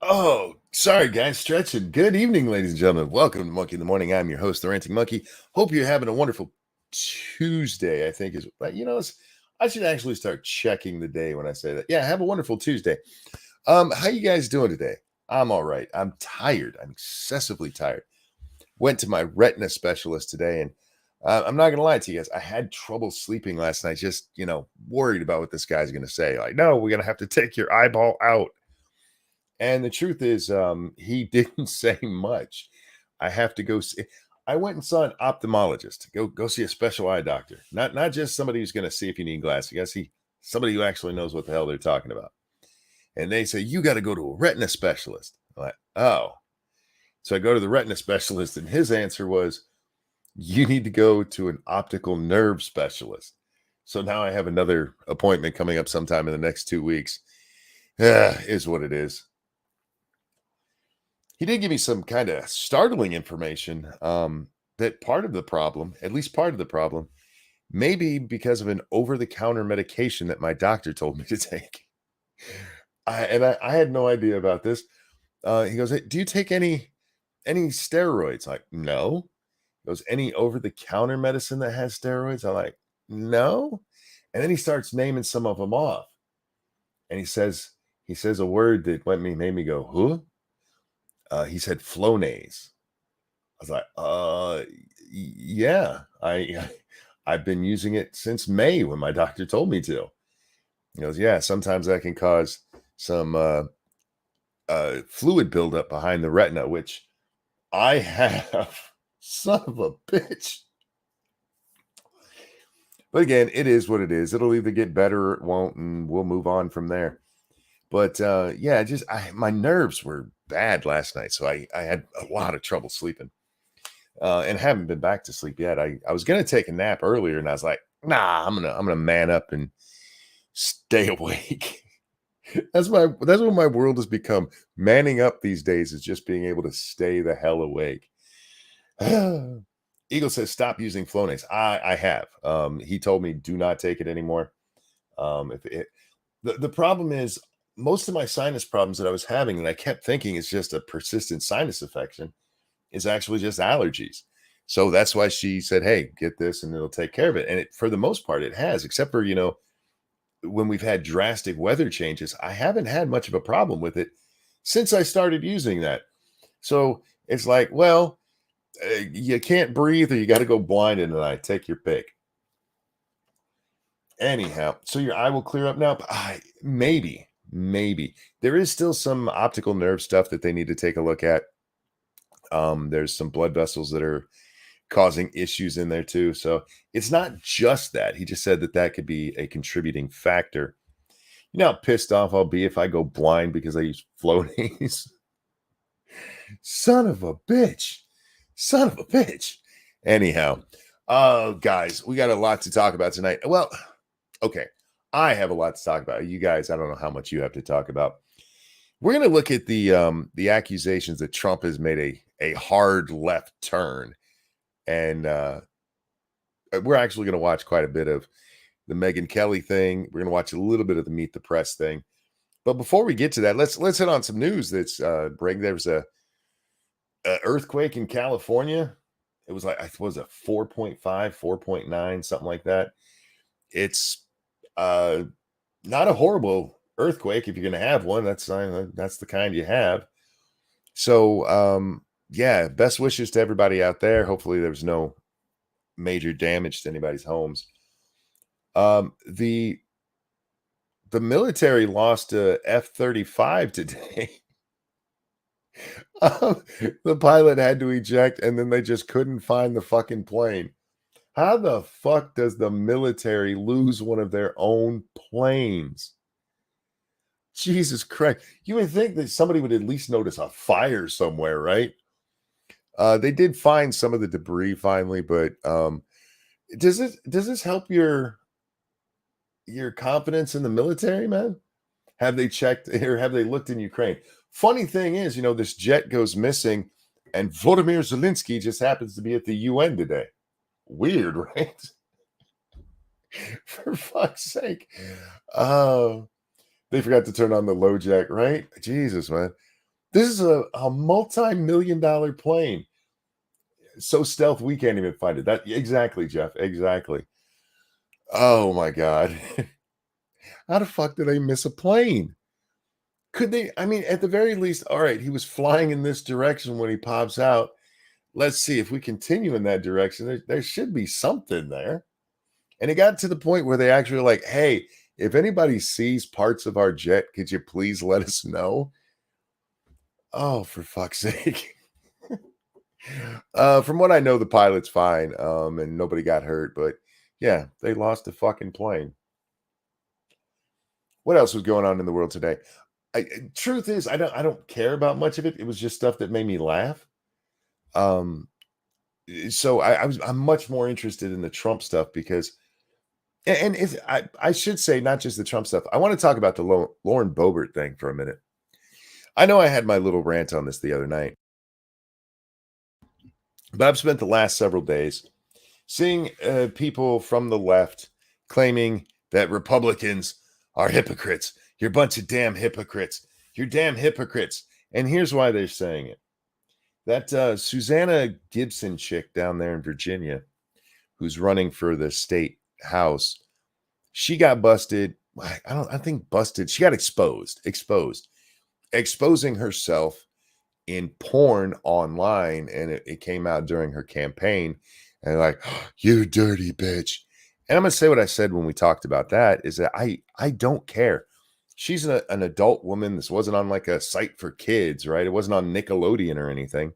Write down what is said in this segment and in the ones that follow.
Oh, sorry, guys. Stretching. Good evening, ladies and gentlemen. Welcome to Monkey in the Morning. I'm your host, the Ranting Monkey. Hope you're having a wonderful Tuesday. I think is, but I should actually start checking the day when I say that. Yeah, have a wonderful Tuesday. How you guys doing today? I'm all right. I'm tired. I'm excessively tired. Went to my retina specialist today, and I'm not gonna lie to you guys. I had trouble sleeping last night. Just worried about what this guy's gonna say. Like, no, we're gonna have to take your eyeball out. And the truth is, he didn't say much. I have to go see. I went and saw an ophthalmologist. Go see a special eye doctor. Not just somebody who's going to see if you need glasses. I see somebody who actually knows what the hell they're talking about. And they say you got to go to a retina specialist. I'm like, oh. So I go to the retina specialist, and his answer was, you need to go to an optical nerve specialist. So now I have another appointment coming up sometime in the next 2 weeks. Is what it is. He did give me some kind of startling information that part of the problem, at least part of the problem, may be because of an over-the-counter medication that my doctor told me to take. I had no idea about this. He goes, "Hey, do you take any steroids?" Like, no. He goes, any over-the-counter medicine that has steroids? I'm like, no. And then he starts naming some of them off, and he says a word that made me go, huh? He said Flonase. I was like, yeah, I've been using it since May when my doctor told me to. He goes, yeah, sometimes that can cause some fluid buildup behind the retina, which I have. Son of a bitch. But again, it is what it is. It'll either get better or it won't, and we'll move on from there. But yeah, my nerves were bad last night, so I had a lot of trouble sleeping. And haven't been back to sleep yet. I was gonna take a nap earlier, and I was like, nah, I'm gonna man up and stay awake. That's what my world has become. Manning up these days is just being able to stay the hell awake. Eagle says stop using Flonase. I have. He told me do not take it anymore. If it the problem is most of my sinus problems that I was having, and I kept thinking it's just a persistent sinus infection, is actually just allergies. So that's why she said, "Hey, get this, and it'll take care of it." And for the most part, it has, except for when we've had drastic weather changes. I haven't had much of a problem with it since I started using that. So it's like, well, you can't breathe, or you got to go blind in the night. Take your pick. Anyhow, so your eye will clear up now. Maybe there is still some optical nerve stuff that they need to take a look at. There's some blood vessels that are causing issues in there too. So it's not just that. He just said that could be a contributing factor. You know how pissed off I'll be if I go blind because I use Flonase? Son of a bitch. Son of a bitch. Anyhow, guys, we got a lot to talk about tonight. Well, okay. I have a lot to talk about. You guys, I don't know how much you have to talk about. We're going to look at the accusations that Trump has made a hard left turn, and we're actually going to watch quite a bit of the Megyn Kelly thing. We're going to watch a little bit of the Meet the Press thing. But before we get to that, let's hit on some news that's breaking. There was a earthquake in California. It was like, I suppose, a 4.5, 4.9, something like that. It's not a horrible earthquake if you're going to have one. That's the kind you have. So yeah, best wishes to everybody out there. Hopefully there's no major damage to anybody's homes. The military lost a F-35 today. The pilot had to eject, and then they just couldn't find the fucking plane. How the fuck does the military lose one of their own planes? Jesus Christ. You would think that somebody would at least notice a fire somewhere, right? They did find some of the debris finally, but does this help your confidence in the military, man? Have they checked or have they looked in Ukraine? Funny thing is, this jet goes missing, and Volodymyr Zelensky just happens to be at the UN today. Weird, right? For fuck's sake. They forgot to turn on the low jack, right? Jesus, man. This is a multi-million dollar plane. So stealth, we can't even find it. That exactly, Jeff. Exactly. Oh my God. How the fuck did they miss a plane? Could they? I mean, at the very least, all right, he was flying in this direction when he pops out. Let's see if we continue in that direction. There should be something there. And it got to the point where they actually were like, hey, if anybody sees parts of our jet, could you please let us know? Oh, for fuck's sake. From what I know, the pilot's fine, and nobody got hurt, but yeah, they lost the fucking plane. What else was going on in the world today? Truth is, I don't care about much of it. It was just stuff that made me laugh. Um, so I'm much more interested in the Trump stuff because and if I should say not just the Trump stuff. I want to talk about the Lauren Boebert thing for a minute. I know I had my little rant on this the other night, but I've spent the last several days seeing people from the left claiming that Republicans are hypocrites. You're a bunch of damn hypocrites. You're damn hypocrites. And here's why they're saying it. That Susanna Gibson chick down there in Virginia, who's running for the state house, she got busted. I think busted. She got exposing herself in porn online, and it came out during her campaign. And like, "Oh, you dirty bitch." And I'm gonna say what I said when we talked about that is that I don't care. She's an adult woman. This wasn't on like a site for kids, right? It wasn't on Nickelodeon or anything.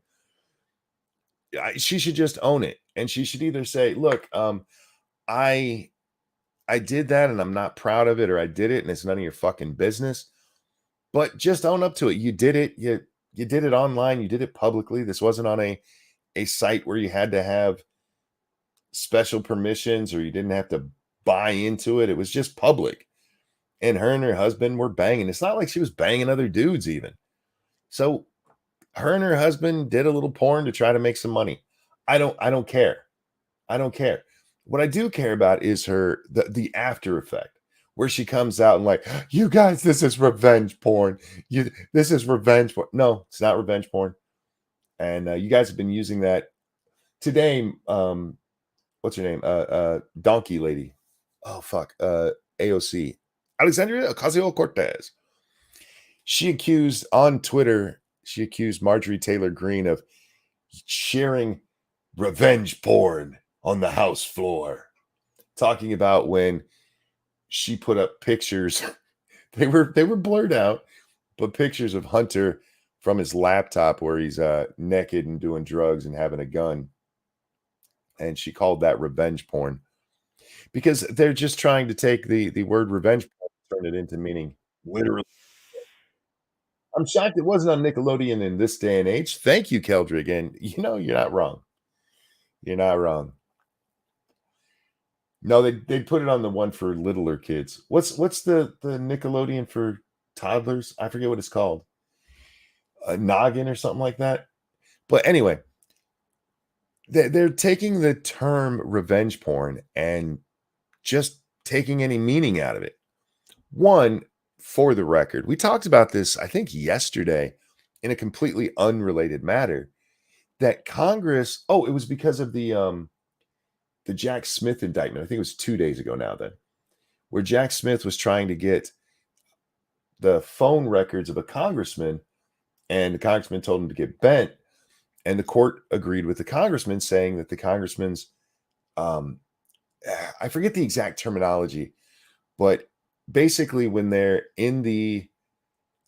She should just own it, and she should either say, "Look, I I did that, and I'm not proud of it, or I did it, and it's none of your fucking business." But just own up to it. You did it. You did it online. You did it publicly. This wasn't on a site where you had to have special permissions or you didn't have to buy into it. It was just public. And her and her husband were banging. It's not like she was banging other dudes even. So her and her husband did a little porn to try to make some money. I don't care. I don't care. What I do care about is the after effect where she comes out and like, you guys, this is revenge porn. This is revenge porn. No, it's not revenge porn. And you guys have been using that today. What's her name? Donkey lady. Oh fuck. AOC. Alexandria Ocasio-Cortez. She accused on Twitter, she accused Marjorie Taylor Greene of sharing revenge porn on the House floor. Talking about when she put up pictures, they were blurred out, but pictures of Hunter from his laptop where he's naked and doing drugs and having a gun. And she called that revenge porn because they're just trying to take the word revenge porn and turn it into meaning literally. I'm shocked it wasn't on Nickelodeon in this day and age. Thank you, Keldrick. And you're not wrong. You're not wrong. No, they put it on the one for littler kids. What's the Nickelodeon for toddlers? I forget what it's called. A noggin or something like that. But anyway, they're taking the term revenge porn and just taking any meaning out of it. One, for the record, we talked about this, I think, yesterday in a completely unrelated matter that Congress, it was because of the Jack Smith indictment. I think it was 2 days ago now then, where Jack Smith was trying to get the phone records of a congressman, and the congressman told him to get bent, and the court agreed with the congressman, saying that the congressman's, um, I forget the exact terminology, but basically when they're in the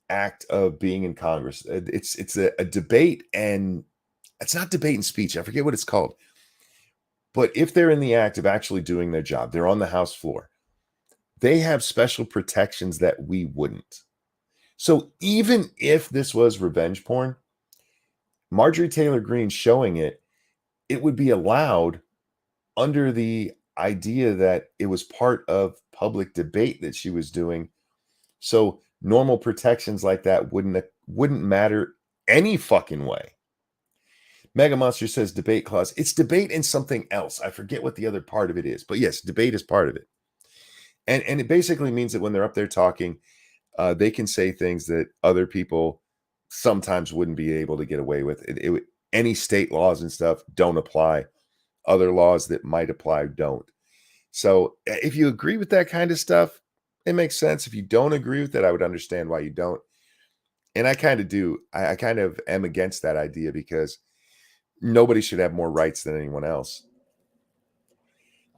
act of being in Congress, it's a debate, and it's not debate and speech. I forget what it's called. But if they're in the act of actually doing their job, they're on the House floor, they have special protections that we wouldn't. So even if this was revenge porn, Marjorie Taylor Greene showing it, it would be allowed under the idea that it was part of public debate that she was doing. So normal protections like that wouldn't matter any fucking way. Mega Monster says debate clause. It's debate and something else. I forget what the other part of it is, but yes, debate is part of it. And it basically means that when they're up there talking, they can say things that other people sometimes wouldn't be able to get away with. Any state laws and stuff don't apply. Other laws that might apply don't. So if you agree with that kind of stuff, it makes sense. If you don't agree with it, I would understand why you don't. And I kind of do. I kind of am against that idea because nobody should have more rights than anyone else.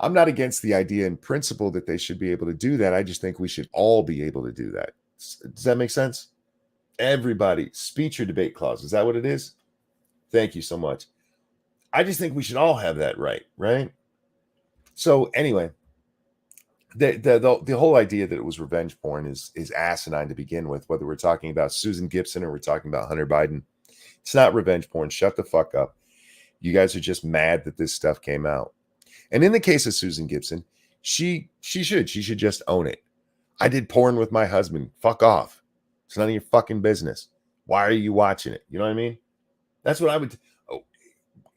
I'm not against the idea in principle that they should be able to do that. I just think we should all be able to do that. Does that make sense? Everybody, speech or debate clause. Is that what it is? Thank you so much. I just think we should all have that right? So anyway, the whole idea that it was revenge porn is asinine to begin with, whether we're talking about Susan Gibson or we're talking about Hunter Biden. It's not revenge porn. Shut the fuck up. You guys are just mad that this stuff came out. And in the case of Susan Gibson, she should just own it. I did porn with my husband. Fuck off. It's none of your fucking business. Why are you watching it? You know what I mean? That's what I would. Oh,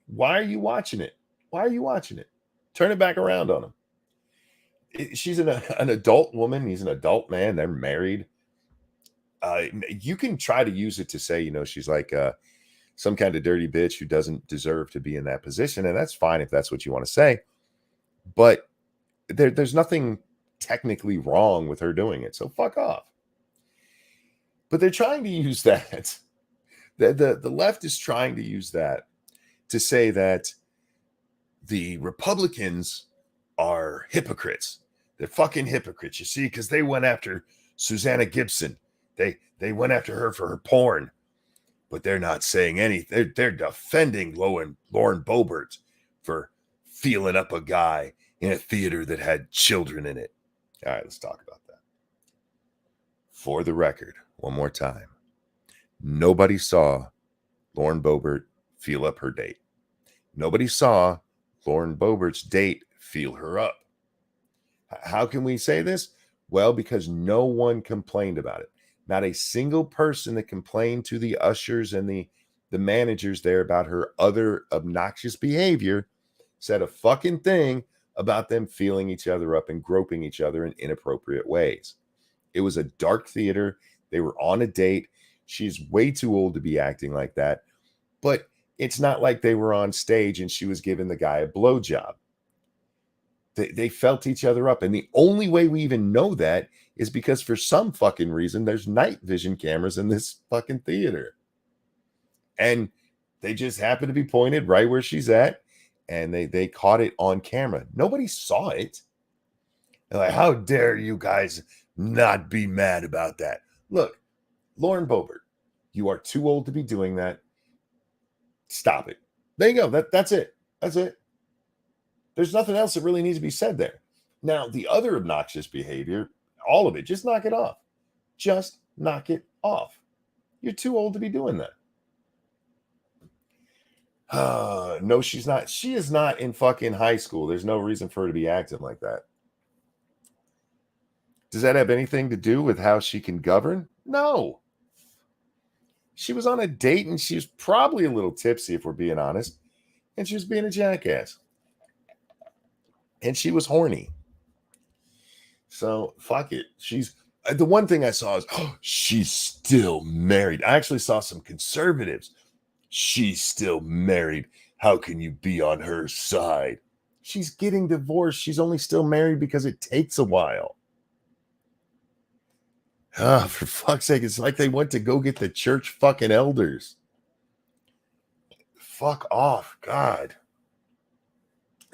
why are you watching it? Why are you watching it? Turn it back around on him. She's an adult woman. He's an adult man. They're married. You can try to use it to say, she's like some kind of dirty bitch who doesn't deserve to be in that position. And that's fine if that's what you want to say. But there's nothing technically wrong with her doing it. So fuck off. But they're trying to use that. The left is trying to use that to say that the Republicans are hypocrites. They're fucking hypocrites, you see, because they went after Susanna Gibson. They went after her for her porn, but they're not saying anything. They're defending Lauren Boebert for feeling up a guy in a theater that had children in it. All right, let's talk about that. For the record, one more time. Nobody saw Lauren Boebert feel up her date. Nobody saw Lauren Boebert's date feel her up. How can we say this? Well, because no one complained about it. Not a single person that complained to the ushers and the managers there about her other obnoxious behavior said a fucking thing about them feeling each other up and groping each other in inappropriate ways. It was a dark theater. They were on a date. She's way too old to be acting like that. But it's not like they were on stage and she was giving the guy a blowjob. They felt each other up. And the only way we even know that is because for some fucking reason, there's night vision cameras in this fucking theater. And they just happen to be pointed right where she's at. And they caught it on camera. Nobody saw it. They're like, how dare you guys not be mad about that? Look, Lauren Boebert, you are too old to be doing that. Stop it. There you go. That's it. That's it. There's nothing else that really needs to be said there. Now, the other obnoxious behavior, all of it, just knock it off. Just knock it off. You're too old to be doing that. No, she's not. She is not in fucking high school. There's no reason for her to be acting like that. Does that have anything to do with how she can govern? No. She was on a date and she was probably a little tipsy, if we're being honest. And she was being a jackass. And she was horny. So, fuck it. She's the one thing I saw is, she's still married. I actually saw some conservatives. She's still married. How can you be on her side? She's getting divorced. She's only still married because it takes a while. For fuck's sake, it's like they went to go get the church fucking elders. Fuck off, God.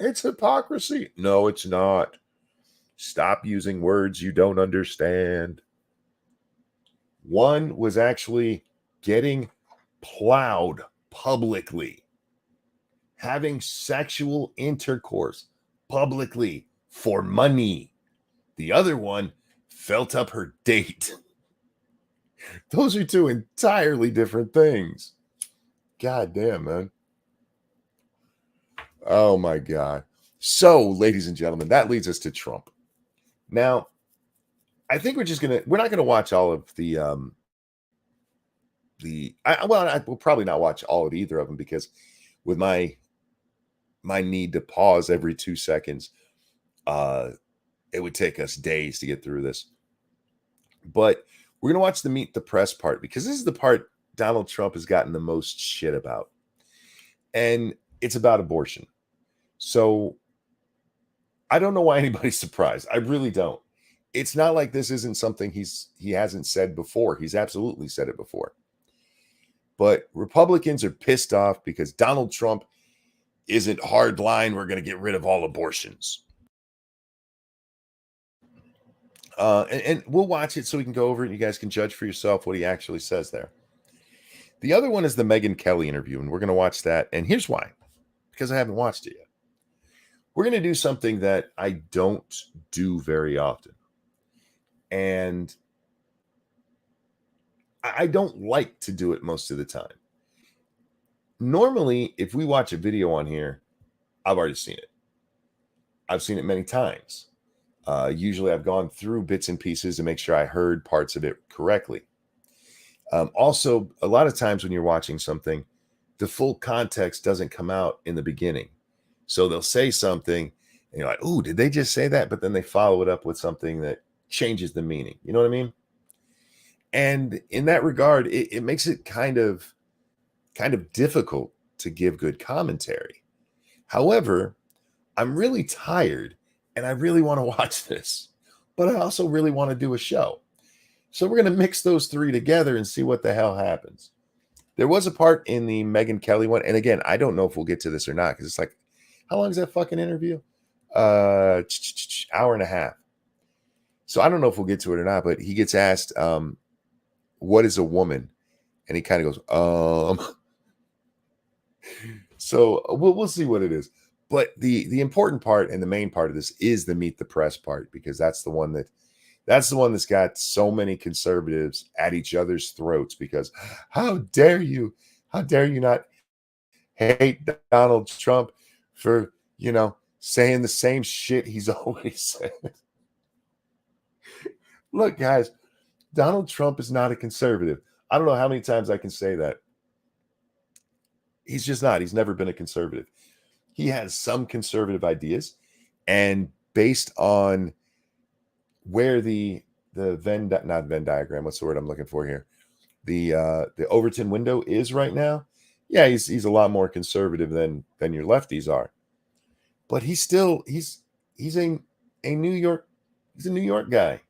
It's hypocrisy. No, it's not. Stop using words you don't understand. One was actually getting plowed publicly, having sexual intercourse publicly for money. The other one felt up her date. Those are two entirely different things. God damn, man. Oh my God. So, ladies and gentlemen, that leads us to Trump. Now, I think we're not gonna watch all of we'll probably not watch all of either of them because with my need to pause every 2 seconds, it would take us days to get through this. But we're gonna watch the Meet the Press part because this is the part Donald Trump has gotten the most shit about, and it's about abortion. So I don't know why anybody's surprised. I really don't. It's not like this isn't something he hasn't said before. He's absolutely said it before. But Republicans are pissed off because Donald Trump isn't hard line. We're going to get rid of all abortions. And we'll watch it so we can go over it. And you guys can judge for yourself what he actually says there. The other one is the Megyn Kelly interview, and we're going to watch that. And here's why, because I haven't watched it yet. We're going to do something that I don't do very often. And I don't like to do it most of the time. Normally, if we watch a video on here, I've already seen it. I've seen it many times. Usually I've gone through bits and pieces to make sure I heard parts of it correctly. Also, a lot of times when you're watching something, the full context doesn't come out in the beginning. So they'll say something and you're like, oh, did they just say that? But then they follow it up with something that changes the meaning. You know what I mean? And in that regard, it makes it kind of difficult to give good commentary. However, I'm really tired and I really want to watch this, but I also really want to do a show. So we're going to mix those three together and see what the hell happens. There was a part in the Megyn Kelly one, and again, I don't know if we'll get to this or not because it's like, how long is that fucking interview? Hour and a half. So I don't know if we'll get to it or not, but he gets asked, what is a woman? And he kind of goes, So we'll see what it is. But the important part and the main part of this is the meet the press part, because that's the one that's got so many conservatives at each other's throats because how dare you not hate Donald Trump for, saying the same shit he's always said. Look, guys, Donald Trump is not a conservative. I don't know how many times I can say that. He's just not. He's never been a conservative. He has some conservative ideas, and based on where the not Venn diagram, what's the word I'm looking for here? The Overton window is right now. Yeah, he's a lot more conservative than your lefties are. But he's a New York New York guy.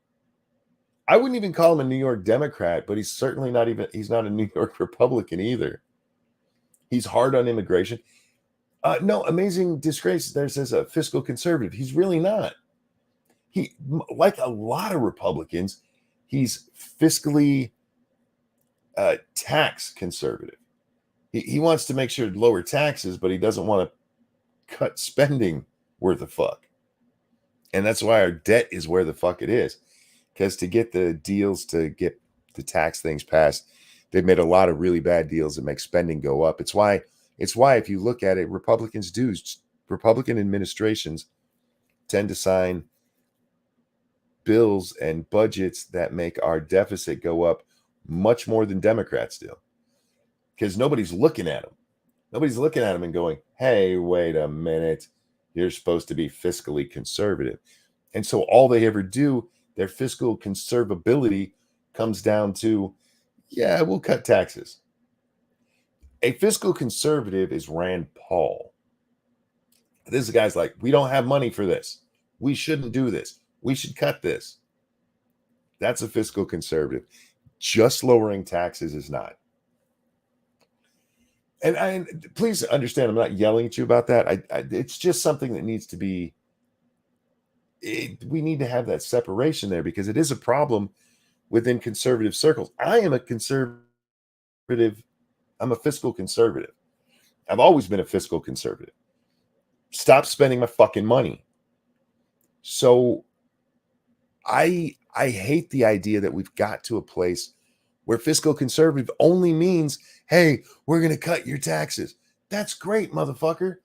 I wouldn't even call him a New York Democrat, but he's not a New York Republican either. He's hard on immigration. No, amazing disgrace. There says a fiscal conservative. He's really not. He, like a lot of Republicans, he's fiscally tax conservative. He wants to make sure to lower taxes, but he doesn't want to cut spending worth a fuck. And that's why our debt is where the fuck it is. Because to get the deals to get the tax things passed, they've made a lot of really bad deals that make spending go up. It's why if you look at it, Republican administrations tend to sign bills and budgets that make our deficit go up much more than Democrats do. Because nobody's looking at them. Nobody's looking at them and going, hey, wait a minute. You're supposed to be fiscally conservative. And so all they ever do, their fiscal conservability comes down to, yeah, we'll cut taxes. A fiscal conservative is Rand Paul. This guy's like, we don't have money for this. We shouldn't do this. We should cut this. That's a fiscal conservative. Just lowering taxes is not. And please understand, I'm not yelling at you about that. It's just something that needs to be. We need to have that separation there because it is a problem within conservative circles. I am a conservative. I'm a fiscal conservative. I've always been a fiscal conservative. Stop spending my fucking money. So I hate the idea that we've got to a place where fiscal conservative only means, hey, we're going to cut your taxes. That's great, motherfucker.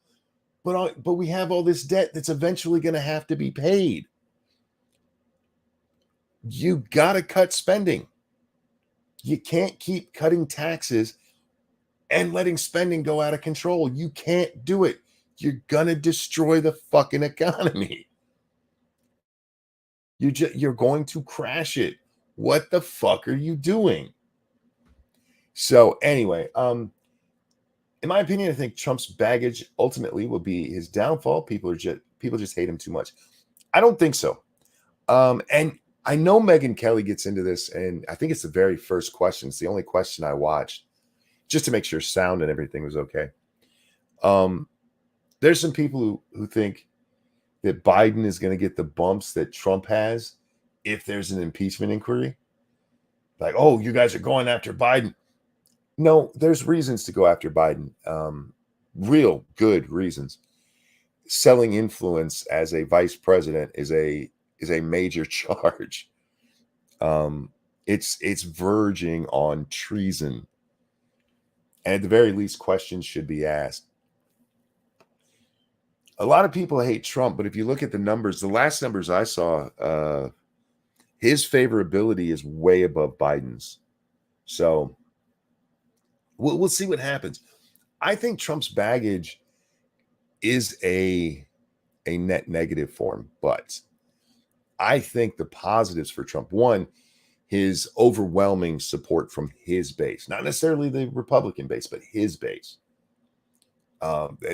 But we have all this debt that's eventually going to have to be paid. You got to cut spending. You can't keep cutting taxes and letting spending go out of control. You can't do it. You're going to destroy the fucking economy. You're going to crash it. What the fuck are you doing? So anyway, in my opinion, I think Trump's baggage ultimately will be his downfall. People just hate him too much. I don't think so. And I know Megyn Kelly gets into this, and I think it's the very first question. It's the only question I watched just to make sure sound and everything was okay. There's some people who think that Biden is going to get the bumps that Trump has if there's an impeachment inquiry. Like, oh, you guys are going after Biden. No, there's reasons to go after Biden. Real good reasons. Selling influence as a vice president is a major charge. It's verging on treason. And at the very least, questions should be asked. A lot of people hate Trump, but if you look at the numbers, the last numbers I saw, his favorability is way above Biden's. So we'll see what happens. I think Trump's baggage is a net negative for him, but I think the positives for Trump, one, his overwhelming support from his base, not necessarily the Republican base, but his base.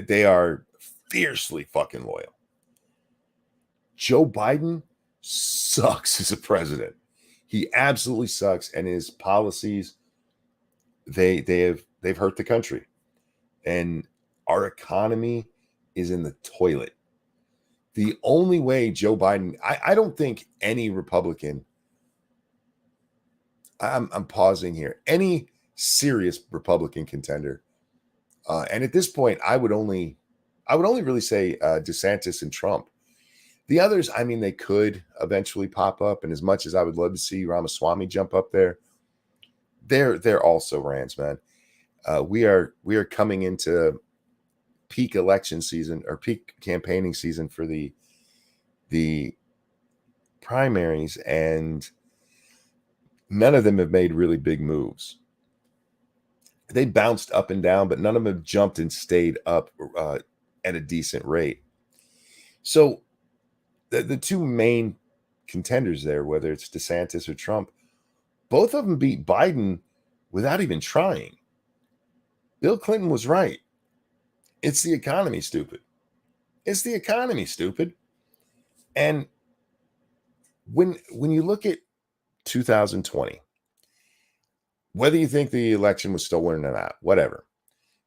They are fiercely fucking loyal. Joe Biden sucks as a president. He absolutely sucks, and his policies they've hurt the country, and our economy is in the toilet. The only way Joe Biden, I don't think any Republican, I'm pausing here, any serious Republican contender, and at this point, I would only really say DeSantis and Trump. The others, I mean, they could eventually pop up, and as much as I would love to see Ramaswamy jump up there, they're also rants, man. We are coming into peak election season or peak campaigning season for the primaries, and none of them have made really big moves. They bounced up and down, but none of them have jumped and stayed up at a decent rate. So the two main contenders there, whether it's DeSantis or Trump, both of them beat Biden without even trying. Bill Clinton was right. It's the economy, stupid. It's the economy, stupid. And when you look at 2020, whether you think the election was stolen or not, whatever,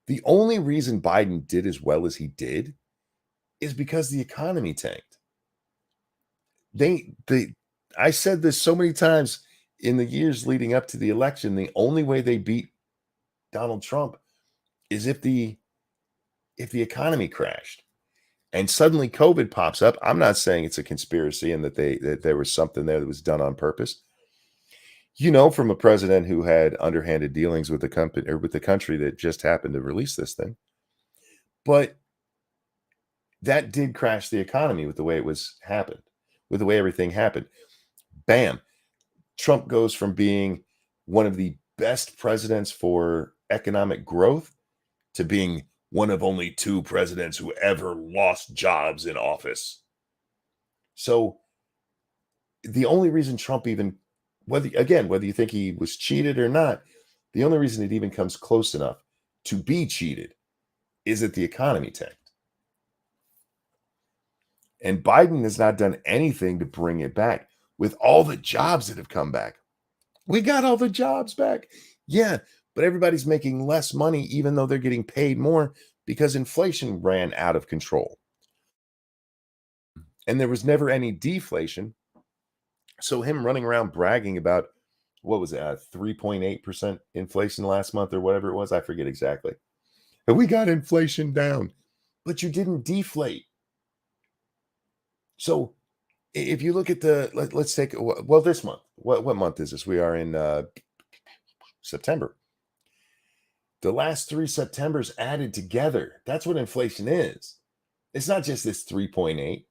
the only reason Biden did as well as he did is because the economy tanked. I said this so many times in the years leading up to the election, the only way they beat Donald Trump is if the economy crashed. And suddenly COVID pops up. I'm not saying it's a conspiracy and that there was something there that was done on purpose. You know, from a president who had underhanded dealings with the company or with the country that just happened to release this thing. But that did crash the economy with the way with the way everything happened. Bam. Trump goes from being one of the best presidents for economic growth to being one of only two presidents who ever lost jobs in office. So the only reason Trump even, whether you think he was cheated or not, the only reason it even comes close enough to be cheated is that the economy tanked. And Biden has not done anything to bring it back with all the jobs that have come back. We got all the jobs back. Yeah, but everybody's making less money, even though they're getting paid more because inflation ran out of control. And there was never any deflation. So him running around bragging about, what was it, 3.8% inflation last month or whatever it was, I forget exactly. But we got inflation down, but you didn't deflate. So if you look at let's take, well, this month, what month is this? We are in September. The last 3 Septembers added together, that's what inflation is. It's not just this 3.8.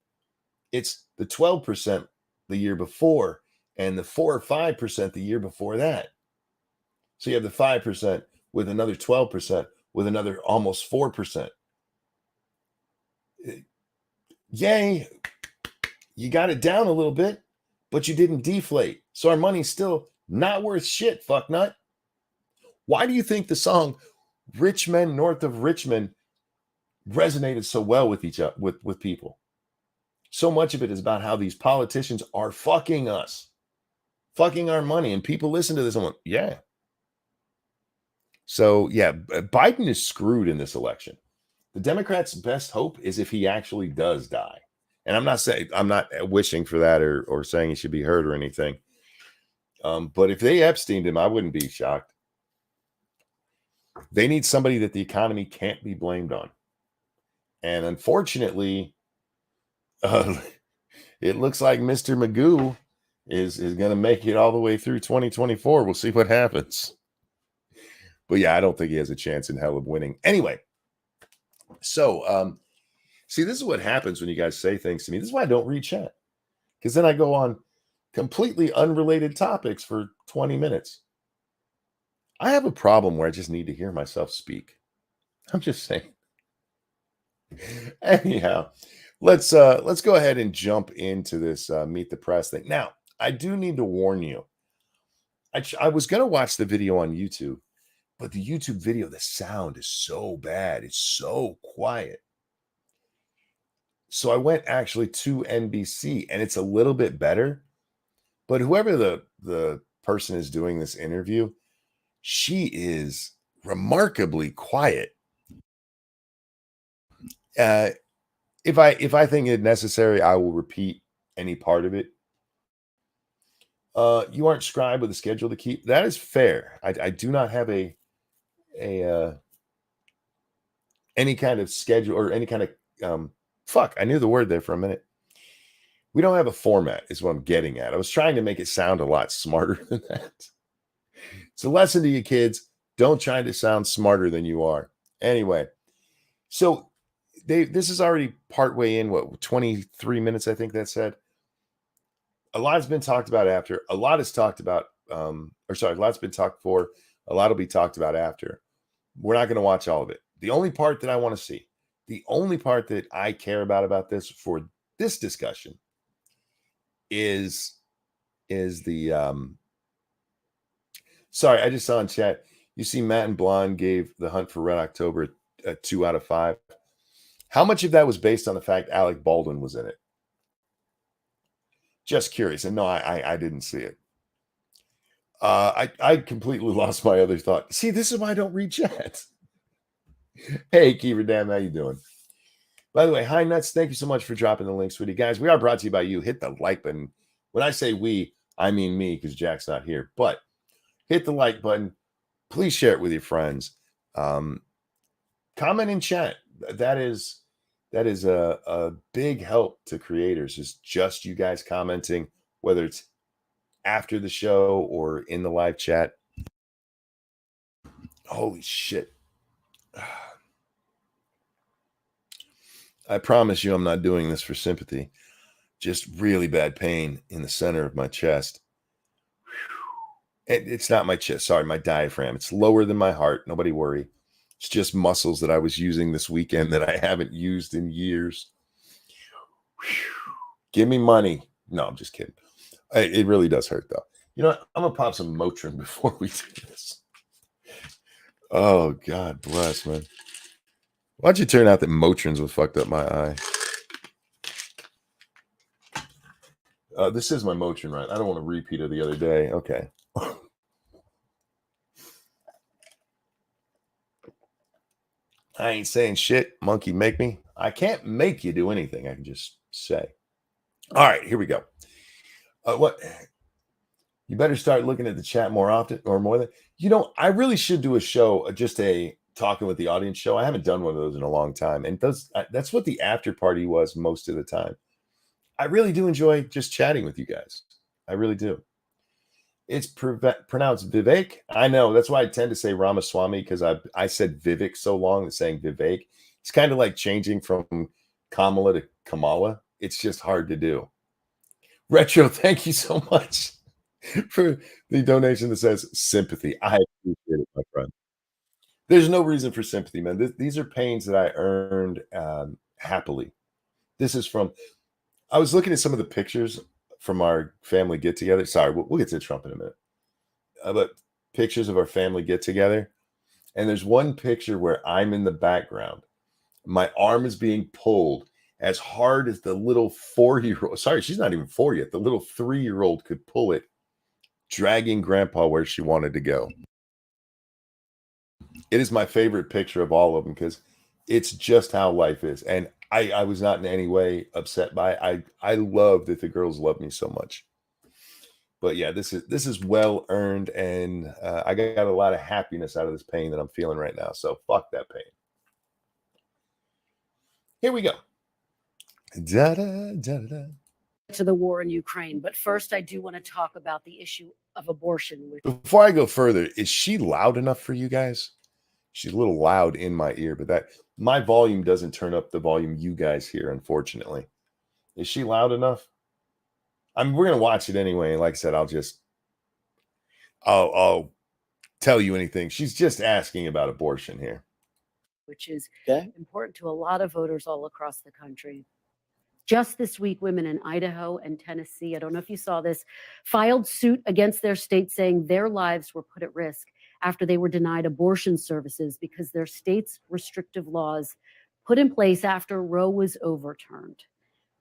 It's the 12% the year before and the 4 or 5% the year before that. So you have the 5% with another 12% with another almost 4%. Yay, you got it down a little bit, but you didn't deflate. So our money's still not worth shit, fucknut. Why do you think the song "Rich Men North of Richmond" resonated so well with each other with people? So much of it is about how these politicians are fucking us, fucking our money, and people listen to this and went, yeah. So yeah, Biden is screwed in this election. The Democrats' best hope is if he actually does die. And I'm not wishing for that or saying he should be hurt or anything. But if they Epsteined him, I wouldn't be shocked. They need somebody that the economy can't be blamed on. And unfortunately, uh, it looks like Mr. Magoo is going to make it all the way through 2024. We'll see what happens. But yeah, I don't think he has a chance in hell of winning. Anyway, so see, this is what happens when you guys say things to me. This is why I don't read chat, because then I go on completely unrelated topics for 20 minutes. I have a problem where I just need to hear myself speak. I'm just saying. Anyhow, let's go ahead and jump into this Meet the Press thing. Now, I do need to warn you. I was going to watch the video on YouTube, but the YouTube video, the sound is so bad. It's so quiet. So I went actually to NBC, and it's a little bit better. But whoever the person is doing this interview, she is remarkably quiet. If I think it necessary, I will repeat any part of it. You aren't scribed with a schedule to keep. That is fair. I do not have a any kind of schedule or any kind of fuck. I knew the word there for a minute. We don't have a format, is what I'm getting at. I was trying to make it sound a lot smarter than that. It's a lesson to you kids. Don't try to sound smarter than you are. Anyway, so this is already partway in, what, 23 minutes, I think that said. A lot has been talked about after. A lot is talked about, a lot's been talked for. A lot will be talked about after. We're not going to watch all of it. The only part that I want to see, the only part that I care about this for this discussion is the sorry, I just saw in chat, you see Matt and Blonde gave The Hunt for Red October a 2 out of 5. How much of that was based on the fact Alec Baldwin was in it? Just curious. And no, I didn't see it. I completely lost my other thought. See, this is why I don't read chat. Hey, Kiever Dan, how you doing? By the way, hi Nuts, thank you so much for dropping the link, sweetie. Guys, we are brought to you by you. Hit the like button. When I say we, I mean me, because Jack's not here. But hit the like button. Please share it with your friends. Comment in chat. That is a big help to creators, is just you guys commenting, whether it's after the show or in the live chat. Holy shit. I promise you I'm not doing this for sympathy. Just really bad pain in the center of my chest. It's not my chest. Sorry, my diaphragm. It's lower than my heart. Nobody worry. It's just muscles that I was using this weekend that I haven't used in years. Give me money. No, I'm just kidding. It really does hurt, though. You know what? I'm going to pop some Motrin before we do this. Oh, God bless, man. Why'd you turn out that Motrin's what fucked up my eye? This is my Motrin, right? I don't want to repeat of the other day. Okay. I ain't saying shit. Monkey make me. I can't make you do anything. I can just say. All right, here we go. What? You better start looking at the chat more often or more than, I really should do a show, just a talking with the audience show. I haven't done one of those in a long time. And that's what the after party was most of the time. I really do enjoy just chatting with you guys. I really do. It's pronounced Vivek. I know. That's why I tend to say Ramaswamy, because I said Vivek so long that saying Vivek. It's kind of like changing from Kamala to Kamala. It's just hard to do. Retro, thank you so much for the donation that says sympathy. I appreciate it, my friend. There's no reason for sympathy, man. These are pains that I earned happily. This is from, I was looking at some of the pictures from our family get together. Sorry, we'll get to Trump in a minute. But pictures of our family get together, and there's one picture where I'm in the background. My arm is being pulled as hard as the little 4-year-old. Sorry, she's not even 4 yet. The little 3-year-old could pull it, dragging grandpa where she wanted to go. It is my favorite picture of all of them because it's just how life is. And I was not in any way upset by it. I love that the girls love me so much. But yeah, this is well earned, and I got a lot of happiness out of this pain that I'm feeling right now. So fuck that pain. Here we go. Da, da, da, da. To the war in Ukraine. But first, I do want to talk about the issue of abortion. Before I go further, is she loud enough for you guys? She's a little loud in my ear, but that my volume doesn't turn up the volume you guys hear, unfortunately. Is she loud enough? We're gonna watch it anyway. And like I said, I'll tell you anything. She's just asking about abortion here, which is important to a lot of voters all across the country. Just this week, women in Idaho and Tennessee, I don't know if you saw this, filed suit against their state saying their lives were put at risk after they were denied abortion services because their state's restrictive laws put in place after Roe was overturned.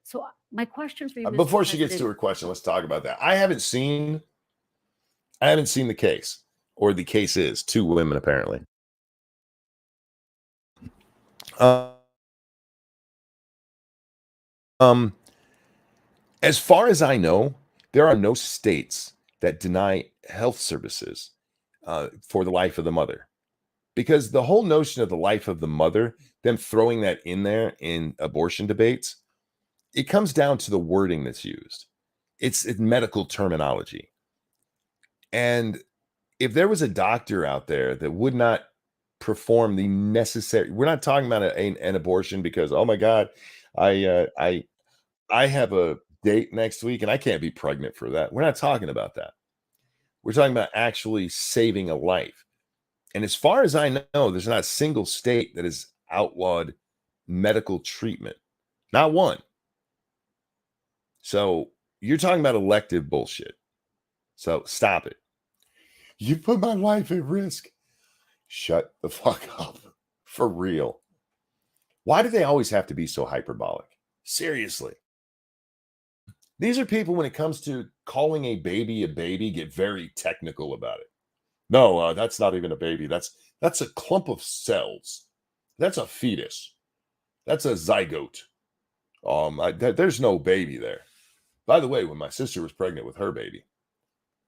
So my question for you, Mr. before she gets to her question, let's talk about that. I haven't seen the case, or the case is 2 women apparently. As far as I know, there are no states that deny health services for the life of the mother, because the whole notion of the life of the mother, them throwing that in there in abortion debates, it comes down to the wording that's used. It's medical terminology. And if there was a doctor out there that would not perform the necessary, we're not talking about an abortion because, oh my God, I have a date next week and I can't be pregnant for that. We're not talking about that. We're talking about actually saving a life. And as far as I know, there's not a single state that has outlawed medical treatment. Not one. So you're talking about elective bullshit. So stop it. You put my life at risk. Shut the fuck up. For real. Why do they always have to be so hyperbolic? Seriously. These are people, when it comes to calling a baby, get very technical about it. No, that's not even a baby. That's a clump of cells. That's a fetus. That's a zygote. There's no baby there. By the way, when my sister was pregnant with her baby,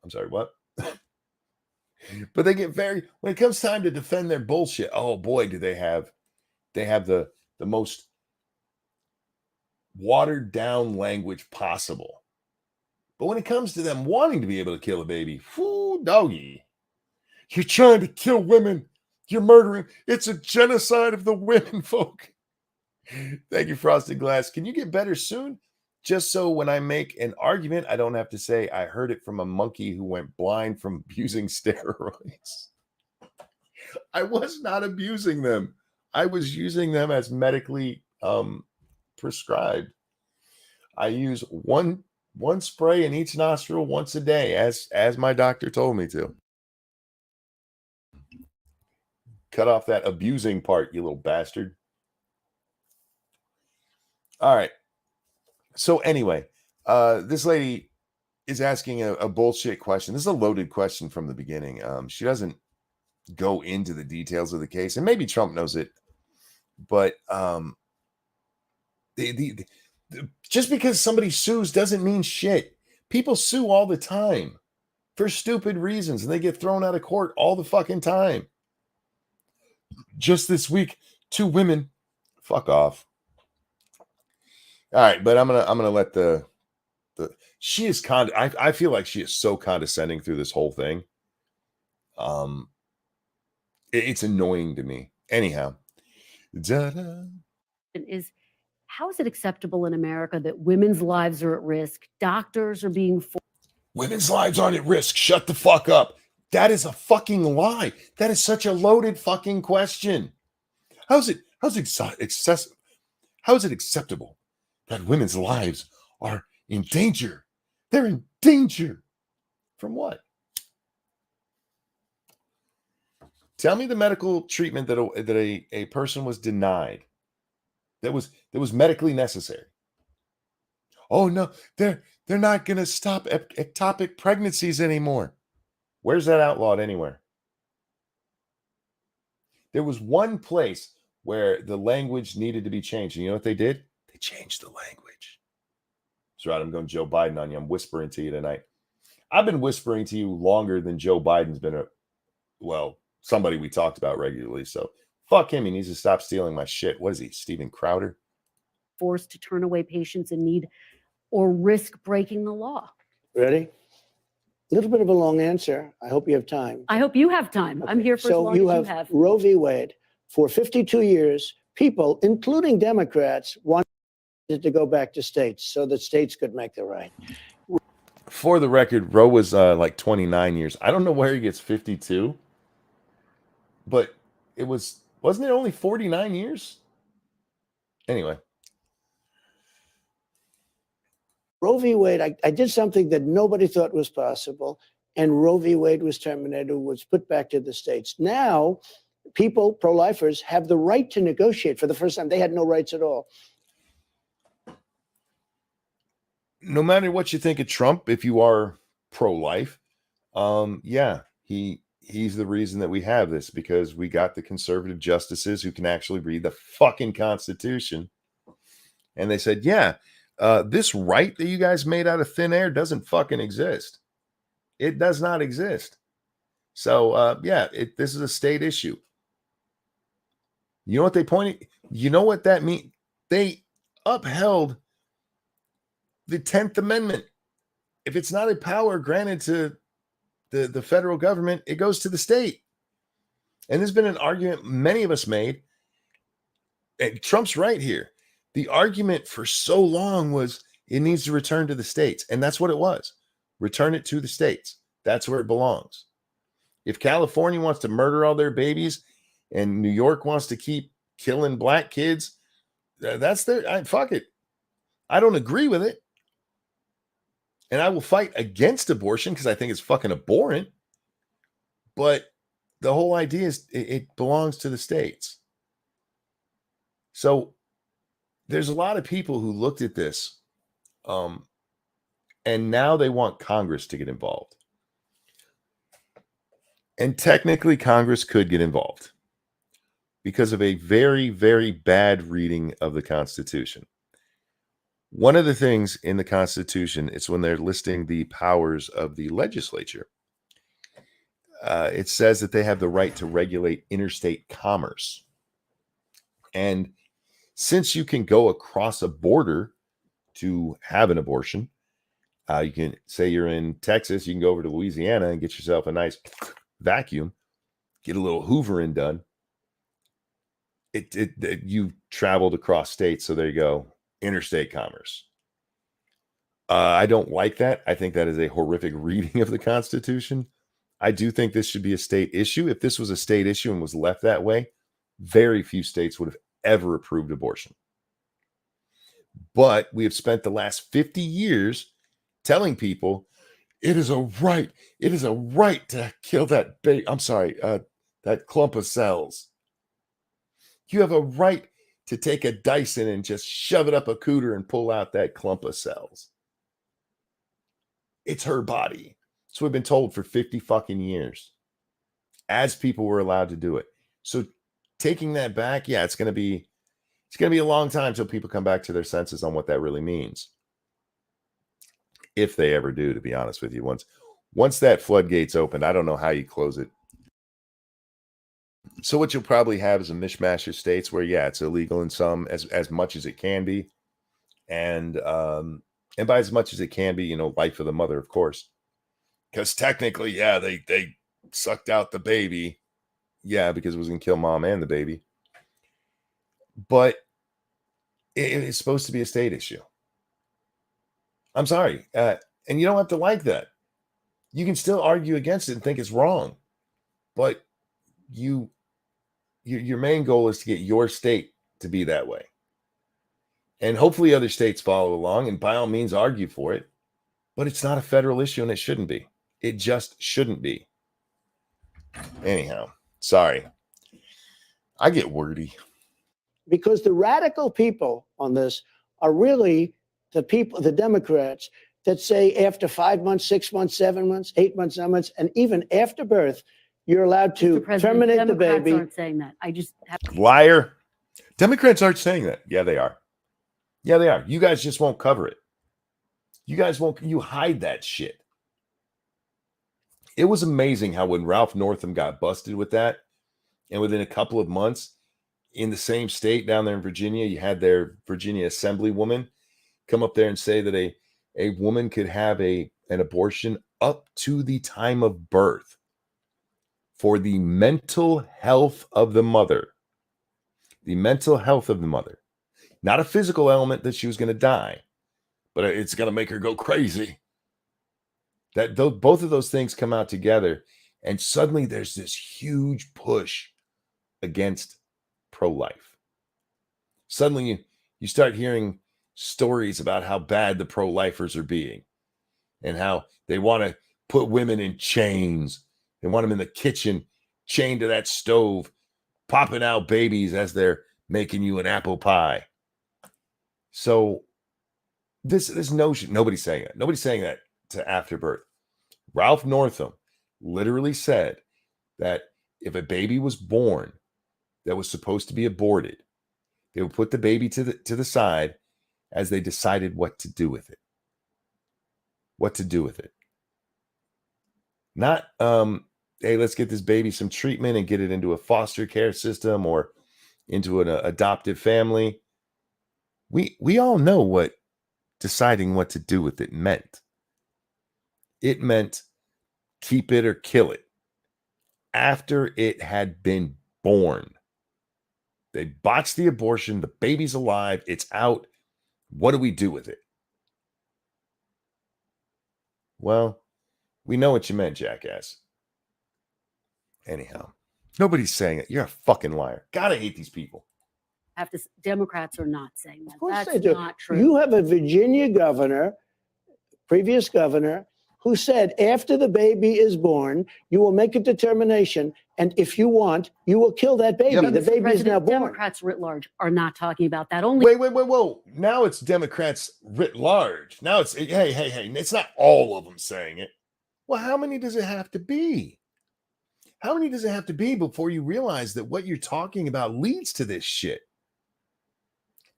I'm sorry, what? But they get very, when it comes time to defend their bullshit, oh boy, do they have the most watered down language possible. But when it comes to them wanting to be able to kill a baby, whoo, doggy, you're trying to kill women. You're murdering. It's a genocide of the women, folk. Thank you, Frosted Glass. Can you get better soon? Just so when I make an argument, I don't have to say I heard it from a monkey who went blind from abusing steroids. I was not abusing them. I was using them as medically prescribed. I use one spray in each nostril once a day, as my doctor told me to. Cut off that abusing part, you little bastard. All right. So anyway, this lady is asking a bullshit question. This is a loaded question from the beginning. She doesn't go into the details of the case, and maybe Trump knows it, but just because somebody sues doesn't mean shit. People sue all the time for stupid reasons, and they get thrown out of court all the fucking time. Just this week, 2 women, fuck off. All right, but I'm gonna let the she is I feel like she is so condescending through this whole thing. It's annoying to me. Anyhow, how is it acceptable in America that women's lives are at risk? Doctors are being forced. Women's lives aren't at risk. Shut the fuck up. That is a fucking lie. That is such a loaded fucking question. How's it acceptable that women's lives are in danger? They're in danger. From what? Tell me the medical treatment that a person was denied that was medically necessary. Oh no, they're not going to stop ectopic pregnancies anymore. Where's that outlawed anywhere? There was one place where the language needed to be changed. And you know what they did? They changed the language. That's right. I'm going Joe Biden on you. I'm whispering to you tonight. I've been whispering to you longer than Joe Biden's been somebody we talked about regularly. So fuck him. He needs to stop stealing my shit. What is he, Steven Crowder? Forced to turn away patients in need or risk breaking the law. Ready? A little bit of a long answer. I hope you have time. I hope you have time. Okay. I'm here for as long as you have. Roe v. Wade. For 52 years, people, including Democrats, wanted to go back to states so that states could make the right. For the record, Roe was like 29 years. I don't know where he gets 52, but wasn't it only 49 years? Anyway. Roe v. Wade, I did something that nobody thought was possible, and Roe v. Wade was terminated, was put back to the states. Now, people, pro-lifers, have the right to negotiate for the first time. They had no rights at all. No matter what you think of Trump, if you are pro-life, he's the reason that we have this, because we got the conservative justices who can actually read the fucking Constitution. And they said, this right that you guys made out of thin air doesn't fucking exist. It does not exist. So, this is a state issue. You know what they pointed? You know what that means? They upheld the 10th Amendment. If it's not a power granted to the federal government, it goes to the state. And there's been an argument many of us made, and Trump's right here. The argument for so long was it needs to return to the states. And that's what it was. Return it to the states. That's where it belongs. If California wants to murder all their babies and New York wants to keep killing black kids, that's fuck it. I don't agree with it. And I will fight against abortion because I think it's fucking abhorrent. But the whole idea is it belongs to the states. So there's a lot of people who looked at this, and now they want Congress to get involved. And technically, Congress could get involved because of a very, very bad reading of the Constitution. One of the things in the Constitution is when they're listing the powers of the legislature, it says that they have the right to regulate interstate commerce. And since you can go across a border to have an abortion, you can say you're in Texas, you can go over to Louisiana and get yourself a nice vacuum, get a little hoovering done. You traveled across states, so there you go, interstate commerce. I don't like that. I think that is a horrific reading of the Constitution. I do think this should be a state issue. If this was a state issue and was left that way, very few states would have ever approved abortion. But we have spent the last 50 years telling people it is a right. It is a right to kill that baby. I'm sorry, that clump of cells. You have a right to take a Dyson and just shove it up a cooter and pull out that clump of cells. It's her body. So we've been told for 50 fucking years as people were allowed to do it. So taking that back, it's going to be a long time till people come back to their senses on what that really means. If they ever do, to be honest with you. Once that floodgate's opened, I don't know how you close it. So what you'll probably have is a mishmash of states where, it's illegal in some as much as it can be. And by as much as it can be, life of the mother, of course. Because technically, they sucked out the baby. Because it was going to kill mom and the baby. But it's supposed to be a state issue. I'm sorry. And you don't have to like that. You can still argue against it and think it's wrong. But your main goal is to get your state to be that way. And hopefully other states follow along and by all means argue for it. But it's not a federal issue and it shouldn't be. It just shouldn't be. Anyhow. Sorry. I get wordy. Because the radical people on this are really the people, the Democrats, that say after 5 months, 6 months, 7 months, 8 months, 9 months, and even after birth, you're allowed to Mr. President, terminate the Democrats baby. aren't saying that. I just have Liar. Democrats aren't saying that. Yeah, they are. Yeah, they are. You guys just won't cover it. You guys won't. You hide that shit. It was amazing how when Ralph Northam got busted with that, and within a couple of months, in the same state down there in Virginia, you had their Virginia Assemblywoman come up there and say that a woman could have an abortion up to the time of birth for the mental health of the mother. The mental health of the mother. Not a physical element that she was going to die, but it's going to make her go crazy. Both of those things come out together, and suddenly there's this huge push against pro-life. Suddenly you start hearing stories about how bad the pro-lifers are being and how they want to put women in chains. They want them in the kitchen, chained to that stove, popping out babies as they're making you an apple pie. So this notion, nobody's saying that. Nobody's saying that to afterbirth. Ralph Northam literally said that if a baby was born that was supposed to be aborted, they would put the baby to the side as they decided what to do with it. What to do with it. Not, hey, let's get this baby some treatment and get it into a foster care system or into an adoptive family. We all know what deciding what to do with it meant. It meant keep it or kill it. After it had been born, they botched the abortion. The baby's alive. It's out. What do we do with it? Well, we know what you meant, jackass. Anyhow, nobody's saying it. You're a fucking liar. Gotta hate these people. Democrats are not saying that. Of course That's they do. not true. You have a Virginia governor, previous governor, who said after the baby is born, you will make a determination, and if you want, you will kill that baby. Yeah, the baby is now born. Democrats writ large are not talking about that. Only Whoa. Now it's Democrats writ large. Now it's, hey. It's not all of them saying it. Well, how many does it have to be? How many does it have to be before you realize that what you're talking about leads to this shit?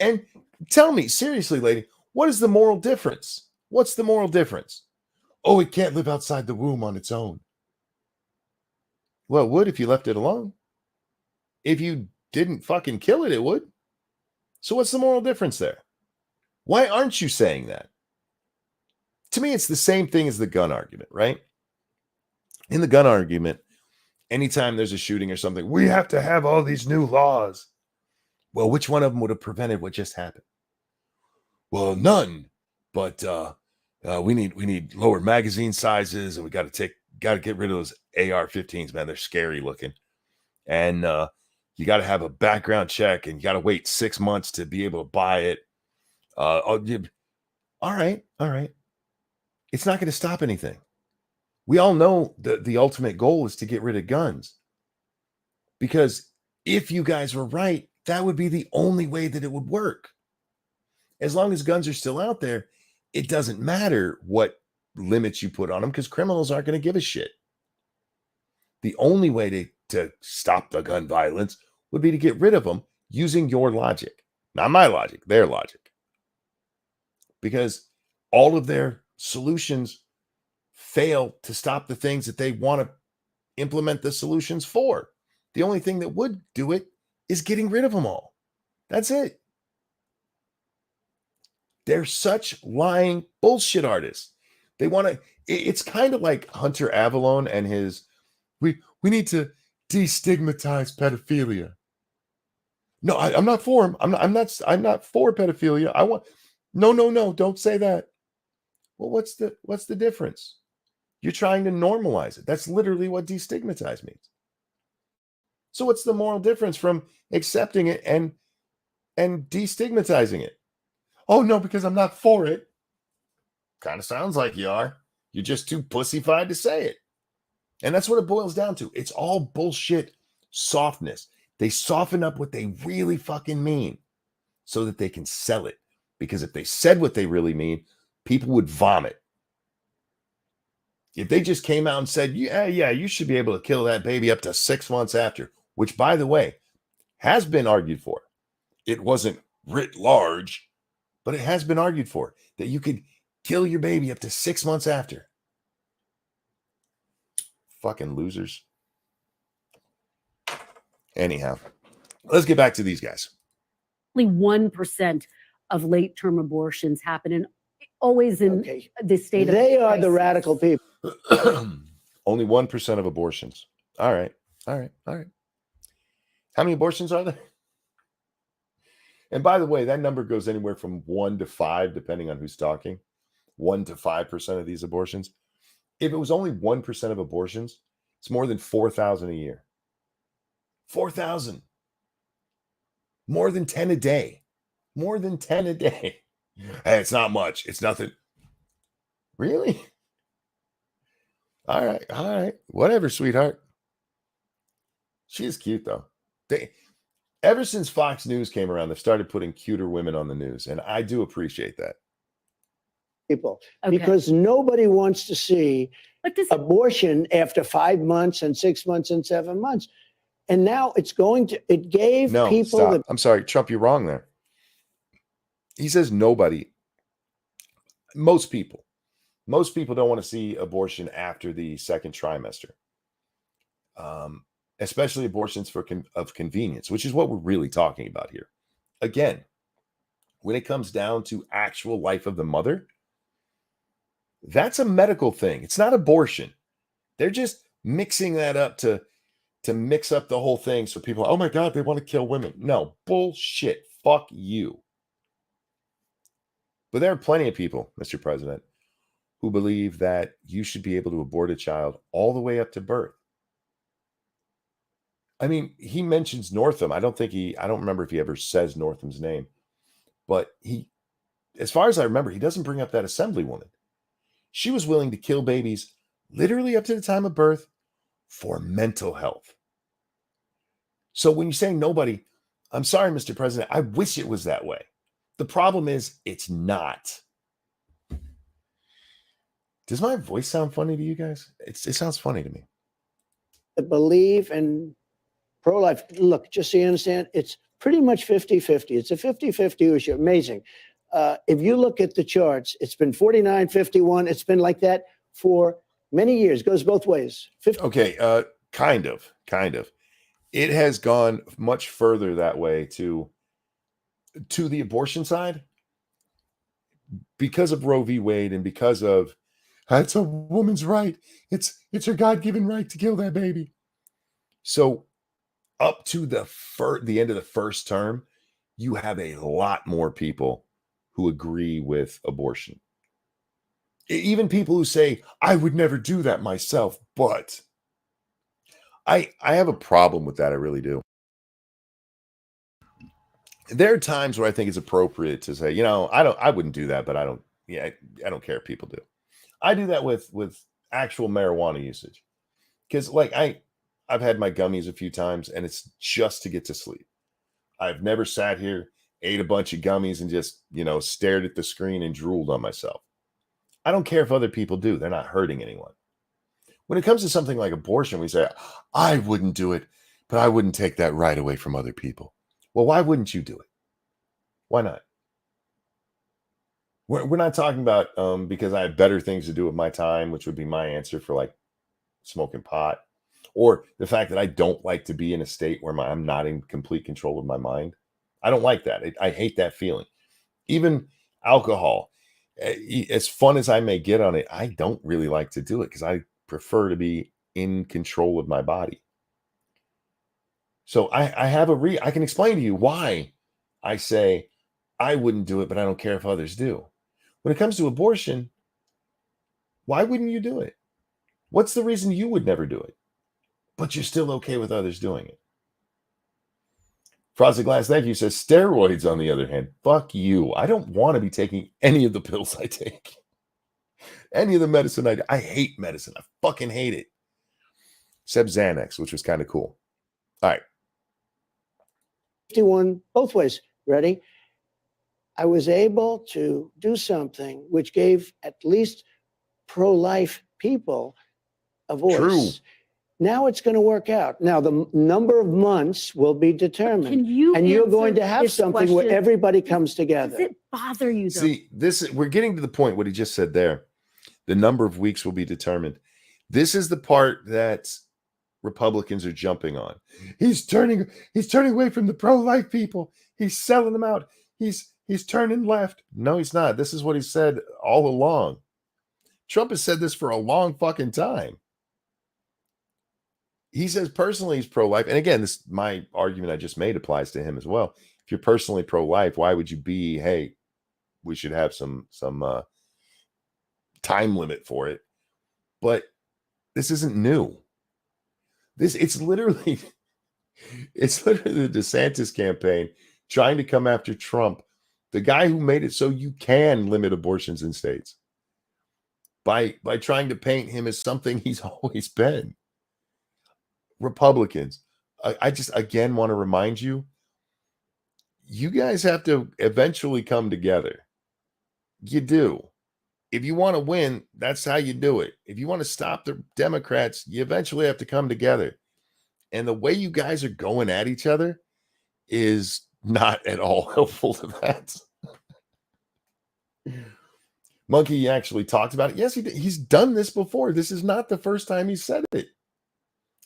And tell me, seriously, lady, what is the moral difference? What's the moral difference? Oh, it can't live outside the womb on its own. Well, it would if you left it alone. If you didn't fucking kill it, it would. So what's the moral difference there? Why aren't you saying that? To me, it's the same thing as the gun argument, right? In the gun argument, anytime there's a shooting or something, we have to have all these new laws. Well, which one of them would have prevented what just happened? Well, none. But we need lower magazine sizes, and we got to get rid of those AR-15s, man. They're scary looking, and you got to have a background check, and you got to wait 6 months to be able to buy it. All right. It's not going to stop anything. We all know the ultimate goal is to get rid of guns, because if you guys were right, that would be the only way that it would work. As long as guns are still out there, it doesn't matter what limits you put on them, because criminals aren't going to give a shit. The only way to stop the gun violence would be to get rid of them using your logic. Not my logic, their logic. Because all of their solutions fail to stop the things that they want to implement the solutions for. The only thing that would do it is getting rid of them all. That's it. They're such lying bullshit artists. They want to, it's kind of like Hunter Avallone and his, we need to destigmatize pedophilia. No, I'm not for him. I'm not for pedophilia. I want, no, don't say that. Well, what's the difference? You're trying to normalize it. That's literally what destigmatize means. So what's the moral difference from accepting it and destigmatizing it? Oh, no, because I'm not for it. Kind of sounds like you are. You're just too pussyfied to say it. And that's what it boils down to. It's all bullshit softness. They soften up what they really fucking mean so that they can sell it. Because if they said what they really mean, people would vomit. If they just came out and said, yeah, you should be able to kill that baby up to 6 months after, which, by the way, has been argued for. It wasn't writ large, but it has been argued for that you could kill your baby up to 6 months after. Fucking losers. Anyhow, let's get back to these guys. Only 1% of late-term abortions happen, and always in the state of They are crisis. the radical people. Only 1% of abortions. All right. How many abortions are there? And by the way, that number goes anywhere from 1 to 5, depending on who's talking. 1 to 5% of these abortions. If it was only 1% of abortions, it's more than 4,000 a year. 4,000. More than 10 a day. More than 10 a day. Hey, it's not much. It's nothing. Really? All right. Whatever, sweetheart. She is cute, though. Ever since Fox News came around, they've started putting cuter women on the news, and I do appreciate that. People, because nobody wants to see abortion after 5 months and 6 months and 7 months. And now it gave people. Stop. I'm sorry, Trump, you're wrong there. He says nobody. Most people don't want to see abortion after the second trimester. Especially abortions of convenience, which is what we're really talking about here. Again, when it comes down to actual life of the mother, that's a medical thing. It's not abortion. They're just mixing that up to mix up the whole thing so people, oh my God, they want to kill women. No, bullshit. Fuck you. But there are plenty of people, Mr. President, who believe that you should be able to abort a child all the way up to birth. I mean, he mentions Northam. I don't remember if he ever says Northam's name, but as far as I remember, he doesn't bring up that assemblywoman. She was willing to kill babies literally up to the time of birth for mental health. So when you say nobody, I'm sorry, Mr. President, I wish it was that way. The problem is it's not. Does my voice sound funny to you guys? It sounds funny to me. I believe in pro-life. Look, just so you understand, it's pretty much 50-50. It's a 50-50 issue. Amazing. If you look at the charts, it's been 49-51. It's been like that for many years. Goes both ways. 50. Okay, kind of. It has gone much further that way to the abortion side because of Roe v. Wade and because of it's a woman's right. It's her God-given right to kill that baby. So up to the end of the first term, you have a lot more people who agree with abortion. Even people who say, I would never do that myself, but I have a problem with that. I really do. There are times where I think it's appropriate to say, I wouldn't do that, but I don't care if people do. I do that with actual marijuana usage. Because I've had my gummies a few times and it's just to get to sleep. I've never sat here, ate a bunch of gummies and just, stared at the screen and drooled on myself. I don't care if other people do. They're not hurting anyone. When it comes to something like abortion, we say, I wouldn't do it, but I wouldn't take that right away from other people. Well, why wouldn't you do it? Why not? We're not talking about because I have better things to do with my time, which would be my answer for smoking pot, or the fact that I don't like to be in a state where I'm not in complete control of my mind. I don't like that. I hate that feeling. Even alcohol, as fun as I may get on it, I don't really like to do it because I prefer to be in control of my body. So I can explain to you why I say I wouldn't do it, but I don't care if others do. When it comes to abortion, why wouldn't you do it? What's the reason you would never do it, but you're still okay with others doing it? Frosted Glass, thank you, says steroids, on the other hand. Fuck you. I don't want to be taking any of the pills I take. Any of the medicine I hate medicine. I fucking hate it. Except Xanax, which was kind of cool. All right. 51 both ways. Ready? I was able to do something which gave at least pro-life people a voice. True. Now it's going to work out. Now the number of months will be determined. Can you and you're answer going to have this something where question? everybody comes together. Does it bother you though? See, we're getting to the point what he just said there. The number of weeks will be determined. This is the part that Republicans are jumping on. He's turning away from the pro-life people. He's selling them out. He's turning left. No, he's not. This is what he said all along. Trump has said this for a long fucking time. He says personally he's pro-life. And again, my argument I just made applies to him as well. If you're personally pro-life, why would you be, hey, we should have some time limit for it? But this isn't new. It's literally the DeSantis campaign trying to come after Trump, the guy who made it so you can limit abortions in states, by trying to paint him as something he's always been. Republicans, I just again want to remind you, you guys have to eventually come together. You do. If you want to win, that's how you do it. If you want to stop the Democrats, you eventually have to come together. And the way you guys are going at each other is not at all helpful to that. Monkey actually talked about it. Yes, he's done this before. This is not the first time he said it.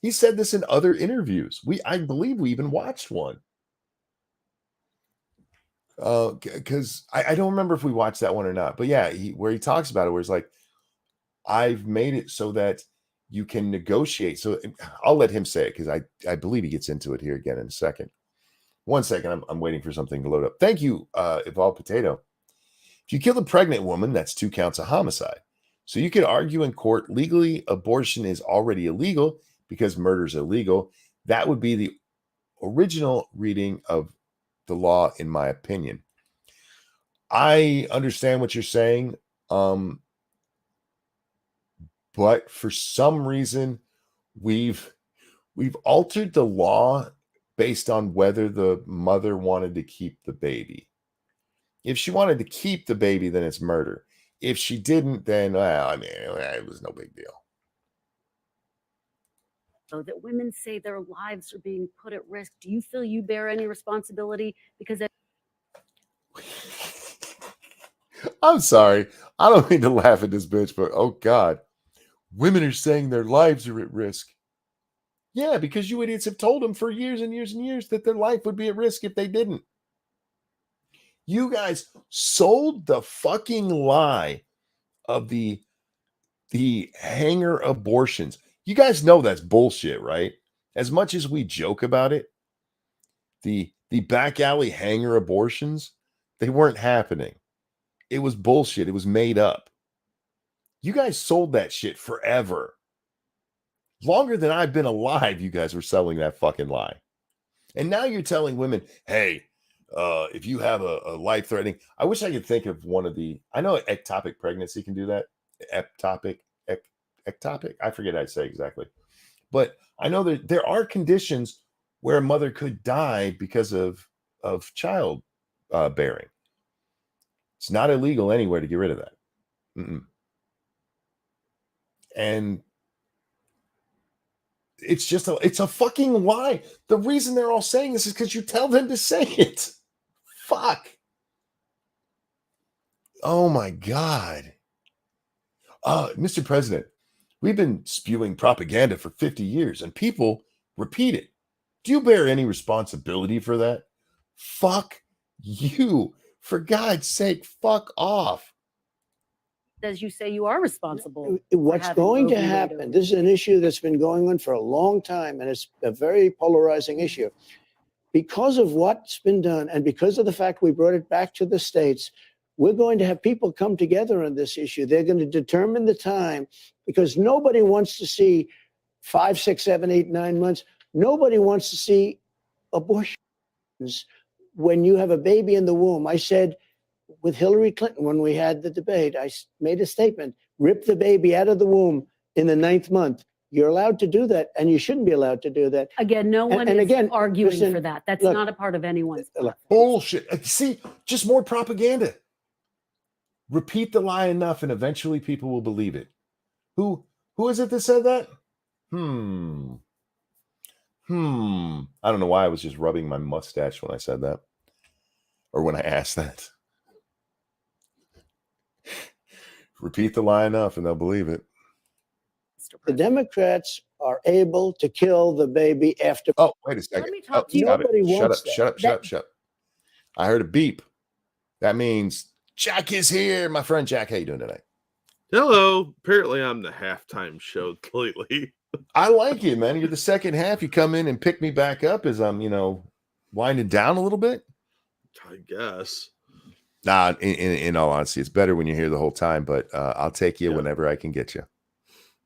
He said this in other interviews. I believe we even watched one. Because I don't remember if we watched that one or not. But yeah, where he talks about it, where it's like, I've made it so that you can negotiate. So I'll let him say it because I believe he gets into it here again in a second. 1 second, I'm waiting for something to load up. Thank you, Evolved Potato. If you kill a pregnant woman, that's 2 counts of homicide. So you could argue in court, legally, abortion is already illegal because murder is illegal. That would be the original reading of the law, in my opinion. I understand what you're saying, but for some reason, we've altered the law based on whether the mother wanted to keep the baby. If she wanted to keep the baby, then it's murder. If she didn't, then, well, I mean, it was no big deal. So that women say their lives are being put at risk. Do you feel you bear any responsibility? Because I'm sorry. I don't mean to laugh at this bitch, but oh God. Women are saying their lives are at risk. Yeah, because you idiots have told them for years and years and years that their life would be at risk if they didn't. You guys sold the fucking lie of the hanger abortions. You guys know that's bullshit, right? As much as we joke about it, the back alley hanger abortions, they weren't happening. It was bullshit. It was made up. You guys sold that shit forever. Longer than I've been alive, you guys were selling that fucking lie. And now you're telling women, hey, if you have a life-threatening, I wish I could think of one of I know ectopic pregnancy can do that. Ectopic, I forget how to say exactly. But I know that there are conditions where a mother could die because of child bearing. It's not illegal anywhere to get rid of that. Mm-mm. And it's a fucking lie. The reason they're all saying this is because you tell them to say it. Fuck. Oh my God. Mr. President, we've been spewing propaganda for 50 years and people repeat it. Do you bear any responsibility for that? Fuck you. For God's sake, fuck off. as you say, you are responsible. What's going to happen, this is an issue that's been going on for a long time, and it's a very polarizing issue. Because of what's been done, and because of the fact we brought it back to the states, we're going to have people come together on this issue. They're going to determine the time, because nobody wants to see 5, 6, 7, 8, 9 months. Nobody wants to see abortions when you have a baby in the womb. I said with Hillary Clinton, when we had the debate, I made a statement, rip the baby out of the womb in the 9th month. You're allowed to do that, and you shouldn't be allowed to do that. Again, no one and is again, arguing listen, for that. That's look, not a part of anyone's look, platform. Bullshit. See, just more propaganda. Repeat the lie enough, and eventually people will believe it. Who is it that said that? I don't know why I was just rubbing my mustache when I said that, or when I asked that. Repeat the lie enough, and they'll believe it. the Democrats are able to kill the baby after. Oh, wait a second. Let me talk to you. Stop it. Nobody wants Shut up. I heard a beep. That means Jack is here. My friend Jack, how you doing tonight? Hello. Apparently I'm the halftime show lately. I like it, man. You're the second half. You come in and pick me back up as I'm, winding down a little bit. I guess. Nah, in all honesty, it's better when you're here the whole time, but I'll take you whenever I can get you.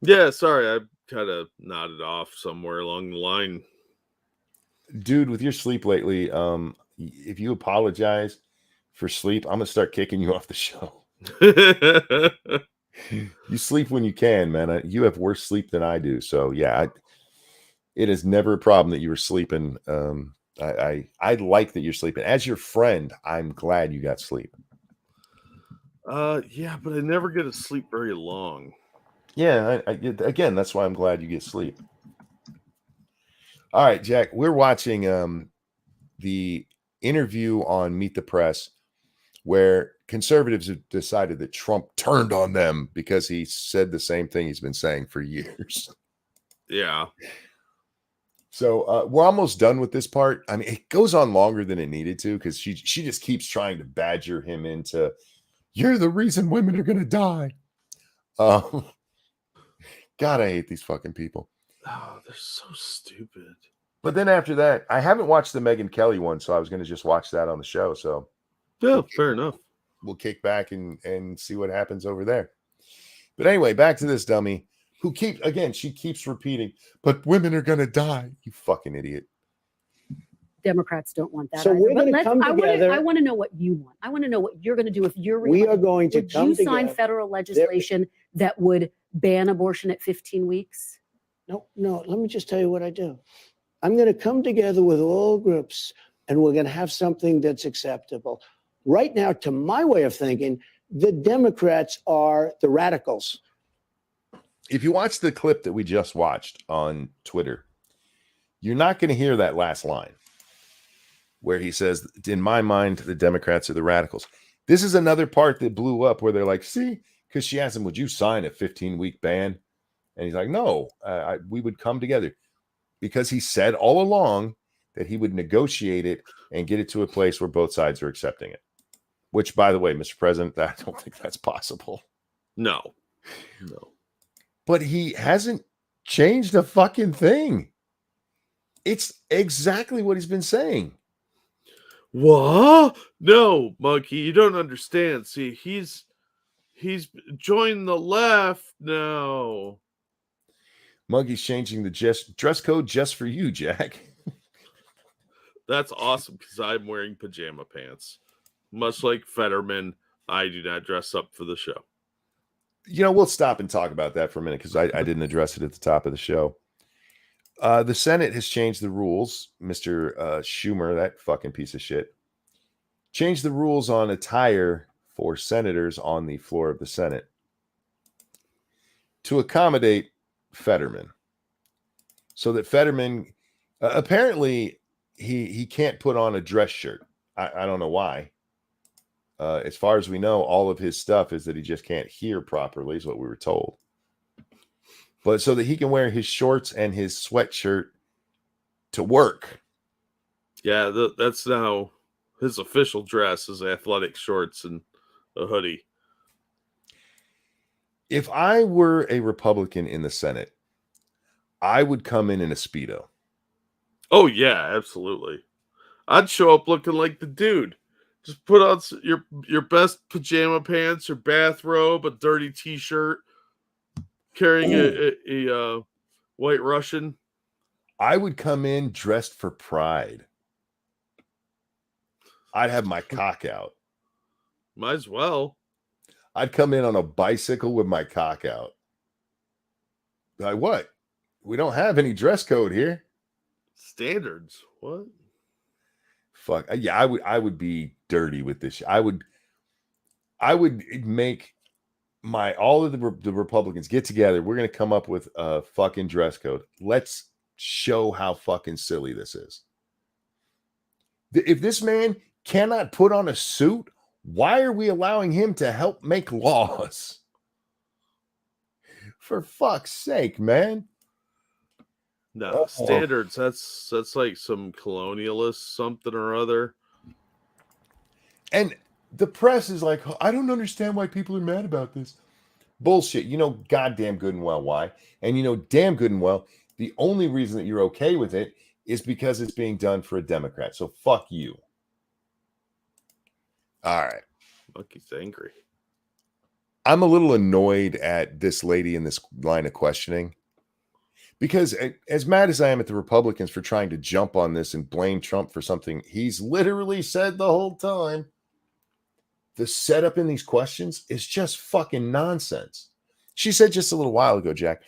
Yeah, sorry. I kind of nodded off somewhere along the line. Dude, with your sleep lately, if you apologize for sleep, I'm going to start kicking you off the show. You sleep when you can, man. You have worse sleep than I do. So, yeah, it is never a problem that you were sleeping. I like that you're sleeping. As your friend, I'm glad you got sleep. Yeah, but I never get to sleep very long. Yeah, again, that's why I'm glad you get sleep. All right, Jack, we're watching the interview on Meet the Press where conservatives have decided that Trump turned on them because he said the same thing he's been saying for years. Yeah. So we're almost done with this part. I mean, it goes on longer than it needed to because she just keeps trying to badger him into, you're the reason women are going to die. God, I hate these fucking people. Oh, they're so stupid. But then after that, I haven't watched the Megyn Kelly one, so I was going to just watch that on the show. So yeah, fair enough. We'll kick back and see what happens over there. But anyway, back to this dummy who she keeps repeating, but women are going to die. You fucking idiot. Democrats don't want that. So either. we're going to come together. I want to know what you want. I want to know what you're going to do if you're We are going to would come you sign together. federal legislation that would ban abortion at 15 weeks? No, let me just tell you what I do. I'm going to come together with all groups, and we're going to have something that's acceptable. Right now, to my way of thinking, the Democrats are the radicals. If you watch the clip that we just watched on Twitter, you're not going to hear that last line where he says, in my mind, the Democrats are the radicals. This is another part that blew up where they're like, see, because she asked him, would you sign a 15-week ban? And he's like, no, we would come together, because he said all along that he would negotiate it and get it to a place where both sides are accepting it. Which, by the way, Mr. President, I don't think that's possible. No. But he hasn't changed a fucking thing. It's exactly what he's been saying. What? No, Monkey, you don't understand. See, he's joined the left now. Monkey's changing the dress code just for you, Jack. That's awesome because I'm wearing pajama pants. Much like Fetterman, I do not dress up for the show. We'll stop and talk about that for a minute because I didn't address it at the top of the show. The Senate has changed the rules. Mr. Schumer, that fucking piece of shit, changed the rules on attire for senators on the floor of the Senate to accommodate Fetterman, so that Fetterman apparently he can't put on a dress shirt. I don't know why. As far as we know, all of his stuff is that he just can't hear properly, is what we were told. But so that he can wear his shorts and his sweatshirt to work. Yeah, that's now his official dress is athletic shorts and a hoodie. If I were a Republican in the Senate, I would come in a Speedo. Oh, yeah, absolutely. I'd show up looking like the dude. Just put on your best pajama pants, your bathrobe, a dirty T-shirt, carrying a White Russian. I would come in dressed for pride. I'd have my cock out. Might as well. I'd come in on a bicycle with my cock out. Like, what? We don't have any dress code here. Standards. What? Fuck. Yeah, I would be dirty with this. I would make all of the Republicans get together. We're going to come up with a fucking dress code. Let's show how fucking silly this is. If this man cannot put on a suit, why are we allowing him to help make laws? For fuck's sake, man. No, standards. That's like some colonialist something or other. And the press is like, I don't understand why people are mad about this. Bullshit. You know goddamn good and well why. And you know damn good and well the only reason that you're okay with it is because it's being done for a Democrat. So fuck you. All right. Monkey's angry. I'm a little annoyed at this lady in this line of questioning because as mad as I am at the Republicans for trying to jump on this and blame Trump for something he's literally said the whole time, the setup in these questions is just fucking nonsense. She said just a little while ago, Jack,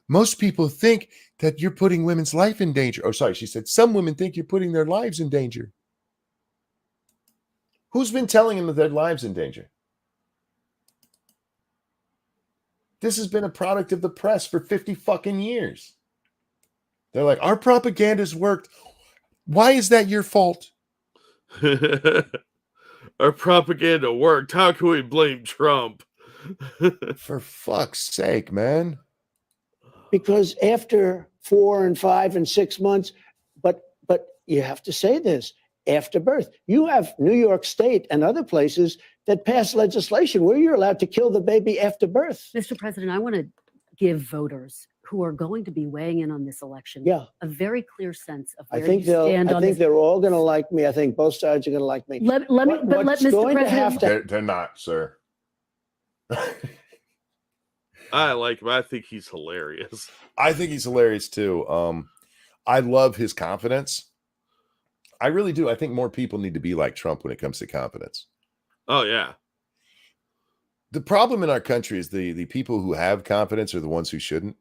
most people think that you're putting women's life in danger. Oh, sorry. She said some women think you're putting their lives in danger. Who's been telling them that their lives in danger? This has been a product of the press for 50 fucking years. They're like, our propaganda's worked. Why is that your fault? Our propaganda worked. How can we blame Trump? For fuck's sake, man. Because after 4 and 5 and 6 months, but you have to say this, after birth, you have New York State and other places that pass legislation where you're allowed to kill the baby after birth. Mr. President, I want to give voters who are going to be weighing in on this election a very clear sense of where you stand on I think this. they're all going to like me. I think both sides are going to like me. Let Mr. President. They're not, sir. I like him. I think he's hilarious. I think he's hilarious too. I love his confidence. I really do. I think more people need to be like Trump when it comes to confidence. Oh, yeah. The problem in our country is the people who have confidence are the ones who shouldn't.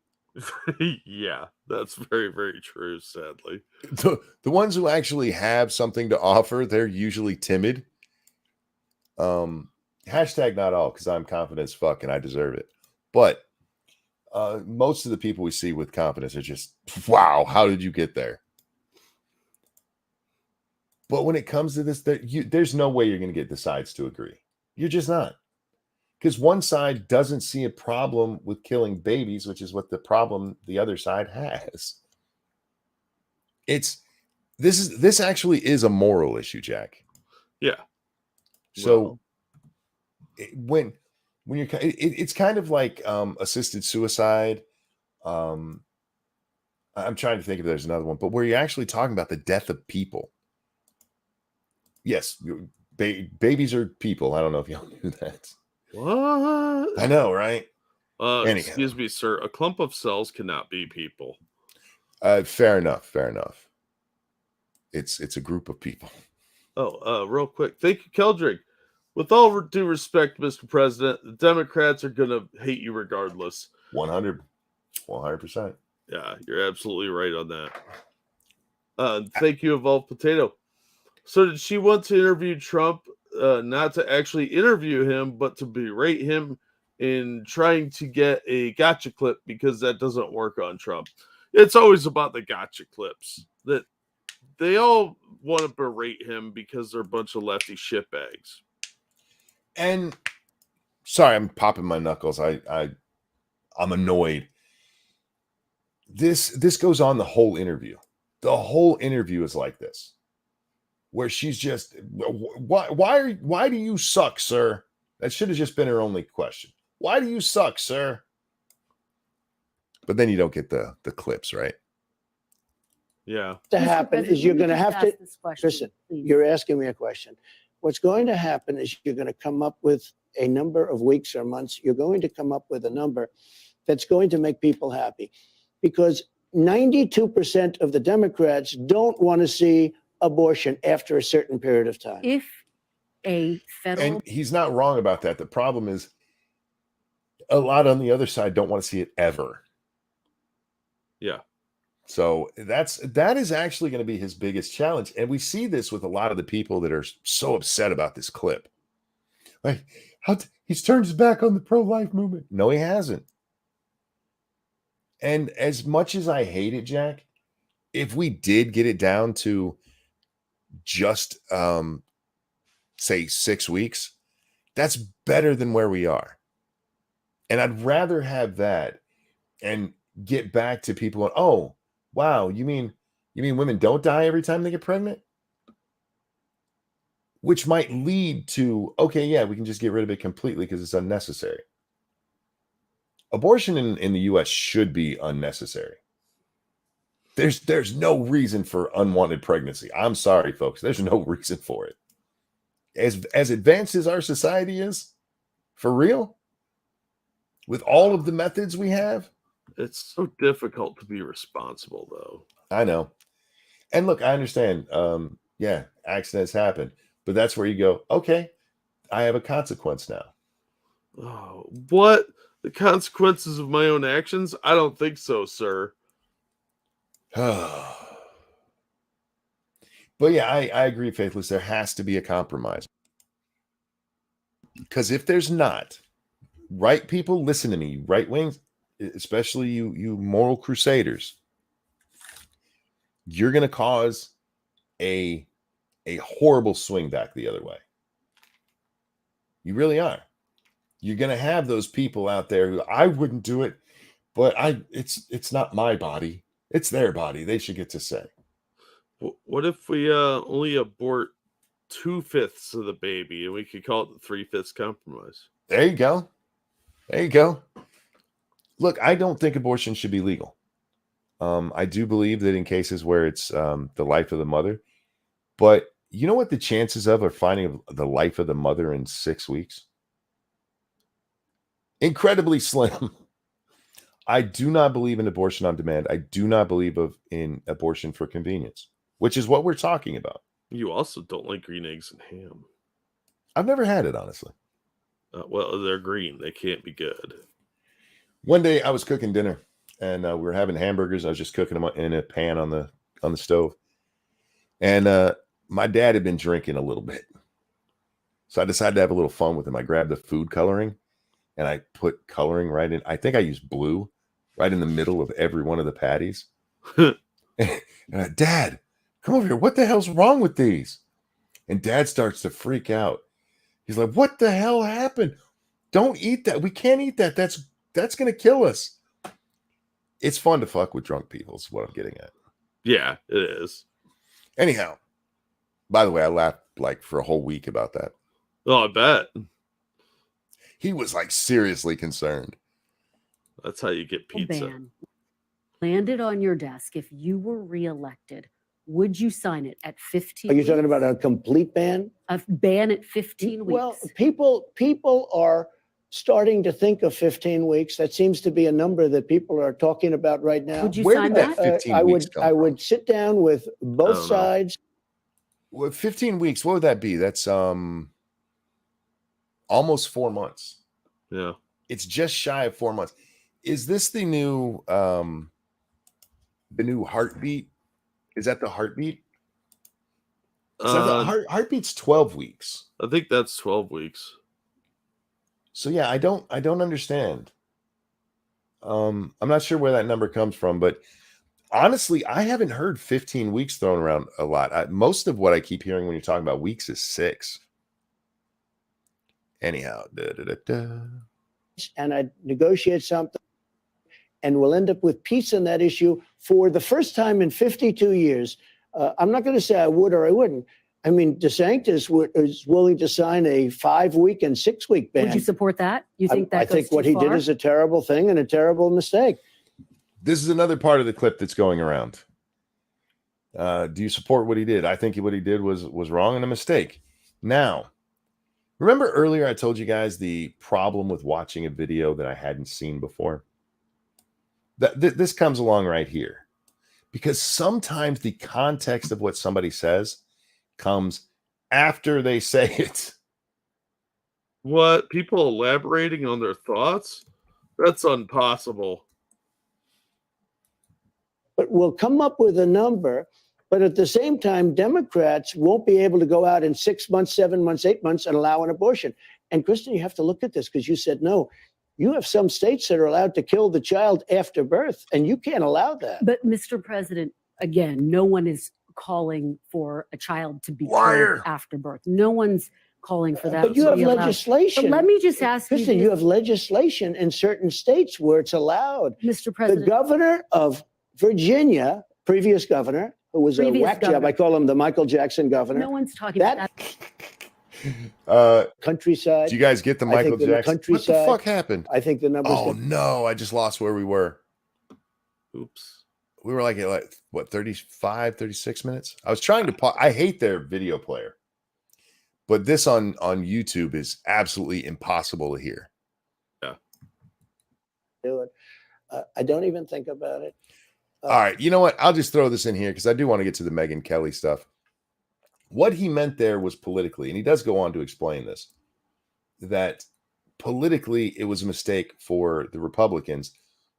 Yeah, that's very, very true, sadly. The ones who actually have something to offer, they're usually timid. Hashtag not all, because I'm confident as fuck and I deserve it. But most of the people we see with confidence are just, wow, how did you get there? But when it comes to this, there's no way you're going to get the sides to agree. You're just not. Because one side doesn't see a problem with killing babies, which is what the problem the other side has. This actually is a moral issue, Jack. Yeah. So when you're, it's kind of like assisted suicide. I'm trying to think if there's another one, but where you're actually talking about the death of people. Yes, babies are people. I don't know if y'all knew that. What? I know, right? Excuse me, sir. A clump of cells cannot be people. Fair enough. Fair enough. It's a group of people. Oh, real quick. Thank you, Keldrick. With all due respect, Mr. President, the Democrats are going to hate you regardless. 100%. Yeah, you're absolutely right on that. Thank you, Evolved Potato. So did she want to interview Trump, not to actually interview him, but to berate him in trying to get a gotcha clip because that doesn't work on Trump? It's always about the gotcha clips. That they all want to berate him because they're a bunch of lefty shitbags. And sorry, I'm popping my knuckles. I'm annoyed. This goes on the whole interview. The whole interview is like this, where she's just, why do you suck, sir? That should have just been her only question. Why do you suck, sir? But then you don't get the clips, right? Yeah. To happen is you're going to have to listen. You're asking me a question. What's going to happen is you're going to come up with a number of weeks or months. You're going to come up with a number that's going to make people happy, because 92% of the Democrats don't want to see abortion after a certain period of time. If a federal, and he's not wrong about that. The problem is a lot on the other side don't want to see it ever. Yeah. So that is actually going to be his biggest challenge. And we see this with a lot of the people that are so upset about this clip. Like, he's turned his back on the pro-life movement. No, he hasn't. And as much as I hate it, Jack, if we did get it down to just say 6 weeks, that's better than where we are. And I'd rather have that and get back to people going, oh, wow, you mean women don't die every time they get pregnant? Which might lead to, okay, yeah, we can just get rid of it completely because it's unnecessary. Abortion in the US should be unnecessary. There's no reason for unwanted pregnancy. I'm sorry, folks. There's no reason for it. As advanced as our society is, for real, with all of the methods we have, it's so difficult to be responsible, though. I know. And look, I understand. Yeah, accidents happen, but that's where you go, okay, I have a consequence now. Oh, what? The consequences of my own actions? I don't think so, sir. But yeah, I agree, Faithless. There has to be a compromise. Because if there's not, right people, listen to me, right wings, especially you moral crusaders, you're going to cause a horrible swing back the other way. You really are. You're going to have those people out there who, I wouldn't do it, but it's not my body. It's their body. They should get to say. What if we only abort 2/5 of the baby and we could call it the 3/5 compromise? There you go. There you go. Look, I don't think abortion should be legal. I do believe that in cases where it's the life of the mother, but you know what the chances of finding the life of the mother in 6 weeks? Incredibly slim. I do not believe in abortion on demand. I do not believe in abortion for convenience, which is what we're talking about. You also don't like green eggs and ham. I've never had it, honestly. Well, they're green. They can't be good. One day I was cooking dinner and we were having hamburgers. I was just cooking them in a pan on the stove. And my dad had been drinking a little bit. So I decided to have a little fun with him. I grabbed the food coloring and I put coloring right in. I think I used blue right in the middle of every one of the patties. And Dad, come over here. What the hell's wrong with these? And Dad starts to freak out. He's like, what the hell happened? Don't eat that. We can't eat that. That's going to kill us. It's fun to fuck with drunk people is what I'm getting at. Yeah, it is. Anyhow, by the way, I laughed like for a whole week about that. Oh, I bet. He was like seriously concerned. That's how you get pizza. Ban landed on your desk. If you were reelected, would you sign it at 15 Are you talking weeks? about a complete ban? A ban at 15 weeks. Well, people are starting to think of 15 weeks. That seems to be a number that people are talking about right now. Would you Where sign did that that? 15 weeks come I from? would sit down with both know. sides. Well, 15 weeks, what would that be? That's almost 4 months. Yeah. It's just shy of 4 months. Is this the new heartbeat? Is that the heartbeat? So the heartbeat's 12 weeks. I think that's 12 weeks. So yeah, I don't understand. I'm not sure where that number comes from, but honestly, I haven't heard 15 weeks thrown around a lot. Most of what I keep hearing when you're talking about weeks is 6. Anyhow, And I'd negotiate something, and we'll end up with peace on that issue for the first time in 52 years. I'm not going to say I would or I wouldn't. I mean, DeSantis is willing to sign a 5-week and 6-week ban. Would you support that? You think that I goes think what too he far? did is a terrible thing and a terrible mistake. This is another part of the clip that's going around. Do you support what he did? I think what he did was wrong and a mistake. Now, remember earlier I told you guys the problem with watching a video that I hadn't seen before? This comes along right here. Because sometimes the context of what somebody says comes after they say it. What? People elaborating on their thoughts? That's impossible. but we'll come up with a number. But at the same time, Democrats won't be able to go out in 6 months, 7 months, 8 months and allow an abortion. And Kristen, you have to look at this because you said no. You have some states that are allowed to kill the child after birth, and you can't allow that. But Mr. President, again, no one is calling for a child to be Liar. killed after birth. No one's calling for that. But you to have be allowed. legislation. But let me just ask Kristen, you, you have legislation in certain states where it's allowed. Mr. The President. governor of Virginia, previous governor, who was a Previous whack job, governor. I call him the Michael Jackson governor. No one's talking about That that. countryside. Do you guys get the I Michael think in the Jackson? What the countryside- fuck happened? I think the numbers. Oh no, I just lost where we were. Oops. We were like at what, 35, 36 minutes? I was trying to I hate their video player. But this on YouTube is absolutely impossible to hear. do it. I don't even think about it. All right, you know what? I'll just throw this in here because I do want to get to the Megyn Kelly stuff. What he meant there was politically, and he does go on to explain this, that politically it was a mistake for the Republicans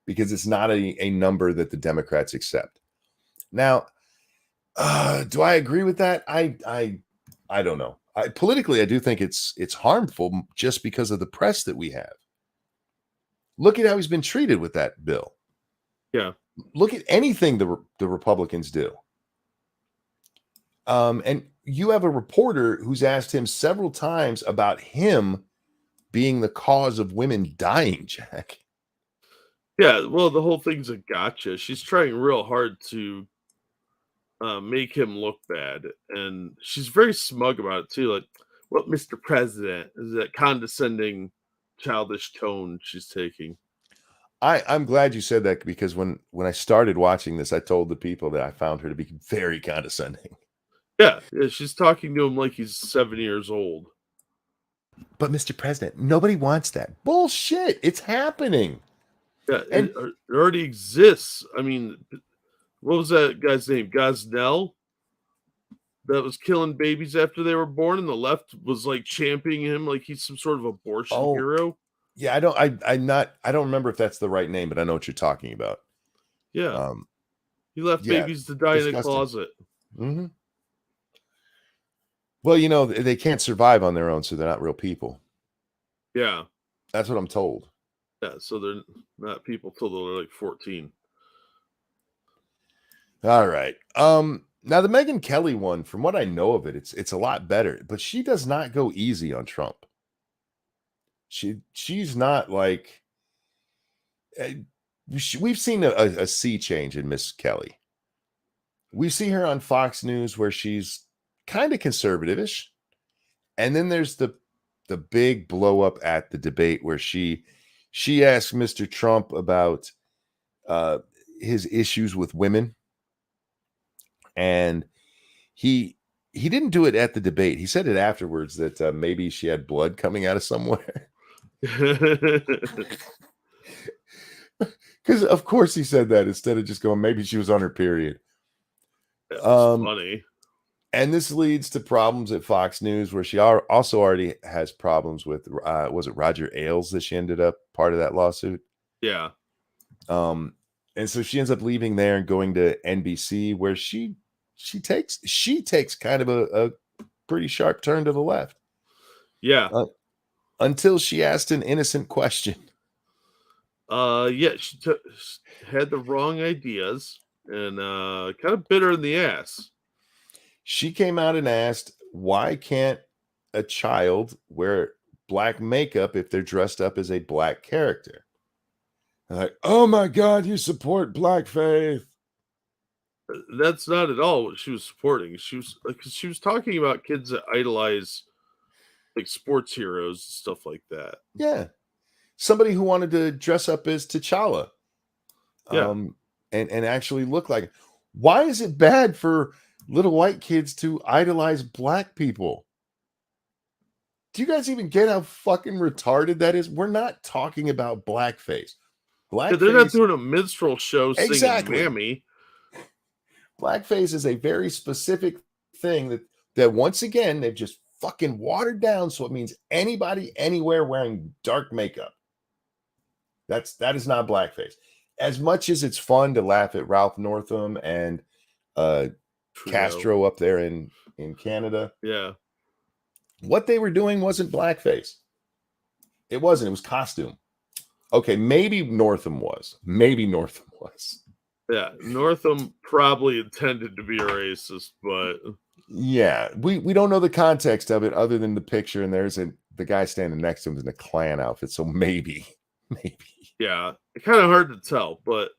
because it's not a number that the Democrats accept. Now, do I agree with that? I don't know. Politically, I do think it's harmful just because of the press that we have. Look at how he's been treated with that bill. Yeah. Look at anything the Republicans do. And you have a reporter who's asked him several times about him being the cause of women dying, Jack. Yeah, well, the whole thing's a gotcha. She's trying real hard to make him look bad, and she's very smug about it too. Like, "What, Mr. President?" Is that condescending, childish tone she's taking? I'm glad you said that because when I started watching this, I told the people that I found her to be very condescending. Yeah, she's talking to him like he's 7 years old. But Mr. President, nobody wants that. Bullshit. It's happening. Yeah, And- it already exists. I mean, what was that guy's name? Gosnell? That was killing babies after they were born, and the left was like championing him like he's some sort of abortion Oh. hero. Yeah, I don't remember if that's the right name, but I know what you're talking about. Yeah, he left yeah, babies to die in a disgusting. closet. Mm-hmm. Well, you know, they can't survive on their own, so they're not real people. Yeah, That's what I'm told. yeah. So they're not people till they're like 14. All right. Now the Megyn Kelly one, from what I know of it, it's a lot better, but she does not go easy on Trump. She's not like we've seen a sea change in Miss Kelly. We see her on Fox News where she's kind of conservative-ish, and then there's the big blow up at the debate where she asked Mr. Trump about his issues with women. And he didn't do it at the debate. He said it afterwards that maybe she had blood coming out of somewhere. Because of course he said that instead of just going, maybe she was on her period. That was funny. And this leads to problems at Fox News where she also already has problems with, was it Roger Ailes that she ended up part of that lawsuit? Yeah. And so she ends up leaving there and going to NBC where she takes kind of a pretty sharp turn to the left. Yeah. Until she asked an innocent question. Yeah, she had the wrong ideas and kind of bit her in the ass. She came out and asked, why can't a child wear black makeup if they're dressed up as a black character? And like, oh my God, you support black faith. That's not at all what she was supporting. She was talking about kids that idolize like sports heroes and stuff like that. Yeah. Somebody who wanted to dress up as T'Challa. Yeah. And actually look like. Why is it bad for little white kids to idolize black people? Do you guys even get how fucking retarded that is? We're not talking about blackface. Yeah, they're not doing a minstrel show singing Exactly. Mammy. Blackface is a very specific thing that once again they've just fucking watered down, so it means anybody anywhere wearing dark makeup. That is not blackface. as much as it's fun to laugh at Ralph Northam and Trudeau. Castro up there in Canada, Yeah. what they were doing wasn't blackface. It wasn't. It was costume. Okay, maybe Northam was. Yeah, Northam probably intended to be a racist, but Yeah, we don't know the context of it other than the picture, and there's the guy standing next to him is in a Klan outfit, so maybe. yeah, kind of hard to tell, but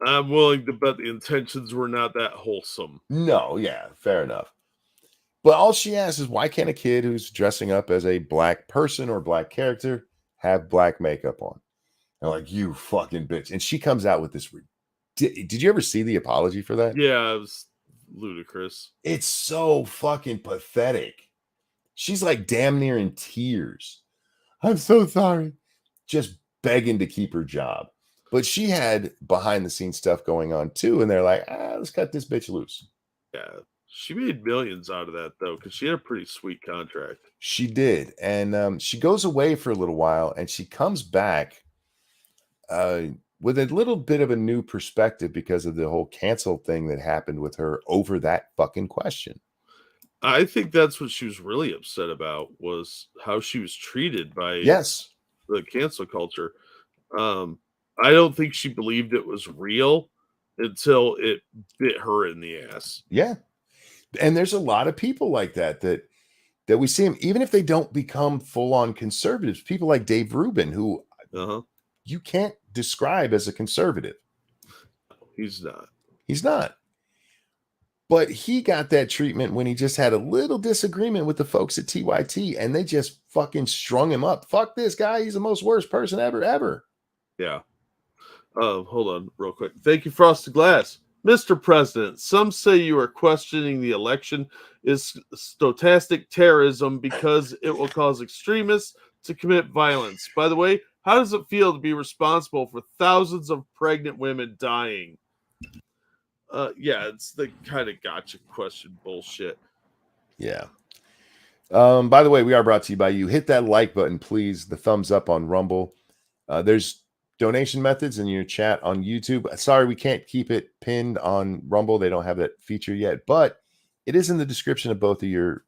I'm willing to bet the intentions were not that wholesome. No, yeah, fair enough. But all she asks is, why can't a kid who's dressing up as a black person or black character have black makeup on? And like, you fucking bitch. And she comes out with this. Did you ever see the apology for that? Yeah, it was ludicrous. It's so fucking pathetic. She's like damn near in tears. I'm so sorry. Just begging to keep her job. But she had behind the scenes stuff going on too. And they're like, let's cut this bitch loose. Yeah. She made millions out of that, though, because she had a pretty sweet contract. She did. And she goes away for a little while and she comes back with a little bit of a new perspective because of the whole cancel thing that happened with her over that fucking question. I think that's what she was really upset about, was how she was treated by the cancel culture. I don't think she believed it was real until it bit her in the ass. Yeah. And there's a lot of people like that we see them, even if they don't become full-on conservatives, people like Dave Rubin, who you can't describe as a conservative. He's not. But he got that treatment when he just had a little disagreement with the folks at TYT, and they just fucking strung him up. Fuck this guy. He's the most worst person ever. Yeah. Hold on real quick. Thank you, Frosted Glass. Mr. President, some say you are questioning the election is stochastic terrorism because it will cause extremists to commit violence. By the way, how does it feel to be responsible for thousands of pregnant women dying? Yeah, it's the kind of gotcha question bullshit. Yeah. By the way, we are brought to you by you. Hit that like button, please. The thumbs up on Rumble. There's donation methods in your chat on YouTube. Sorry, we can't keep it pinned on Rumble. They don't have that feature yet, but it is in the description of both of your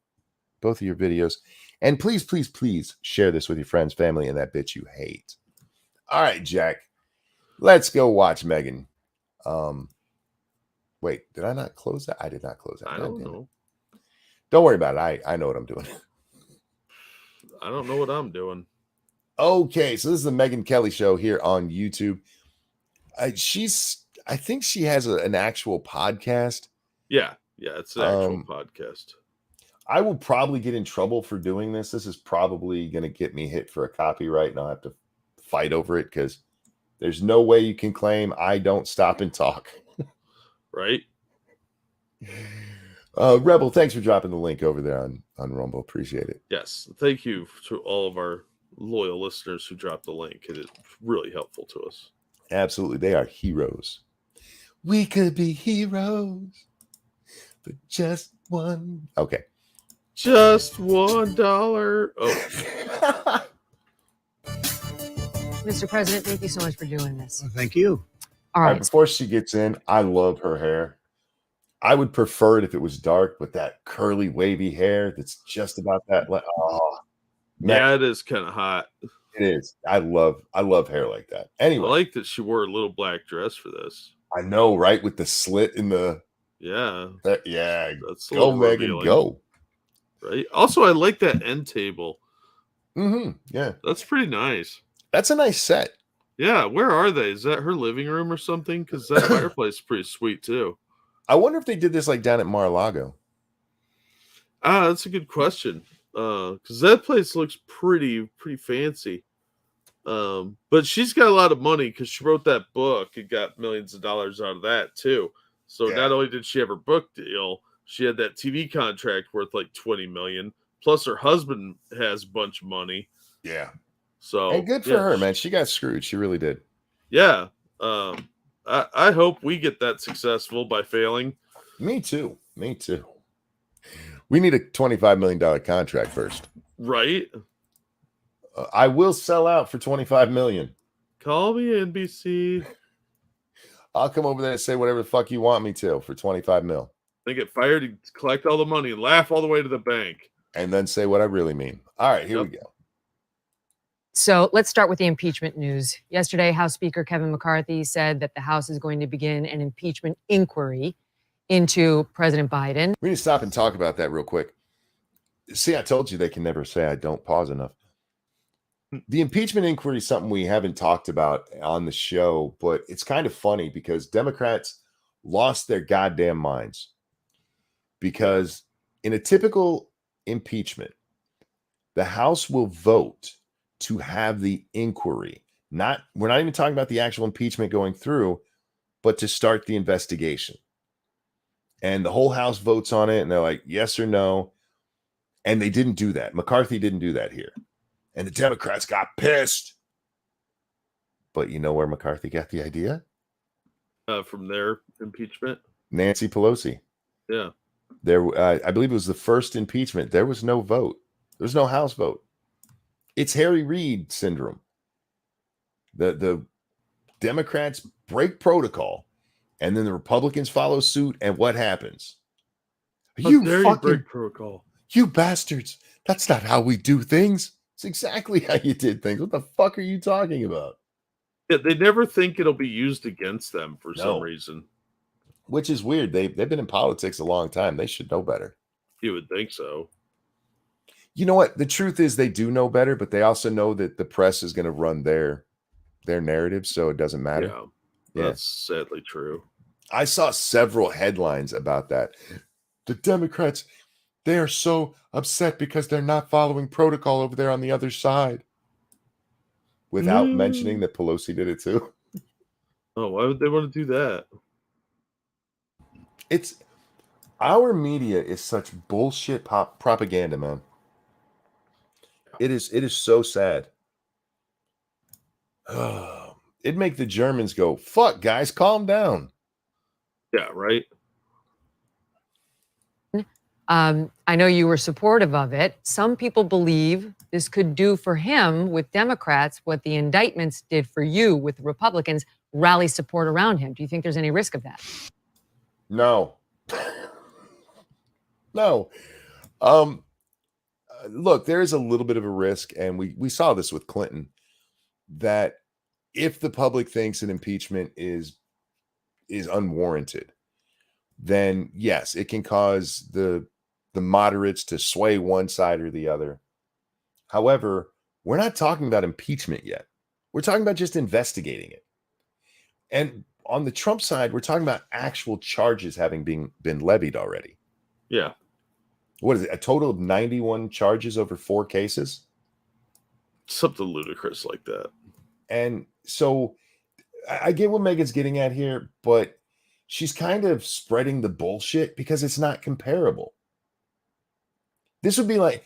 videos. And please, please, please share this with your friends, family, and that bitch you hate. All right, Jack. Let's go watch Megyn. Wait, did I not close that? I did not close that. I don't know. Don't worry about it. I know what I'm doing. I don't know what I'm doing. Okay, so this is the Megyn Kelly Show here on YouTube. I think she has an actual podcast. Yeah, it's an actual podcast. I will probably get in trouble for doing this. This is probably going to get me hit for a copyright, and I'll have to fight over it because there's no way you can claim I don't stop and talk. Right? Rebel, thanks for dropping the link over there on Rumble. Appreciate it. Yes, thank you to all of our loyal listeners who dropped the link. It is really helpful to us. Absolutely. They are heroes. We could be heroes for just one. Okay. Just $1. Oh. Mr. President, thank you so much for doing this. Well, thank you. All right. Before she gets in, I love her hair. I would prefer it if it was dark, but that curly, wavy hair that's just about that. Oh, yeah, it is kind of hot. It is. I love hair like that. Anyway, I like that she wore a little black dress for this. I know, right? With the slit in the yeah, that's go Megyn, go. Right. Also, I like that end table. Yeah, that's pretty nice. That's a nice set. Yeah, where are they? Is that her living room or something? Because that fireplace is pretty sweet too. I wonder if they did this like down at Mar-a-Lago. That's a good question. Because that place looks pretty fancy. But she's got a lot of money because she wrote that book and got millions of dollars out of that too. So not only did she have her book deal, she had that TV contract worth like $20 million. Plus her husband has a bunch of money. Yeah. So and good for her, man. She got screwed. She really did. Yeah. I hope we get that successful by failing. Me too. We need a $25 million contract first. Right. I will sell out for $25 million. Call me NBC. I'll come over there and say whatever the fuck you want me to for 25 mil. They get fired, you collect all the money, and laugh all the way to the bank. And then say what I really mean. All right, here we go. So let's start with the impeachment news. Yesterday, House Speaker Kevin McCarthy said that the House is going to begin an impeachment inquiry into President Biden. We need to stop and talk about that real quick. See, I told you they can never say I don't pause enough. The impeachment inquiry is something we haven't talked about on the show, but it's kind of funny because Democrats lost their goddamn minds. Because in a typical impeachment, the House will vote to have the inquiry. We're not even talking about the actual impeachment going through, but to start the investigation. And the whole House votes on it, and they're like, yes or no. And they didn't do that. McCarthy didn't do that here. And the Democrats got pissed. But you know where McCarthy got the idea? From their impeachment? Nancy Pelosi. Yeah. I believe it was the first impeachment. There was no vote. There was no House vote. It's Harry Reid syndrome. The Democrats break protocol, and then the Republicans follow suit, and what happens? You break protocol. You bastards. That's not how we do things. It's exactly how you did things. What the fuck are you talking about? Yeah, they never think it'll be used against them for some reason. Which is weird. They've been in politics a long time. They should know better. You would think so. You know what? The truth is they do know better, but they also know that the press is going to run their narrative, so it doesn't matter. Yeah, that's sadly true. I saw several headlines about that. The Democrats, they are so upset because they're not following protocol over there on the other side. Without mentioning that Pelosi did it too. Oh, why would they want to do that? It's our media is such bullshit propaganda, man. It is so sad. It'd make the Germans go, fuck, guys, calm down. Yeah, right. I know you were supportive of it. Some people believe this could do for him with Democrats what the indictments did for you with Republicans, rally support around him. Do you think there's any risk of that? No. No. Look, there is a little bit of a risk, and we saw this with Clinton, that if the public thinks an impeachment is unwarranted, then yes, it can cause the moderates to sway one side or the other. However, we're not talking about impeachment yet. We're talking about just investigating it. And on the Trump side, we're talking about actual charges having been levied already. Yeah. What is it? A total of 91 charges over 4 cases? Something ludicrous like that. And so I get what Megyn's getting at here, but she's kind of spreading the bullshit because it's not comparable. This would be like,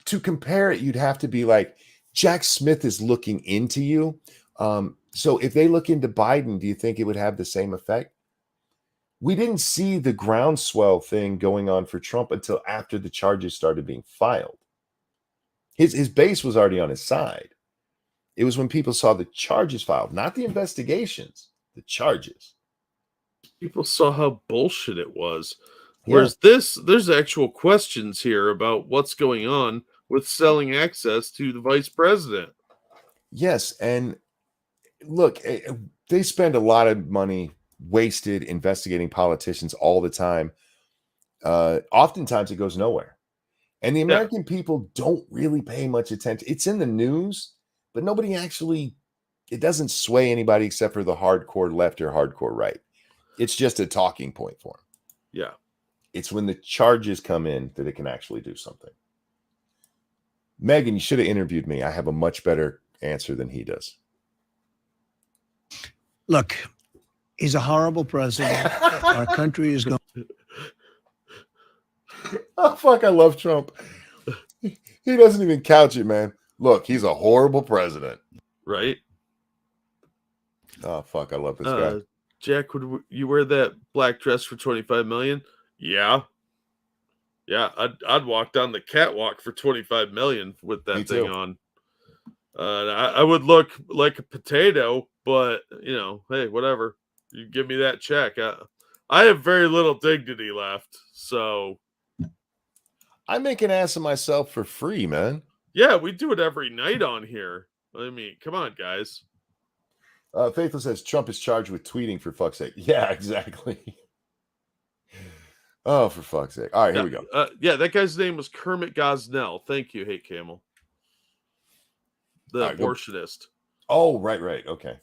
to compare it, you'd have to be like, Jack Smith is looking into you. So if they look into Biden, do you think it would have the same effect? We didn't see the groundswell thing going on for Trump until after the charges started being filed. His base was already on his side. It was when people saw the charges filed, not the investigations, the charges. People saw how bullshit it was. Whereas there's actual questions here about what's going on with selling access to the vice president. Yes, and look, they spend a lot of money wasted investigating politicians all the time. Oftentimes it goes nowhere. And the American people don't really pay much attention. It's in the news, but nobody actually, it doesn't sway anybody except for the hardcore left or hardcore right. It's just a talking point for them. Yeah. It's when the charges come in that it can actually do something. Megyn, you should have interviewed me. I have a much better answer than he does. Look, he's a horrible president. Our country is going. Oh, fuck, I love Trump. He doesn't even couch it, man. Look, he's a horrible president. Right? Oh, fuck, I love this guy. Jack, would you wear that black dress for $25 million? Yeah. Yeah, I'd walk down the catwalk for $25 million with that thing on. I would look like a potato But hey, whatever. You give me that check. I have very little dignity left. So I make an ass of myself for free, man. yeah, we do it every night on here. I mean, come on, guys. Faithful says Trump is charged with tweeting, for fuck's sake. Yeah, exactly. Oh, for fuck's sake. All right, here we go. Yeah, that guy's name was Kermit Gosnell. Thank you, Hate Camel. The All right, abortionist. Oh, right. Okay.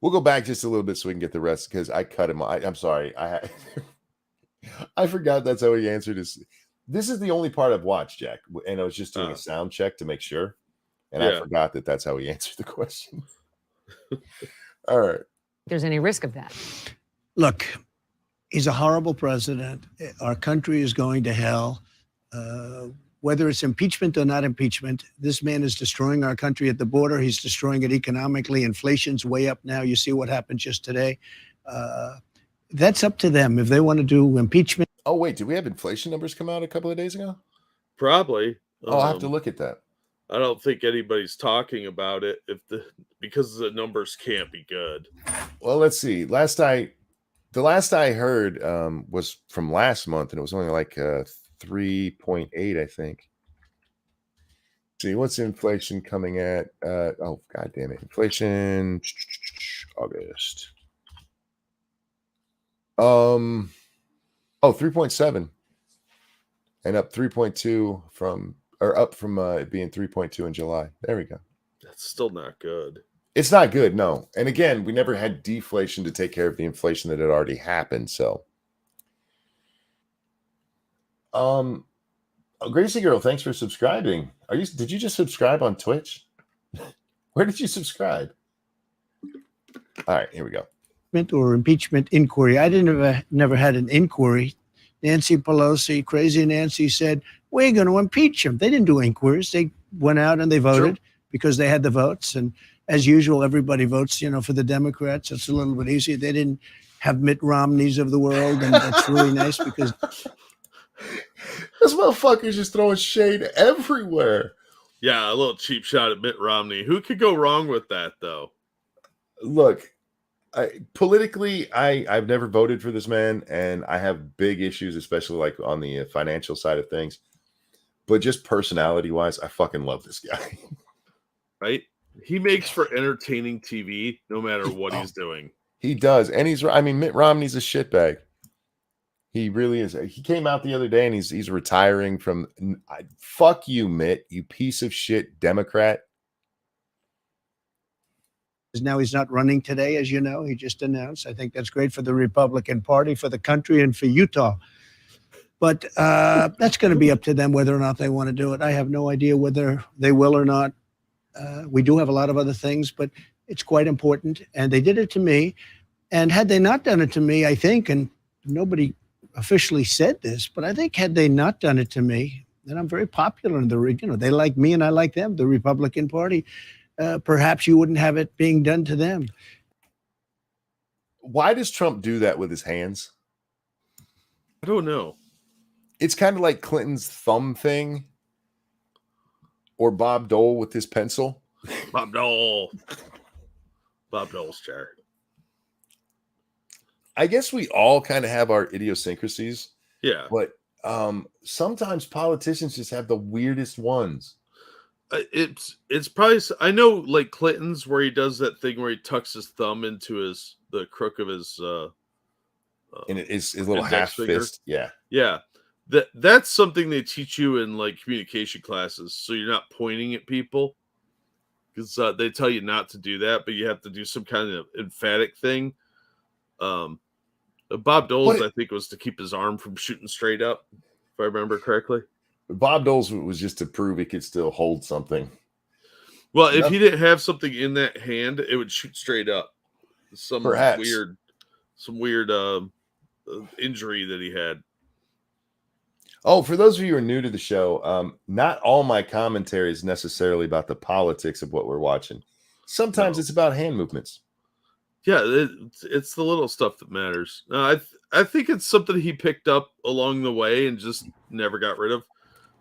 We'll go back just a little bit so we can get the rest because I cut him. I'm sorry. I forgot that's how he answered his. This is the only part I've watched, Jack, and I was just doing a sound check to make sure, and I forgot that that's how he answered the question. All right. There's any risk of that? Look, he's a horrible president. Our country is going to hell. Whether it's impeachment or not impeachment, this man is destroying our country at the border. He's destroying it economically. Inflation's way up now. You see what happened just today. That's up to them. If they want to do impeachment. Oh, wait. Did we have inflation numbers come out a couple of days ago? Probably. I'll have to look at that. I don't think anybody's talking about it because the numbers can't be good. Well, let's see. The last I heard was from last month, and it was only like 3.8, I think. See, what's inflation coming at? Oh, god damn it. Inflation August. 3.7. And up 3.2 up from it being 3.2 in July. There we go. That's still not good. It's not good, no. And again, we never had deflation to take care of the inflation that had already happened. So, Gracie Girl, thanks for subscribing. Did you just subscribe on Twitch? Where did you subscribe? All right, here we go. Or impeachment inquiry. I never had an inquiry. Nancy Pelosi, crazy Nancy, said, we're going to impeach him. They didn't do inquiries. They went out and they voted because they had the votes. And as usual, everybody votes, for the Democrats. It's a little bit easier. They didn't have Mitt Romneys of the world. And that's really nice because this motherfucker's just throwing shade everywhere. Yeah, a little cheap shot at Mitt Romney. Who could go wrong with that, though? Look, politically, I've never voted for this man, and I have big issues, especially like on the financial side of things. But just personality-wise, I fucking love this guy. Right? He makes for entertaining TV, no matter what he's doing. He does, and Mitt Romney's a shitbag. He really is. He came out the other day, and he's retiring from. Fuck you, Mitt, you piece of shit Democrat. Now he's not running today, as you know. He just announced. I think that's great for the Republican Party, for the country, and for Utah. But that's going to be up to them whether or not they want to do it. I have no idea whether they will or not. We do have a lot of other things, but it's quite important. And they did it to me. And had they not done it to me, I think, and nobody officially said this, but I think had they not done it to me, then I'm very popular in the, they like me and I like them, the Republican Party. Perhaps you wouldn't have it being done to them. Why does Trump do that with his hands? I don't know. It's kind of like Clinton's thumb thing, or Bob Dole with his pencil. Bob Dole's chair. I guess we all kind of have our idiosyncrasies. Yeah. But sometimes politicians just have the weirdest ones. It's probably, I know, like Clinton's, where he does that thing where he tucks his thumb into the crook of his and his little half fist. Yeah. That's something they teach you in like communication classes, so you're not pointing at people, because they tell you not to do that, but you have to do some kind of emphatic thing. Bob Dole's, I think, was to keep his arm from shooting straight up, if I remember correctly. Bob Dole's was just to prove he could still hold something. Well, if he didn't have something in that hand, it would shoot straight up. Some weird injury that he had. Oh, for those of you who are new to the show, not all my commentary is necessarily about the politics of what we're watching. Sometimes it's about hand movements. Yeah, it's the little stuff that matters. I think it's something he picked up along the way and just never got rid of.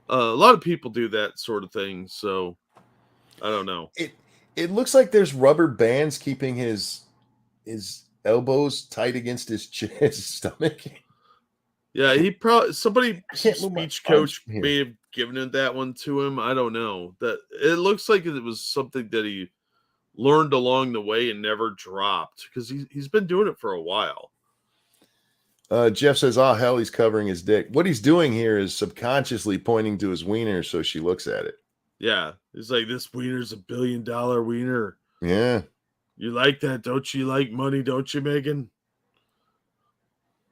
A lot of people do that sort of thing, so I don't know. It looks like there's rubber bands keeping his elbows tight against his stomach. Yeah, he probably somebody I can't move my speech arms coach from here. may have given it that one to him. I don't know. That it looks like it was something that he learned along the way and never dropped because he's been doing it for a while. Jeff says, "Oh hell, he's covering his dick." What he's doing here is subconsciously pointing to his wiener, so she looks at it. Yeah, he's like, this wiener's $1 billion wiener. Yeah, You like that, don't you? Like money, don't you, Megyn?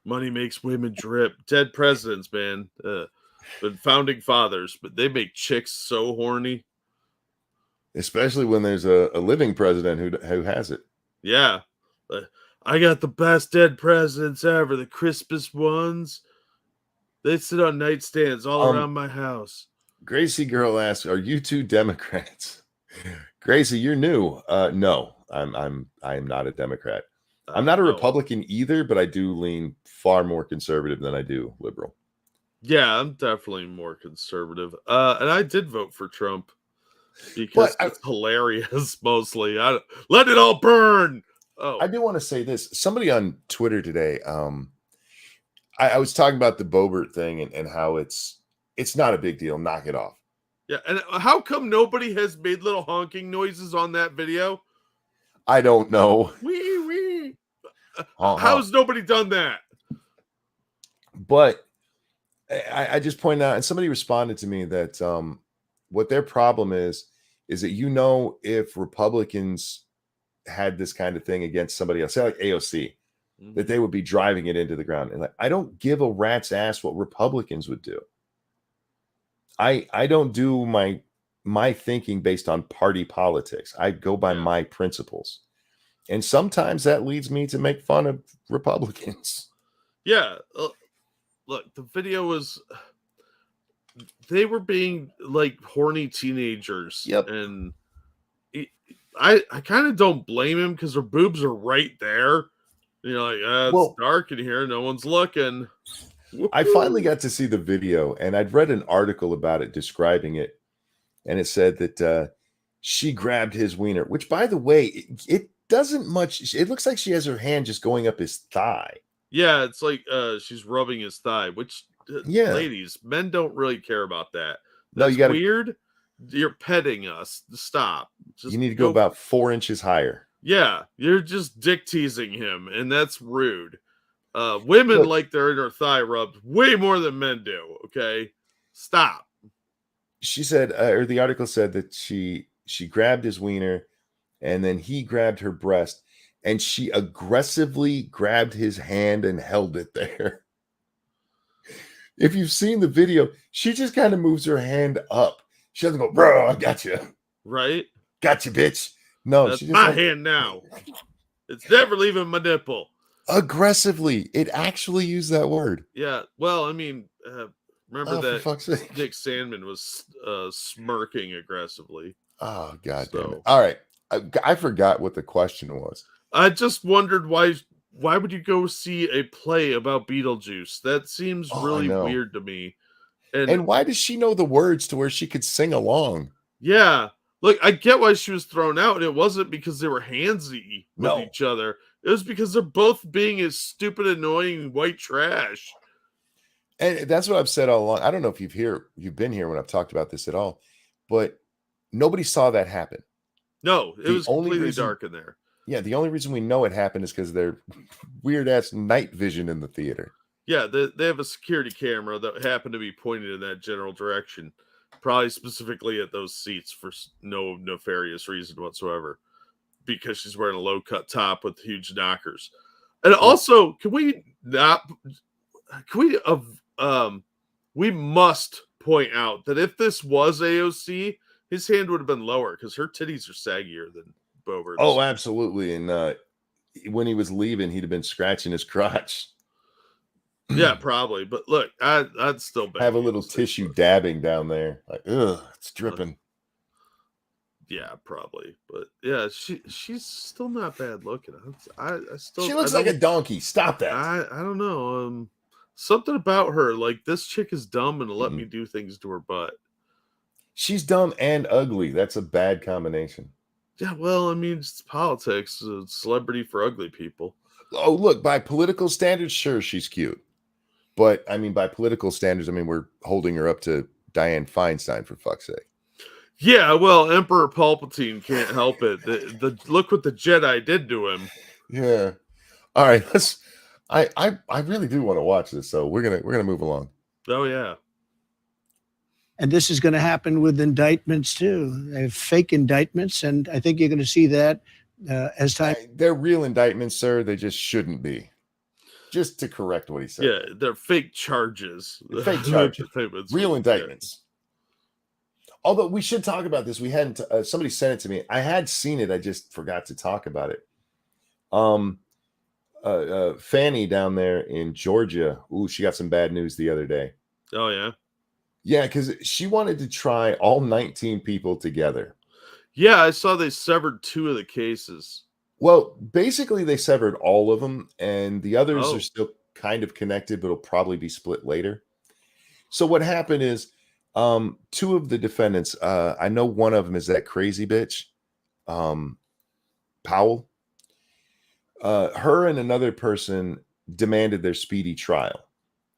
Money makes women drip. Dead presidents, man. But founding fathers, but they make chicks so horny. especially when there's a living president who has it. Yeah. I got the best dead presidents ever, the crispest ones. They sit on nightstands all around my house. Gracie girl asks, "Are you two Democrats?" Gracie, you're new. No, I'm not a Democrat. I'm not a No. Republican either, but I do lean far more conservative than I do liberal. Yeah, I'm definitely more conservative. And I did vote for Trump because it's hilarious. Mostly, let it all burn. Oh, I do want to say this. Somebody on Twitter today, I was talking about the Boebert thing and how it's not a big deal. Knock it off. yeah. And how come nobody has made little honking noises on that video? I don't know. Wee. Uh-huh. How's nobody done that? But I just pointed out, and somebody responded to me that what their problem is that if Republicans had this kind of thing against somebody else, say like AOC, that they would be driving it into the ground. And like, I don't give a rat's ass what Republicans would do. I don't do my thinking based on party politics. I go by my principles. And sometimes that leads me to make fun of Republicans. Yeah. Look, the video was, they were being like horny teenagers. Yep. And I kind of don't blame him because their boobs are right there. You know, like, it's dark in here. No one's looking. Woo-hoo. I finally got to see the video, and I'd read an article about it describing it. And it said that she grabbed his wiener, which, by the way, it doesn't much. It looks like she has her hand just going up his thigh. Yeah, it's like she's rubbing his thigh, which, ladies, men don't really care about that. That's you got weird. You're petting us. Stop. You need to go about 4 inches higher. Yeah, you're just dick teasing him, and that's rude. Women like their thigh rubbed way more than men do. Okay, stop. She said, or the article said that she grabbed his wiener, and then he grabbed her breast, and she aggressively grabbed his hand and held it there. If you've seen the video, she just kind of moves her hand up. She doesn't go, "Bro, I got you." Right? Got you, bitch. No, that's my hand now. It's never leaving my nipple. Aggressively. It actually used that word. Yeah. Well, I mean, remember that Dick Sandman was smirking aggressively. Oh, God damn it. All right. I forgot what the question was. I just wondered why would you go see a play about Beetlejuice? That seems really weird to me. And why does she know the words to where she could sing along? Yeah. Look, I get why she was thrown out. It wasn't because they were handsy with each other. It was because they're both being as stupid, annoying white trash. And that's what I've said all along. I don't know if you've been here when I've talked about this at all, but nobody saw that happen. No, it was completely dark in there. Yeah, the only reason we know it happened is because they're weird ass night vision in the theater. Yeah, they have a security camera that happened to be pointed in that general direction, probably specifically at those seats for no nefarious reason whatsoever, because she's wearing a low cut top with huge knockers. And also, we must point out that if this was AOC, his hand would have been lower because her titties are saggier than Boebert's. Oh, absolutely. And when he was leaving, he'd have been scratching his crotch. Yeah, probably. But look, I'd still have a little tissue dabbing down there. Like, ugh, it's dripping. Yeah, probably. But yeah, she's still not bad looking. She looks like a donkey. Stop that. I don't know. Something about her, like this chick is dumb and let me do things to her butt. She's dumb and ugly. That's a bad combination. Yeah, well, I mean, it's politics. It's celebrity for ugly people. Oh, look, by political standards, sure, she's cute. But I mean, by political standards, I mean, we're holding her up to Dianne Feinstein, for fuck's sake. Yeah, well, Emperor Palpatine can't help it. The look what the Jedi did to him. Yeah. All right. I really do want to watch this, so we're gonna move along. Oh yeah. And this is going to happen with indictments too. They have fake indictments, and I think you're going to see that as time. They're real indictments, sir. They just shouldn't be. Just to correct what he said. Yeah, they're fake charges. Fake charges. Real Yeah. indictments. Although we should talk about this. We hadn't. Somebody sent it to me. I had seen it. I just forgot to talk about it. Fanny down there in Georgia. Ooh, she got some bad news the other day. Oh yeah. Yeah, because she wanted to try all 19 people together. Yeah, I saw they severed 2 of the cases. Well, basically, they severed all of them, and the others Oh. are still kind of connected, but it'll probably be split later. So what happened is, 2 of the defendants, I know one of them is that crazy bitch, Powell. Her and another person demanded their speedy trial.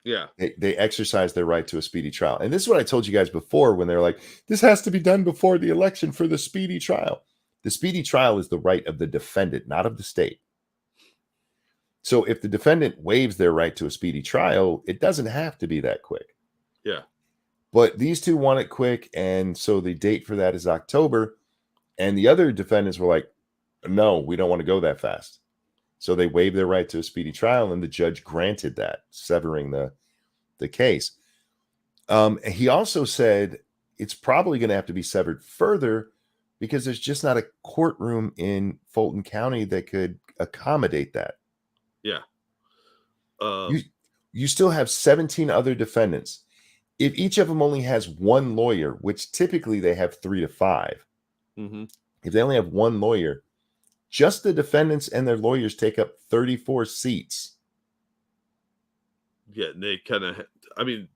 Yeah. They exercised their right to a speedy trial. And this is what I told you guys before when they're like, this has to be done before the election for the speedy trial. The speedy trial is the right of the defendant, not of the state. So if the defendant waives their right to a speedy trial, it doesn't have to be that quick. Yeah. But these 2 want it quick. And so the date for that is October. And the other defendants were like, no, we don't want to go that fast. So they waived their right to a speedy trial, and the judge granted that, severing the case. He also said it's probably going to have to be severed further because there's just not a courtroom in Fulton County that could accommodate that. Yeah. You still have 17 other defendants. If each of them only has 1 lawyer, which typically they have 3 to 5, if they only have 1 lawyer, just the defendants and their lawyers take up 34 seats. Yeah, they kind of, I mean,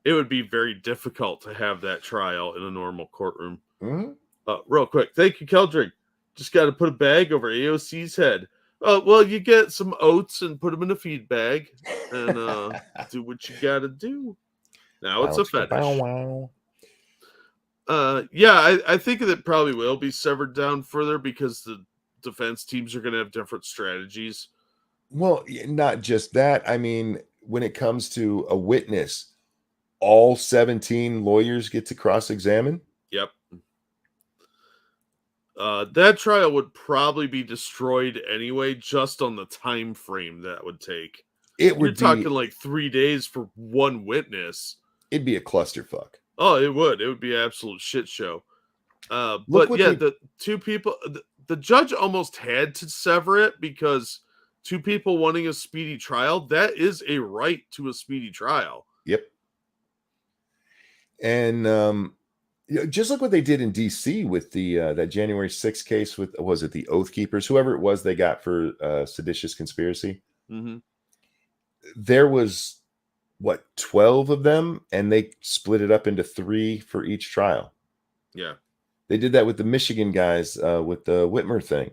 it would be very difficult to have that trial in a normal courtroom. Real quick. Thank you, Keldrick. Just got to put a bag over AOC's head. Well, you get some oats and put them in a feed bag and do what you got to do. Now it's a fetish. Yeah, I think that probably will be severed down further because the defense teams are going to have different strategies. Well, not just that. I mean, when it comes to a witness, all 17 lawyers get to cross-examine. Yep. That trial would probably be destroyed anyway, just on the time frame that would take. You're talking like 3 days for 1 witness. It'd be a clusterfuck. Oh, it would. It would be an absolute shit show. But yeah, the 2 people, the judge almost had to sever it because 2 people wanting a speedy trial, that is a right to a speedy trial. Yep. And just look what they did in DC with the that January 6th case with, was it the Oath Keepers, whoever it was they got for seditious conspiracy. There was 12 of them, and they split it up into 3 for each trial. Yeah. They did that with the Michigan guys with the Whitmer thing.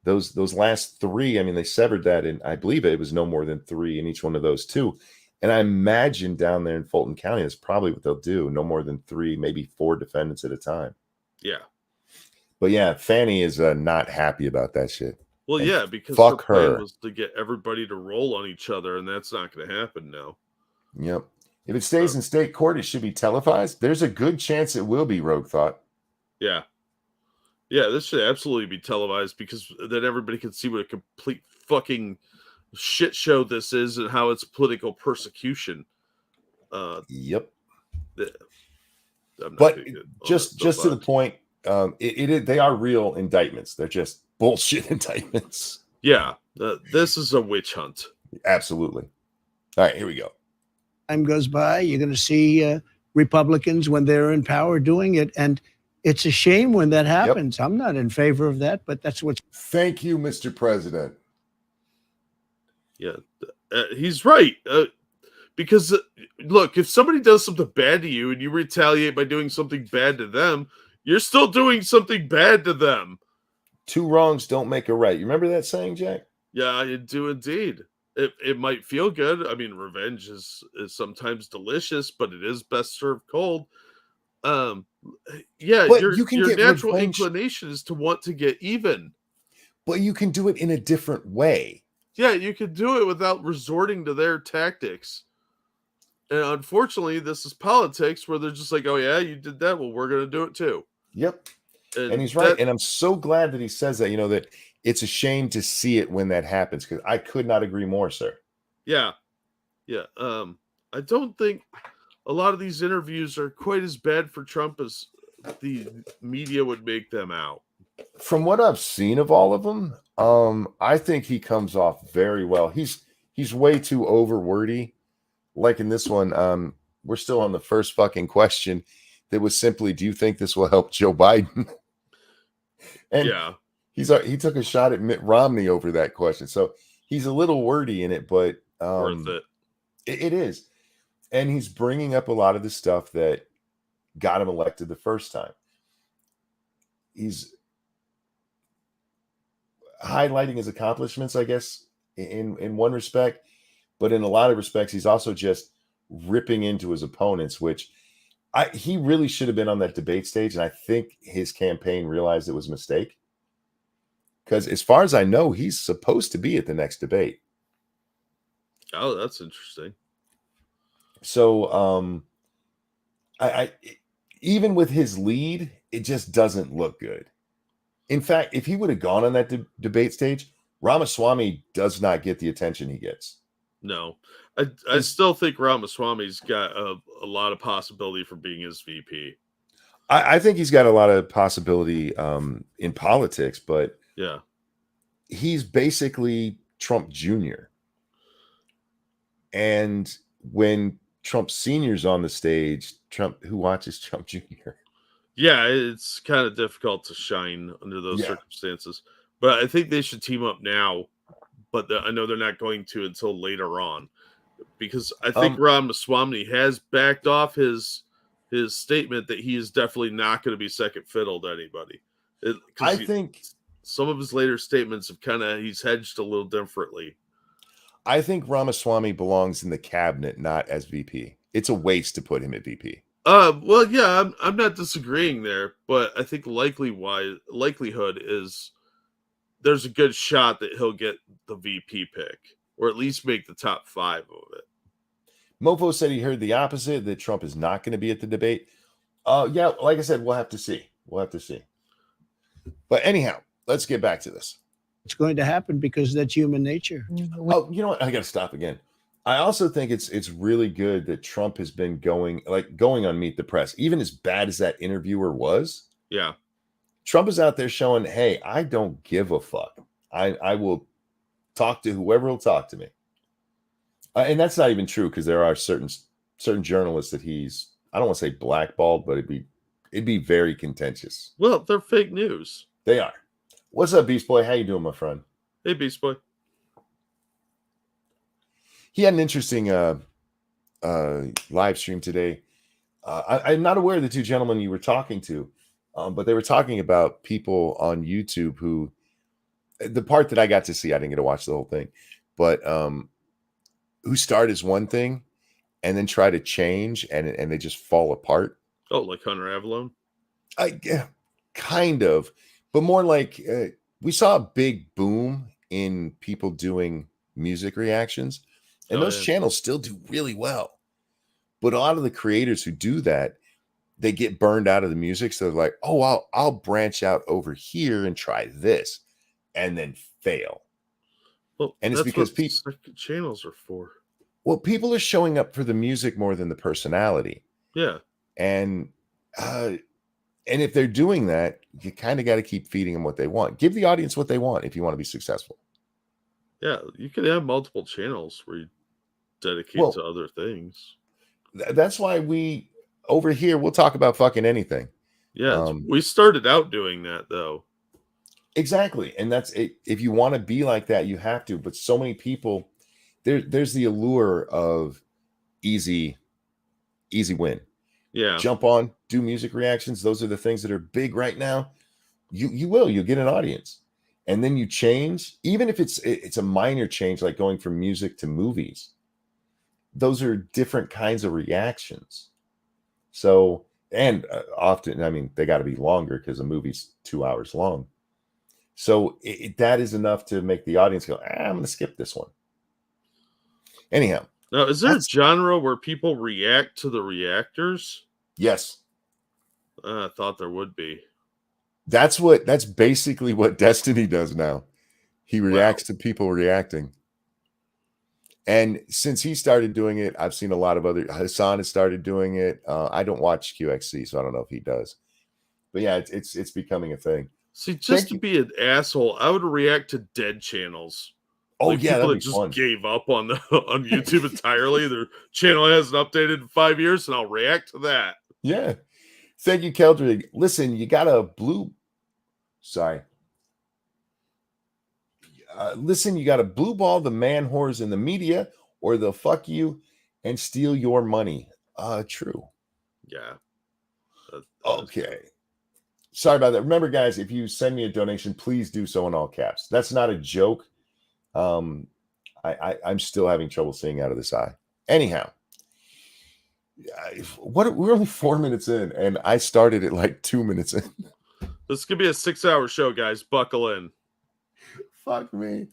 Those last 3, I mean, they severed that, and I believe it was no more than 3 in each one of those 2. And I imagine down there in Fulton County, that's probably what they'll do. No more than 3, maybe 4 defendants at a time. Yeah. But yeah, Fanny is not happy about that shit. Well, and yeah, because fuck her plan her. was to get everybody to roll on each other, and that's not going to happen now. Yep. If it stays in state court, it should be televised. There's a good chance it will be, Rogue Thought. Yeah. Yeah, this should absolutely be televised because then everybody can see what a complete fucking shit show this is and how it's political persecution. Yep. But just to the point, they are real indictments. They're just bullshit indictments. Yeah. This is a witch hunt. Absolutely. All right, here we go. Time goes by, you're going to see Republicans when they're in power doing it. And it's a shame when that happens. Yep. I'm not in favor of that, but that's what's. Thank you, Mr. President. Yeah, he's right. Because, look, if somebody does something bad to you and you retaliate by doing something bad to them, You're still doing something bad to them. Two wrongs don't make a right. You remember that saying, Jack? Yeah, I do indeed. It might feel good. I mean, revenge is sometimes delicious, but it is best served cold. Yeah, But you can your get natural revenge, inclination is to want to get even. but you can do it in a different way. Yeah, you could do it without resorting to their tactics. And unfortunately, this is politics where they're just like, oh, yeah, you did that. Well, we're going to do it too. Yep. And And he's right. that, And I'm so glad that he says that, that it's a shame to see it when that happens, because I could not agree more, sir. yeah. Yeah. I don't think a lot of these interviews are quite as bad for Trump as the media would make them out. From what I've seen of all of them, I think he comes off very well. He's way too over wordy. Like in this one, we're still on the first fucking question that was simply, do you think this will help Joe Biden? And Yeah. he took a shot at Mitt Romney over that question. So he's a little wordy in it, but Worth it. it is. And he's bringing up a lot of the stuff that got him elected the first time. He's highlighting his accomplishments, I guess, in one respect, but in a lot of respects, he's also just ripping into his opponents, which he really should have been on that debate stage. And I think his campaign realized it was a mistake, because as far as I know, he's supposed to be at the next debate. Oh, that's interesting. So I even with his lead, it just doesn't look good. In fact, if he would have gone on that debate stage, Ramaswamy does not get the attention he gets. No, I still think Ramaswamy's got a lot of possibility for being his VP. I think he's got a lot of possibility in politics, but yeah, he's basically Trump Jr. And when Trump Sr.'s on the stage, who watches Trump Jr.? Yeah, it's kind of difficult to shine under those circumstances. But I think they should team up now. But I know they're not going to until later on, because I think Ramaswamy has backed off his statement that he is definitely not going to be second fiddle to anybody. I think some of his later statements have he's hedged a little differently. I think Ramaswamy belongs in the cabinet, not as VP. It's a waste to put him at VP. Well, yeah, I'm not disagreeing there, but I think likelihood is there's a good shot that he'll get the VP pick, or at least make the top 5 of it. Mofo said he heard the opposite, that Trump is not going to be at the debate. Yeah, like I said, we'll have to see. But anyhow, let's get back to this. It's going to happen because that's human nature. Oh, you know what? I got to stop again. I also think it's really good that Trump has been going on Meet the Press, even as bad as that interviewer was. Yeah. Trump is out there showing, hey, I don't give a fuck. I will talk to whoever will talk to me. And that's not even true, because there are certain journalists that he's, I don't want to say blackballed, but it'd be very contentious. Well, they're fake news. They are. What's up, Beast Boy? How you doing, my friend? Hey, Beast Boy. He had an interesting live stream today. I'm not aware of the two gentlemen you were talking to, but they were talking about people on YouTube who, the part that I got to see, I didn't get to watch the whole thing, but who start as one thing and then try to change and they just fall apart. Oh, like Hunter Avalone? Yeah, kind of, but more like we saw a big boom in people doing music reactions, and those channels still do really well. But a lot of the creators who do that, they get burned out of the music. So they're like, oh, I'll branch out over here and try this, and then fail. Well, and it's because people channels are for. Well, people are showing up for the music more than the personality. Yeah. And if they're doing that, you kind of got to keep feeding them what they want. Give the audience what they want if you want to be successful. Yeah, you could have multiple channels where you dedicate to other things. That's why we over here we'll talk about fucking anything. Yeah, we started out doing that though. Exactly, and that's it. If you want to be like that, you have to. But so many people, there's the allure of easy win. Yeah. Jump on, do music reactions. Those are the things that are big right now. You'll get an audience. And then you change, even if it's a minor change, like going from music to movies. Those are different kinds of reactions. So, and often, I mean, they got to be longer because a movie's 2 hours long. So that is enough to make the audience go, I'm going to skip this one. Anyhow. Now, is there a genre where people react to the reactors? Yes. I thought there would be. That's basically what Destiny does now. He reacts to people reacting. And since he started doing it, I've seen a lot of other. Hassan has started doing it. I don't watch QXC, so I don't know if he does. But yeah, it's becoming a thing. See, just to be an asshole, I would react to dead channels. Oh like yeah, people that'd that be just fun. gave up on YouTube entirely. Their channel hasn't updated in 5 years, and I'll react to that. Yeah. Thank you, Keldrig. Listen, you got a blue. Sorry. Listen, you got to blue ball the man whores in the media, or they'll fuck you and steal your money. True. Yeah. Okay. Sorry about that. Remember, guys, if you send me a donation, please do so in all caps. That's not a joke. I'm still having trouble seeing out of this eye. Anyhow, we're only 4 minutes in, and I started it like 2 minutes in. This could be a 6-hour show, guys. Buckle in. Fuck me.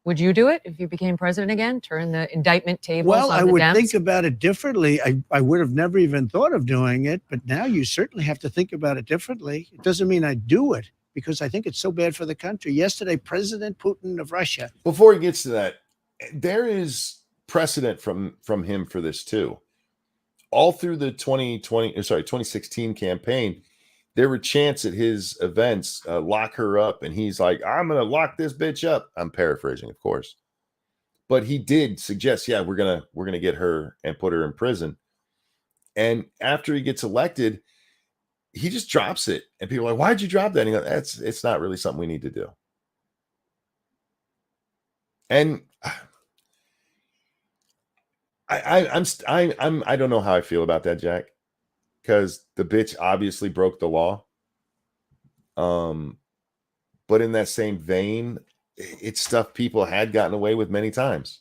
Would you do it if you became president again? Turn the indictment tables Well, on I the would Dems? think about it differently. I would have never even thought of doing it, but now you certainly have to think about it differently. It doesn't mean I do it, because I think it's so bad for the country. Yesterday, President Putin of Russia. Before he gets to that, there is precedent from him for this too. All through the 2016 campaign, there were chants at his events, lock her up, and he's like, I'm gonna lock this bitch up. I'm paraphrasing, of course. But he did suggest, yeah, we're gonna get her and put her in prison. And after he gets elected, he just drops it. And people are like, why'd you drop that? And he goes, it's not really something we need to do. And I don't know how I feel about that, Jack, because the bitch obviously broke the law. But in that same vein, it's stuff people had gotten away with many times.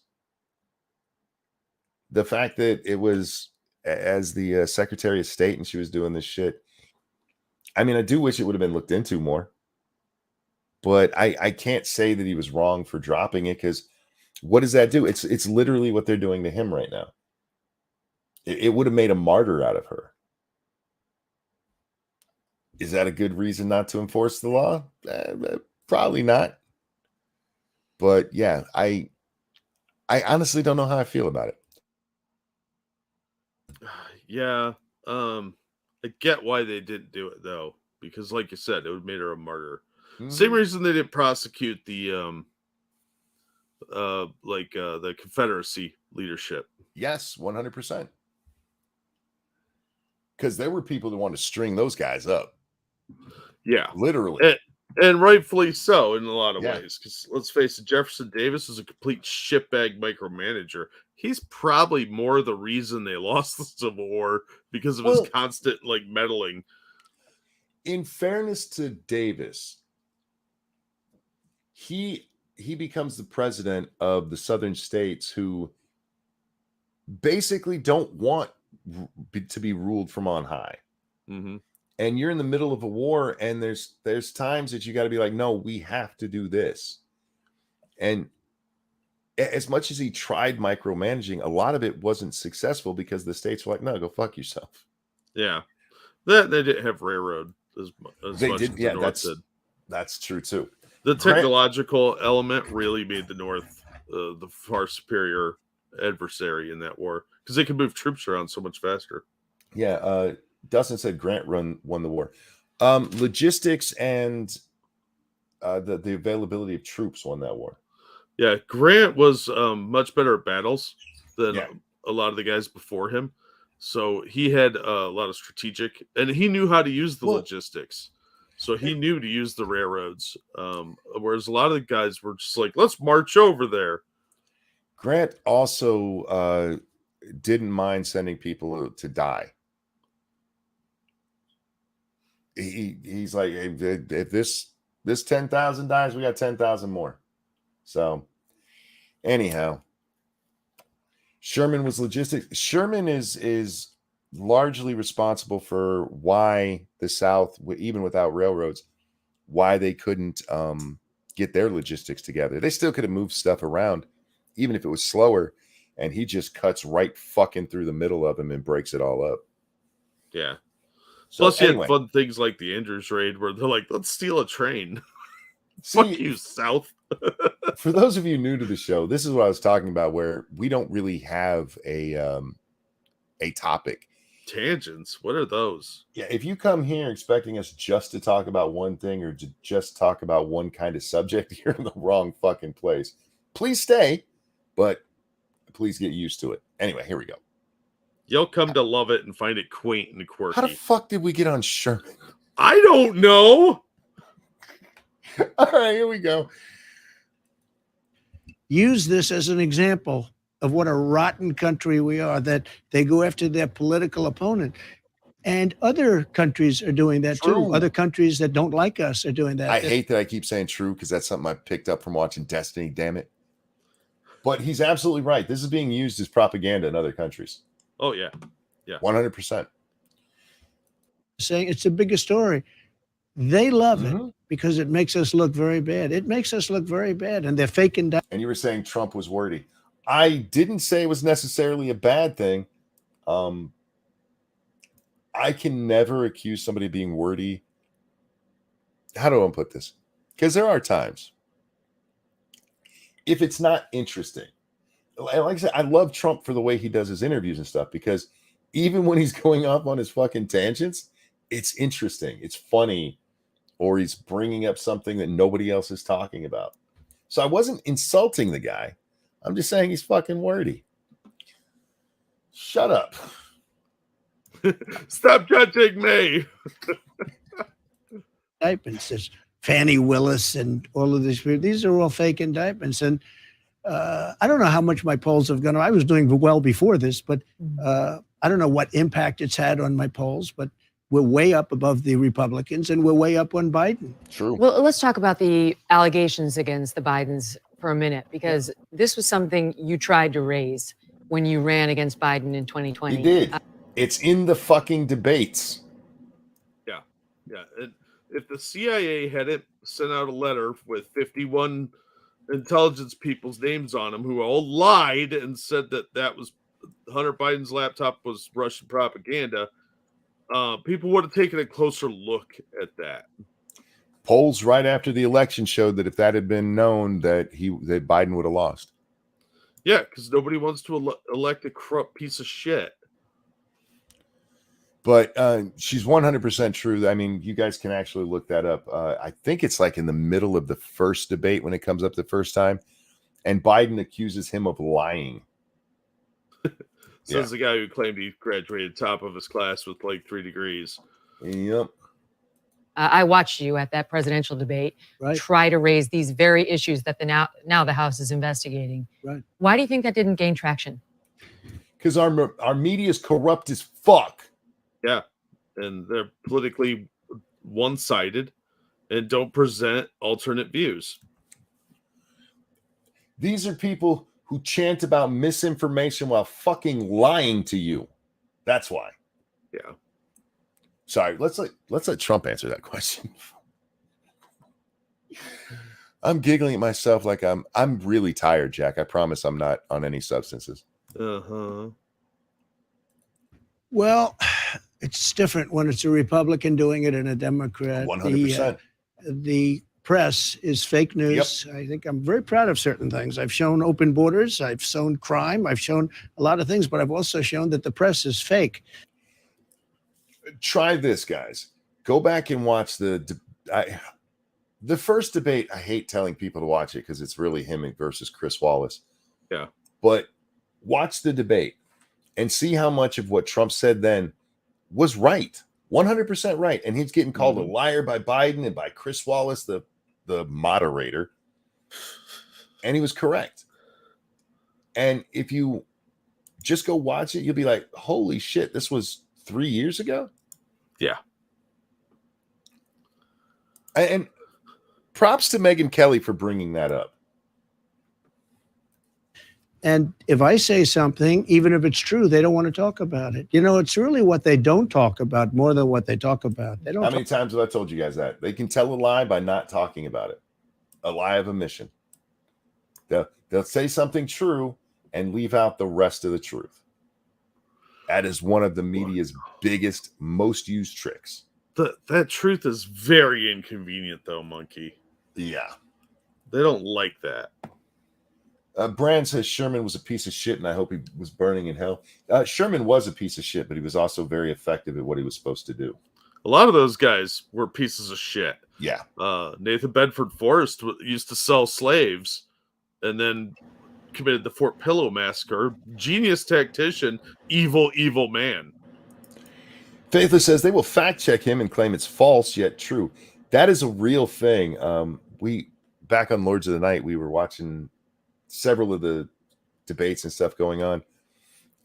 The fact that it was as the Secretary of State and she was doing this shit. I mean, I do wish it would have been looked into more. But I can't say that he was wrong for dropping it, because what does that do? It's literally what they're doing to him right now. It would have made a martyr out of her. Is that a good reason not to enforce the law? Probably not. But yeah, I honestly don't know how I feel about it. Yeah. I get why they didn't do it though, because like you said, it would have made her a martyr. Mm-hmm. Same reason they didn't prosecute the Confederacy leadership. Yes, 100%. Because there were people that wanted to string those guys up. Yeah, literally, and rightfully so in a lot of Yeah. ways. Because let's face it, Jefferson Davis is a complete shitbag micromanager. He's probably more the reason they lost the Civil War, because of his constant meddling. In fairness to Davis, he becomes the president of the southern states who basically don't want to be ruled from on high. Mm-hmm. And you're in the middle of a war, and there's times that you got to be like, no, we have to do this. And as much as he tried micromanaging, a lot of it wasn't successful because the states were like, no, go fuck yourself. Yeah, they didn't have railroad as They much did. as Yeah, the North did. That's true too. The technological element really made the North the far superior adversary in that war, because they could move troops around so much faster. Yeah, Dustin said Grant won the war. Logistics and the availability of troops won that war. Yeah, Grant was much better at battles than a lot of the guys before him. So he had a lot of strategic, and he knew how to use the logistics. So he knew to use the railroads. Whereas a lot of the guys were just like, let's march over there. Grant also didn't mind sending people to die. he's like, if this 10,000 dies, we got 10,000 more. So anyhow, Sherman was logistics. Sherman is largely responsible for why the South, even without railroads, why they couldn't get their logistics together. They still could have moved stuff around, even if it was slower. And he just cuts right fucking through the middle of them and breaks it all up. Yeah. So Plus, you anyway, had fun things like the Andrews raid, where they're like, "Let's steal a train." see, Fuck you, South. for those of you new to the show, this is what I was talking about, where we don't really have a topic. Tangents. What are those? Yeah, if you come here expecting us just to talk about one thing or to just talk about one kind of subject, you're in the wrong fucking place. Please stay, but please get used to it. Anyway, here we go. You'll come to love it and find it quaint and quirky. How the fuck did we get on Sherman? I don't know. All right, here we go. Use this as an example of what a rotten country we are, that they go after their political opponent. And other countries are doing that True. too. Other countries that don't like us are doing that. I hate that I keep saying true because that's something I picked up from watching Destiny, damn it. But he's absolutely right. This is being used as propaganda in other countries. Oh, yeah. 100%. Saying it's the biggest story. They love Mhm. it because it makes us look very bad. It makes us look very bad. And they're faking down. And you were saying Trump was wordy. I didn't say it was necessarily a bad thing. I can never accuse somebody of being wordy. How do I put this? Because there are times. If it's not interesting, like I said, I love Trump for the way he does his interviews and stuff, because even when he's going off on his fucking tangents, it's interesting. It's funny, or he's bringing up something that nobody else is talking about. So I wasn't insulting the guy. I'm just saying he's fucking wordy. Shut up. Stop judging me. Indictments. There's Fannie Willis and all of these people. These are all fake indictments. And I don't know how much my polls have gone. I was doing well before this, but I don't know what impact it's had on my polls, but we're way up above the Republicans and we're way up on Biden. True. Well, let's talk about the allegations against the Bidens for a minute, because this was something you tried to raise when you ran against Biden in 2020. He did. It's in the fucking debates. Yeah. And if the CIA hadn't sent out a letter with 51 intelligence people's names on them who all lied and said that was Hunter Biden's laptop was Russian propaganda, people would have taken a closer look at that. Polls right after the election showed that if that had been known, that Biden would have lost. Yeah, because nobody wants to elect a corrupt piece of shit. But she's 100% true. I mean, you guys can actually look that up. I think it's like in the middle of the first debate when it comes up the first time, and Biden accuses him of lying. Says the guy who claimed he graduated top of his class with like 3 degrees. Yep. I watched you at that presidential debate try to raise these very issues that now the House is investigating. Right. Why do you think that didn't gain traction? Because our media is corrupt as fuck. Yeah, and they're politically one-sided and don't present alternate views. These are people who chant about misinformation while fucking lying to you. That's why. Yeah. Sorry, let's let Trump answer that question. I'm giggling at myself like I'm really tired, Jack. I promise I'm not on any substances. Uh-huh. Well, it's different when it's a Republican doing it and a Democrat. 100%. The press is fake news. Yep. I think I'm very proud of certain things. I've shown open borders. I've shown crime. I've shown a lot of things, but I've also shown that the press is fake. Try this, guys. Go back and watch the first debate. I hate telling people to watch it because it's really him versus Chris Wallace. Yeah. But watch the debate and see how much of what Trump said then was right. 100% right. And he's getting called a liar by Biden and by Chris Wallace, the moderator. And he was correct. And if you just go watch it, you'll be like, holy shit, this was 3 years ago? Yeah. And props to Megyn Kelly for bringing that up. And if I say something, even if it's true, they don't want to talk about it. You know, it's really what they don't talk about more than what they talk about. They don't. How many times have I told you guys that? They can tell a lie by not talking about it. A lie of omission. They'll say something true and leave out the rest of the truth. That is one of the media's biggest, most used tricks. That truth is very inconvenient, though, Monkey. Yeah. They don't like that. Brand says Sherman was a piece of shit, and I hope he was burning in hell. Sherman was a piece of shit, but he was also very effective at what he was supposed to do. A lot of those guys were pieces of shit. Yeah. Nathan Bedford Forrest used to sell slaves and then committed the Fort Pillow massacre. Genius tactician, evil, evil man. Faithless says they will fact check him and claim it's false yet true. That is a real thing. We back on Lords of the Night, we were watching several of the debates and stuff going on,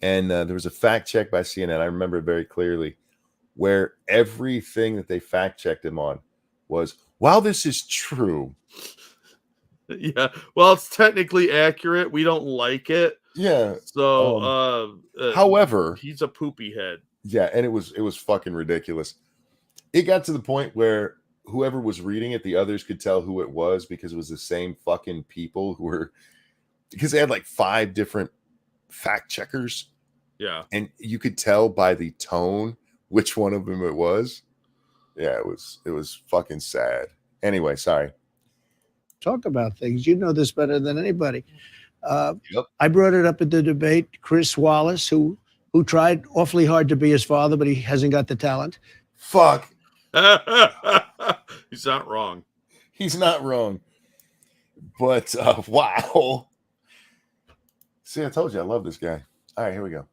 and there was a fact check by CNN. I remember it very clearly, where everything that they fact checked him on was, while this is true, yeah, well, it's technically accurate. We don't like it. Yeah. So, however, he's a poopy head. Yeah, and it was fucking ridiculous. It got to the point where whoever was reading it, the others could tell who it was because it was the same fucking people who were, because they had like 5 different fact checkers. Yeah. And you could tell by the tone which one of them it was. Yeah, it was fucking sad. Anyway, sorry. Talk about things. You know this better than anybody. Yep. I brought it up at the debate. Chris Wallace, who tried awfully hard to be his father, but he hasn't got the talent. Fuck. He's not wrong. He's not wrong. But wow. See, I told you I love this guy. All right, here we go.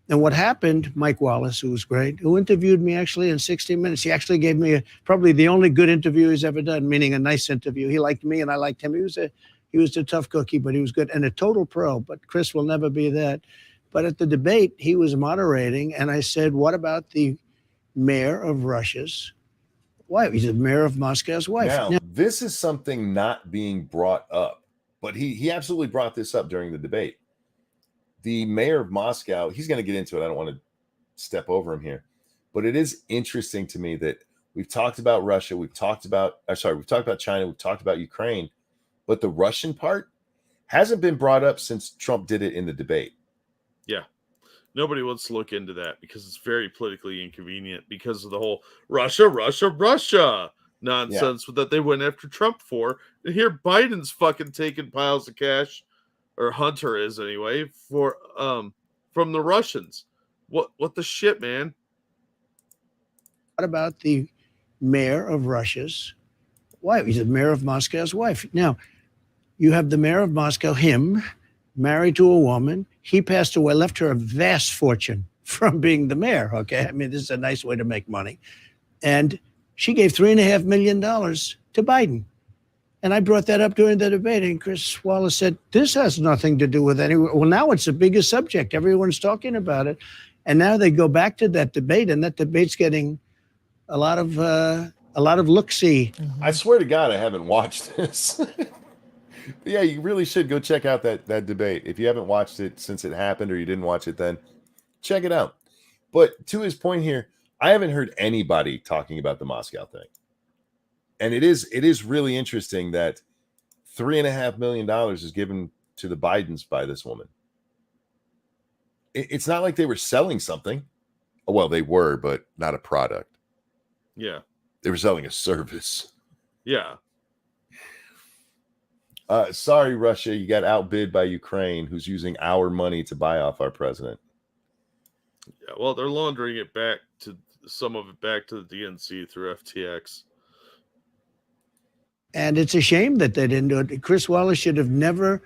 And what happened, Mike Wallace, who was great, who interviewed me actually in 60 Minutes. He actually gave me probably the only good interview he's ever done, meaning a nice interview. He liked me and I liked him. He was a tough cookie, but he was good and a total pro. But Chris will never be that. But at the debate, he was moderating, and I said, what about the mayor of Russia's wife? He's the mayor of Moscow's wife. Now, this is something not being brought up, but he absolutely brought this up during the debate. The mayor of Moscow, he's going to get into it. I don't want to step over him here, but it is interesting to me that we've talked about Russia. We've talked about China. We've talked about Ukraine, but the Russian part hasn't been brought up since Trump did it in the debate. Yeah. Nobody wants to look into that because it's very politically inconvenient because of the whole Russia nonsense that they went after Trump for. And here Biden's fucking taking piles of cash, or Hunter is anyway, for from the Russians. What the shit, man? What about the mayor of Russia's wife? He's the mayor of Moscow's wife. Now, you have the mayor of Moscow, him, married to a woman. He passed away, left her a vast fortune from being the mayor, okay? I mean, this is a nice way to make money. And she gave $3.5 million to Biden. And I brought that up during the debate, and Chris Wallace said, this has nothing to do with anyone. Well, now it's the biggest subject. Everyone's talking about it. And now they go back to that debate, and that debate's getting a lot of look-see. I swear to God, I haven't watched this. Yeah, you really should go check out that debate. If you haven't watched it since it happened, or you didn't watch it then, check it out. But to his point here, I haven't heard anybody talking about the Moscow thing. And it is really interesting that $3.5 million is given to the Bidens by this woman. It's not like they were selling something. Well, they were, but not a product. Yeah. They were selling a service. Yeah. Sorry, Russia, you got outbid by Ukraine, who's using our money to buy off our president. Yeah, well, they're laundering it back to some of it back to the DNC through FTX. And it's a shame that they didn't do it. Chris Wallace should have never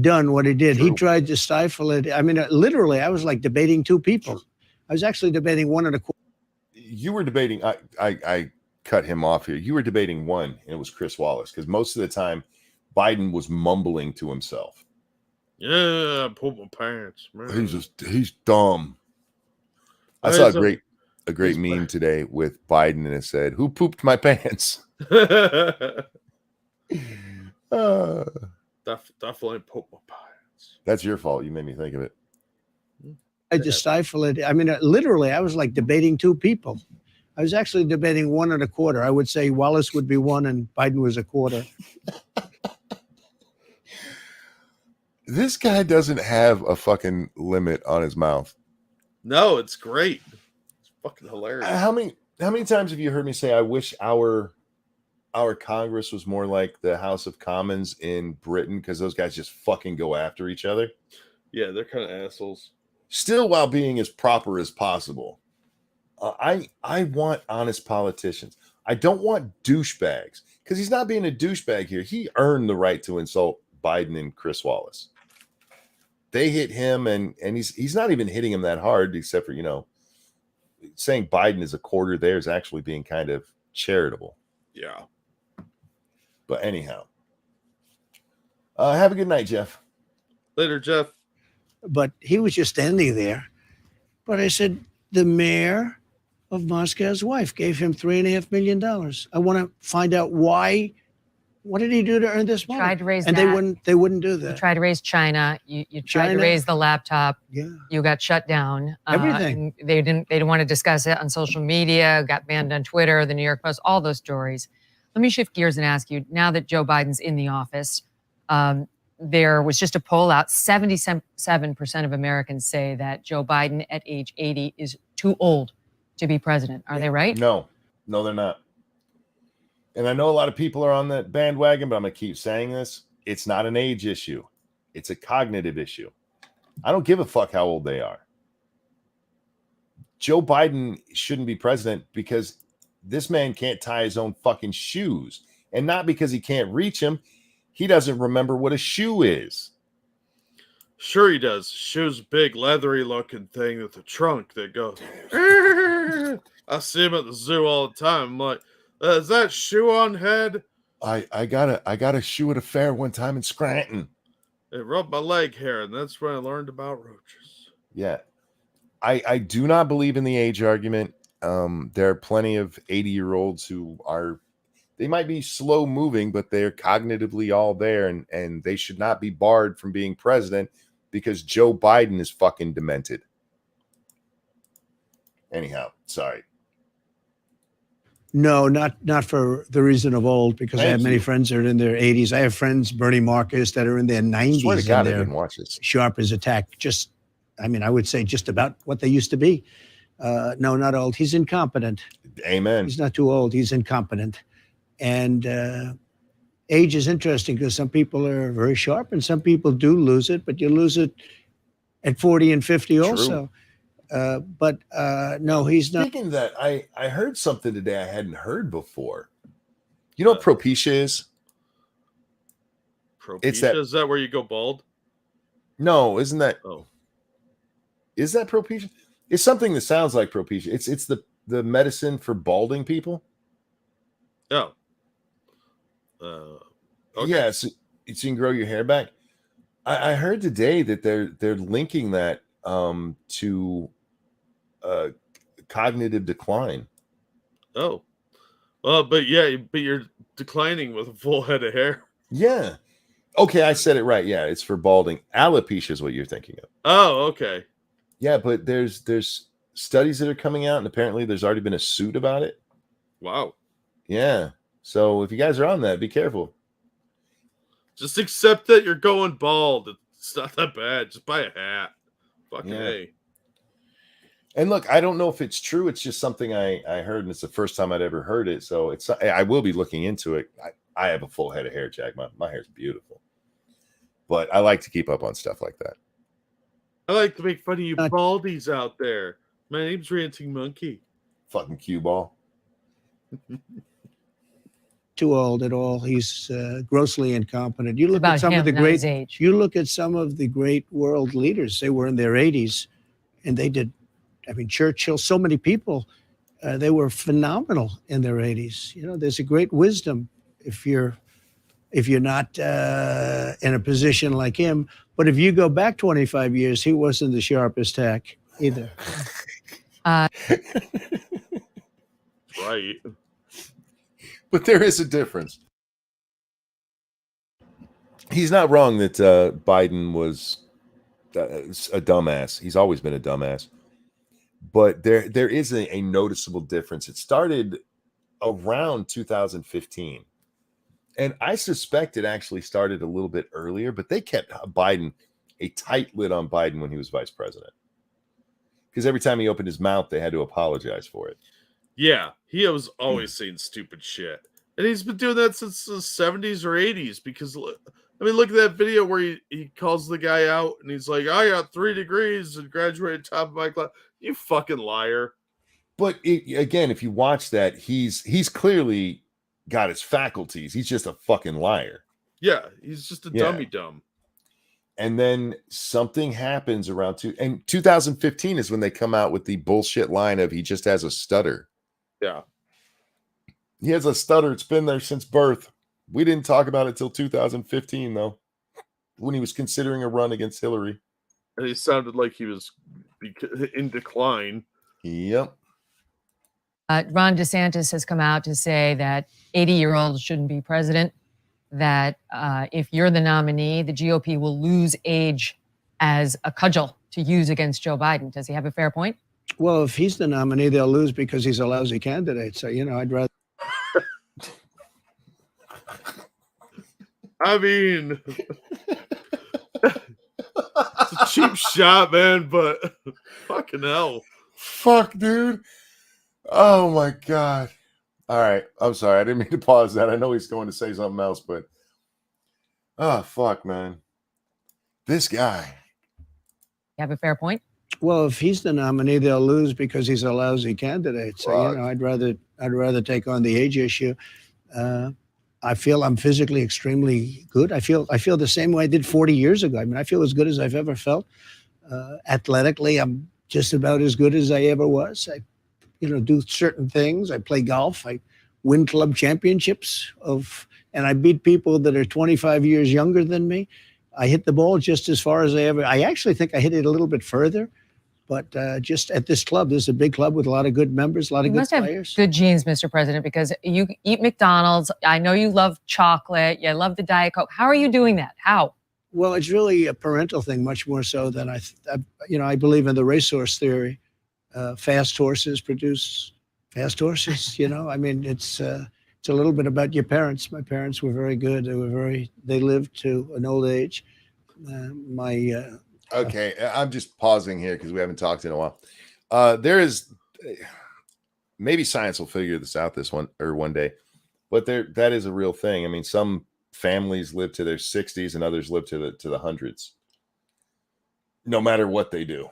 done what he did. True. He tried to stifle it. I mean, literally, I was like debating 2 people. True. I was actually debating 1.25. You were debating. I cut him off here. You were debating one, and it was Chris Wallace, because most of the time Biden was mumbling to himself. Yeah, I pulled my pants. Man. He's dumb. I saw a great a great meme today with Biden, and it said, "Who pooped my pants?" Definitely poop my pants. That's your fault. You made me think of it. I just stifle it. I mean, literally, I was like debating two people. I was actually debating 1 1/4. I would say Wallace would be 1 and Biden was 1/4. This guy doesn't have a fucking limit on his mouth. No, it's great. It's fucking hilarious. How many times have you heard me say I wish our Congress was more like the House of Commons in Britain, because those guys just fucking go after each other? Yeah, they're kind of assholes. Still, while being as proper as possible. I want honest politicians. I don't want douchebags, because he's not being a douchebag here. He earned the right to insult Biden and Chris Wallace. They hit him, and he's not even hitting him that hard, except for, saying Biden is a quarter there is actually being kind of charitable. Yeah. But anyhow, have a good night, Jeff. Later, Jeff. But he was just standing there. But I said, the mayor of Moscow's wife gave him $3.5 million. I want to find out why. What did he do to earn this money? Tried to raise and that. they wouldn't do You that. tried to raise China. You tried to China? raise the laptop. Yeah. You got shut down. Everything. And they didn't want to discuss it on social media. Got banned on Twitter, the New York Post, all those stories. Let me shift gears and ask you, now that Joe Biden's in the office, there was just a poll out. 77% of Americans say that Joe Biden at age 80 is too old to be president. Are they right? No, they're not. And I know a lot of people are on that bandwagon, but I'm going to keep saying this. It's not an age issue. It's a cognitive issue. I don't give a fuck how old they are. Joe Biden shouldn't be president because this man can't tie his own fucking shoes. And not because he can't reach them. He doesn't remember what a shoe is. Sure he does. Shoe's big, leathery looking thing with a trunk that goes. I see him at the zoo all the time. I'm like, is that shoe on head? I got a shoe at a fair one time in Scranton. It rubbed my leg hair, and that's when I learned about roaches. Yeah. I do not believe in the age argument. There are plenty of 80-year-olds who they might be slow moving, but they're cognitively all there, and they should not be barred from being president because Joe Biden is fucking demented. Anyhow, sorry. No, not for the reason of old, because I have many friends that are in their 80s. I have friends, Bernie Marcus, that are in their 90s. Swear to God, I and didn't watch this. Sharp as a tack. I would say just about what they used to be. No, not old. He's incompetent. Amen. He's not too old. He's incompetent. And age is interesting because some people are very sharp and some people do lose it, but you lose it at 40 and 50 also. But no, he's not. Speaking of that, I heard something today I hadn't heard before. You know what Propecia is? Propecia? Is that where you go bald? No, isn't that? Oh. Is that Propecia? It's something that sounds like Propecia. It's the medicine for balding people. Oh. Okay. Yeah, so you can grow your hair back. I heard today that they're linking that to cognitive decline. Oh. Well, but you're declining with a full head of hair. Yeah. Okay, I said it right. Yeah, it's for balding. Alopecia is what you're thinking of. Oh, okay. Yeah, but there's studies that are coming out, and apparently there's already been a suit about it. Wow. Yeah. So if you guys are on that, be careful. Just accept that you're going bald. It's not that bad. Just buy a hat. Fucking A. And look, I don't know if it's true. It's just something I heard, and it's the first time I'd ever heard it. So I will be looking into it. I have a full head of hair, Jack. My hair's beautiful. But I like to keep up on stuff like that. I like to make fun of you baldies out there. My name's Ranting Monkey. Fucking cue ball. Too old at all. He's grossly incompetent. You look at some of the great. You look at some of the great world leaders. They were in their 80s, and they did. I mean, Churchill. So many people. They were phenomenal in their 80s. You know, there's a great wisdom if you're not in a position like him. But if you go back 25 years, he wasn't the sharpest tack either. Right. But there is a difference. He's not wrong that Biden was a dumbass. He's always been a dumbass. But there is a noticeable difference. It started around 2015. And I suspect it actually started a little bit earlier, but they kept Biden, a tight lid on Biden when he was vice president. Because every time he opened his mouth, they had to apologize for it. Yeah, he was always saying stupid shit. And he's been doing that since the 70s or 80s because, I mean, look at that video where he calls the guy out and he's like, I got 3 degrees and graduated top of my class. You fucking liar. But again, if you watch that, he's clearly got his faculties. He's just a fucking liar. Yeah, he's just a dummy dumb. And then something happens around 2015 is when they come out with the bullshit line of he just has a stutter. Yeah. He has a stutter. It's been there since birth. We didn't talk about it till 2015, though, when he was considering a run against Hillary. And he sounded like he was in decline. Yep. Ron DeSantis has come out to say that 80-year-olds shouldn't be president, that if you're the nominee, the GOP will lose age as a cudgel to use against Joe Biden. Does he have a fair point? Well, if he's the nominee, they'll lose because he's a lousy candidate. So, I'd rather. I mean, it's a cheap shot, man, but fucking hell. Fuck, dude. Oh, my God. All right. I'm sorry. I didn't mean to pause that. I know he's going to say something else, but oh, fuck, man. This guy. You have a fair point? Well, if he's the nominee, they'll lose because he's a lousy candidate. So, I'd rather take on the age issue. I feel I'm physically extremely good. I feel the same way I did 40 years ago. I mean, I feel as good as I've ever felt. Athletically, I'm just about as good as I ever was. I do certain things. I play golf. I win club championships and I beat people that are 25 years younger than me. I hit the ball just as far as I actually think I hit it a little bit further, but just at this club, this is a big club with a lot of good members, a lot of good players. Good genes, Mr. President, because you eat McDonald's. I know you love chocolate. You love the Diet Coke. How are you doing that? How? Well, it's really a parental thing, much more so than I believe in the racehorse theory. Fast horses produce fast horses. I mean, it's a little bit about your parents. My parents were very good. They lived to an old age. Okay, I'm just pausing here because we haven't talked in a while. There is maybe science will figure this out one day, but that is a real thing. I mean, some families live to their 60s and others live to the hundreds, no matter what they do.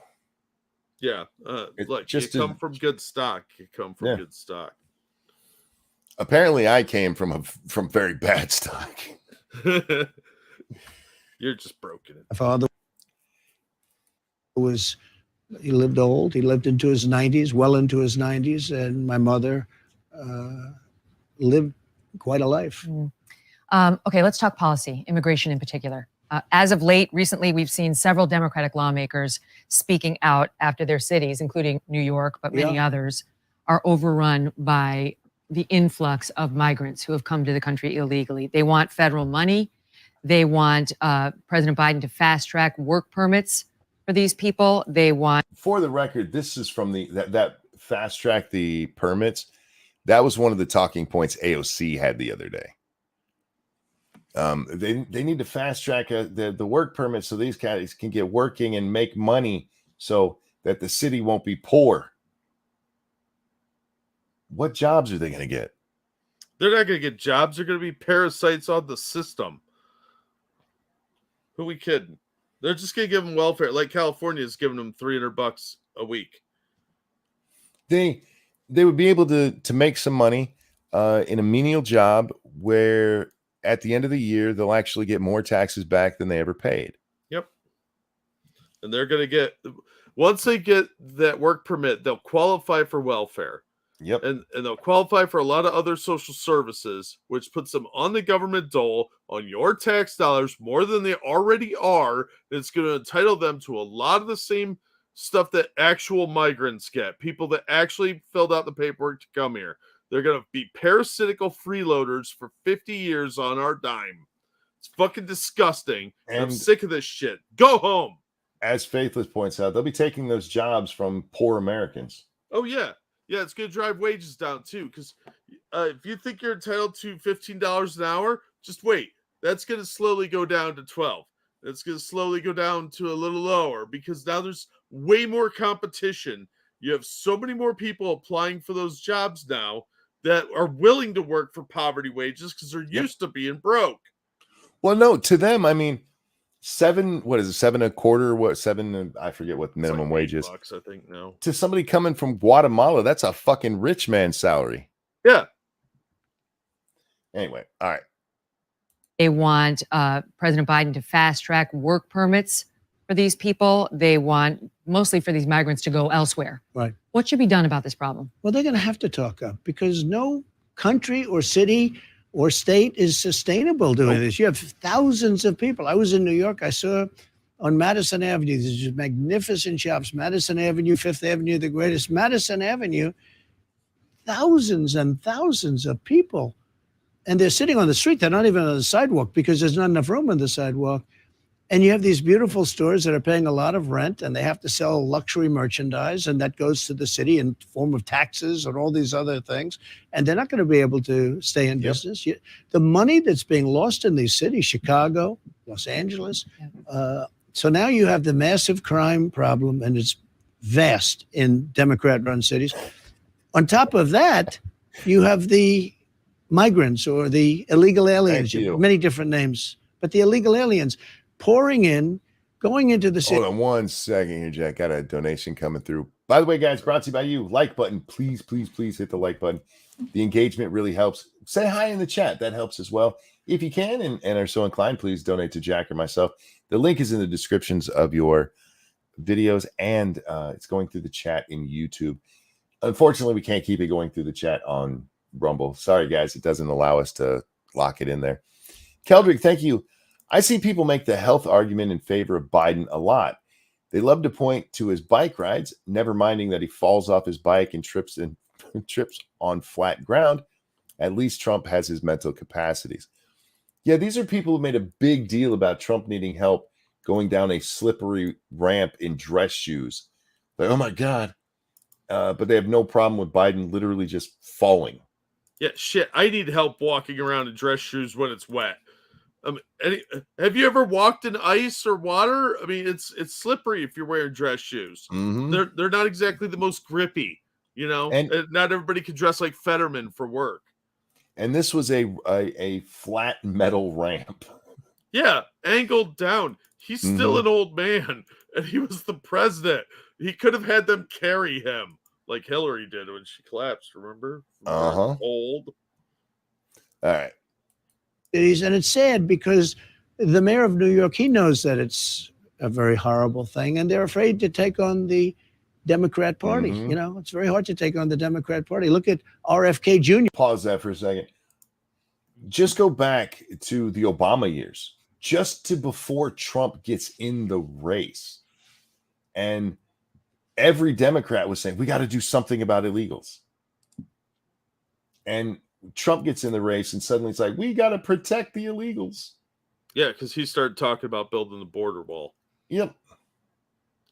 Yeah, look, you come from good stock. You come from good stock. Apparently, I came from very bad stock. You're just broken. My father he lived old. He lived into his 90s, well into his 90s, and my mother lived quite a life. Okay, let's talk policy, immigration in particular. As of late, recently, we've seen several Democratic lawmakers speaking out after their cities, including New York, but many others, are overrun by the influx of migrants who have come to the country illegally. They want federal money. They want President Biden to fast track work permits for these people. They want. For the record, this is from that fast track the permits. That was one of the talking points AOC had the other day. They need to fast track the work permit so these guys can get working and make money so that the city won't be poor. What jobs are they going to get? They're not going to get jobs. They're going to be parasites on the system. Who we kidding? They're just going to give them welfare, like California is giving them $300 a week. They would be able to make some money in a menial job where at the end of the year, they'll actually get more taxes back than they ever paid. Yep. And they're going to get, once they get that work permit, they'll qualify for welfare. Yep. And they'll qualify for a lot of other social services, which puts them on the government dole, on your tax dollars, more than they already are. It's going to entitle them to a lot of the same stuff that actual migrants get, people that actually filled out the paperwork to come here. They're going to be parasitical freeloaders for 50 years on our dime. It's fucking disgusting. And I'm sick of this shit. Go home. As Faithless points out, they'll be taking those jobs from poor Americans. Oh, yeah. Yeah, it's going to drive wages down, too. Because if you think you're entitled to $15 an hour, just wait. That's going to slowly go down to $12. It's going to slowly go down to a little lower because now there's way more competition. You have so many more people applying for those jobs now that are willing to work for poverty wages because they're used to being broke. Well, no, to them, I mean, $7 a quarter? I forget what minimum wage is. $8, I think now. To somebody coming from Guatemala, that's a fucking rich man's salary. Yeah. Anyway, all right. They want President Biden to fast track work permits for these people. They want mostly for these migrants to go elsewhere. Right. What should be done about this problem? Well, they're going to have to talk up because no country or city or state is sustainable doing this. You have thousands of people. I was in New York. I saw on Madison Avenue, there's just magnificent shops. Madison Avenue, Fifth Avenue, the greatest. Madison Avenue, thousands and thousands of people. And they're sitting on the street. They're not even on the sidewalk because there's not enough room on the sidewalk. And you have these beautiful stores that are paying a lot of rent and they have to sell luxury merchandise, and that goes to the city in form of taxes and all these other things. And they're not going to be able to stay in business. The money that's being lost in these cities, Chicago, Los Angeles. So now you have the massive crime problem, and it's vast in Democrat-run cities. On top of that, you have the migrants or the illegal aliens, many different names, but the illegal aliens pouring in, going into the city. Hold on 1 second here, Jack. Got a donation coming through. By the way, guys, brought to you by you. Like button. Please, please, please hit the like button. The engagement really helps. Say hi in the chat. That helps as well. If you can and are so inclined, please donate to Jack or myself. The link is in the descriptions of your videos, and it's going through the chat in YouTube. Unfortunately, we can't keep it going through the chat on Rumble. Sorry, guys. It doesn't allow us to lock it in there. Keldrick, thank you. I see people make the health argument in favor of Biden a lot. They love to point to his bike rides, never minding that he falls off his bike and trips on flat ground. At least Trump has his mental capacities. Yeah, these are people who made a big deal about Trump needing help going down a slippery ramp in dress shoes. Like, oh my God. But they have no problem with Biden literally just falling. Yeah, shit. I need help walking around in dress shoes when it's wet. Have you ever walked in ice or water? I mean, it's slippery if you're wearing dress shoes. Mm-hmm. They're not exactly the most grippy, you know. And not everybody can dress like Fetterman for work. And this was a flat metal ramp. Yeah, angled down. He's still an old man, and he was the president. He could have had them carry him like Hillary did when she collapsed. Remember? Old. All right. And it's sad because the mayor of New York, he knows that it's a very horrible thing, and they're afraid to take on the Democrat Party. You know, it's very hard to take on the Democrat Party. Look at RFK Jr. Pause that for a second. Just go back to the Obama years, just to before Trump gets in the race. And every Democrat was saying, we got to do something about illegals. And Trump gets in the race, and suddenly it's like, we got to protect the illegals. Yeah, because he started talking about building the border wall. Yep.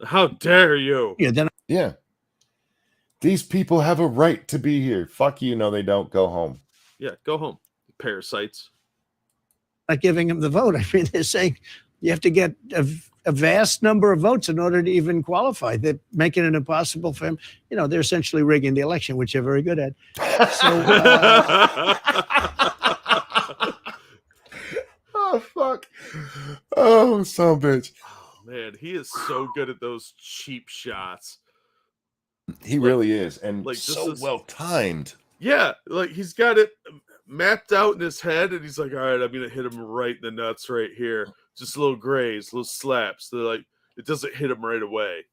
How dare you? Yeah. These people have a right to be here. Fuck you. No, they don't. Go home. Yeah, go home, parasites. Not giving him the vote. I mean, they're saying you have to get a vast number of votes in order to even qualify. They're making it impossible for him. You know, they're essentially rigging the election, which they're very good at. So, oh, fuck. Oh, son of a bitch. Oh, man, he is so good at those cheap shots. He really is. And like, so well timed. Yeah, like he's got it mapped out in his head, and he's like, all right, I'm going to hit him right in the nuts right here. Just a little graze, little slaps. They're like, it doesn't hit him right away.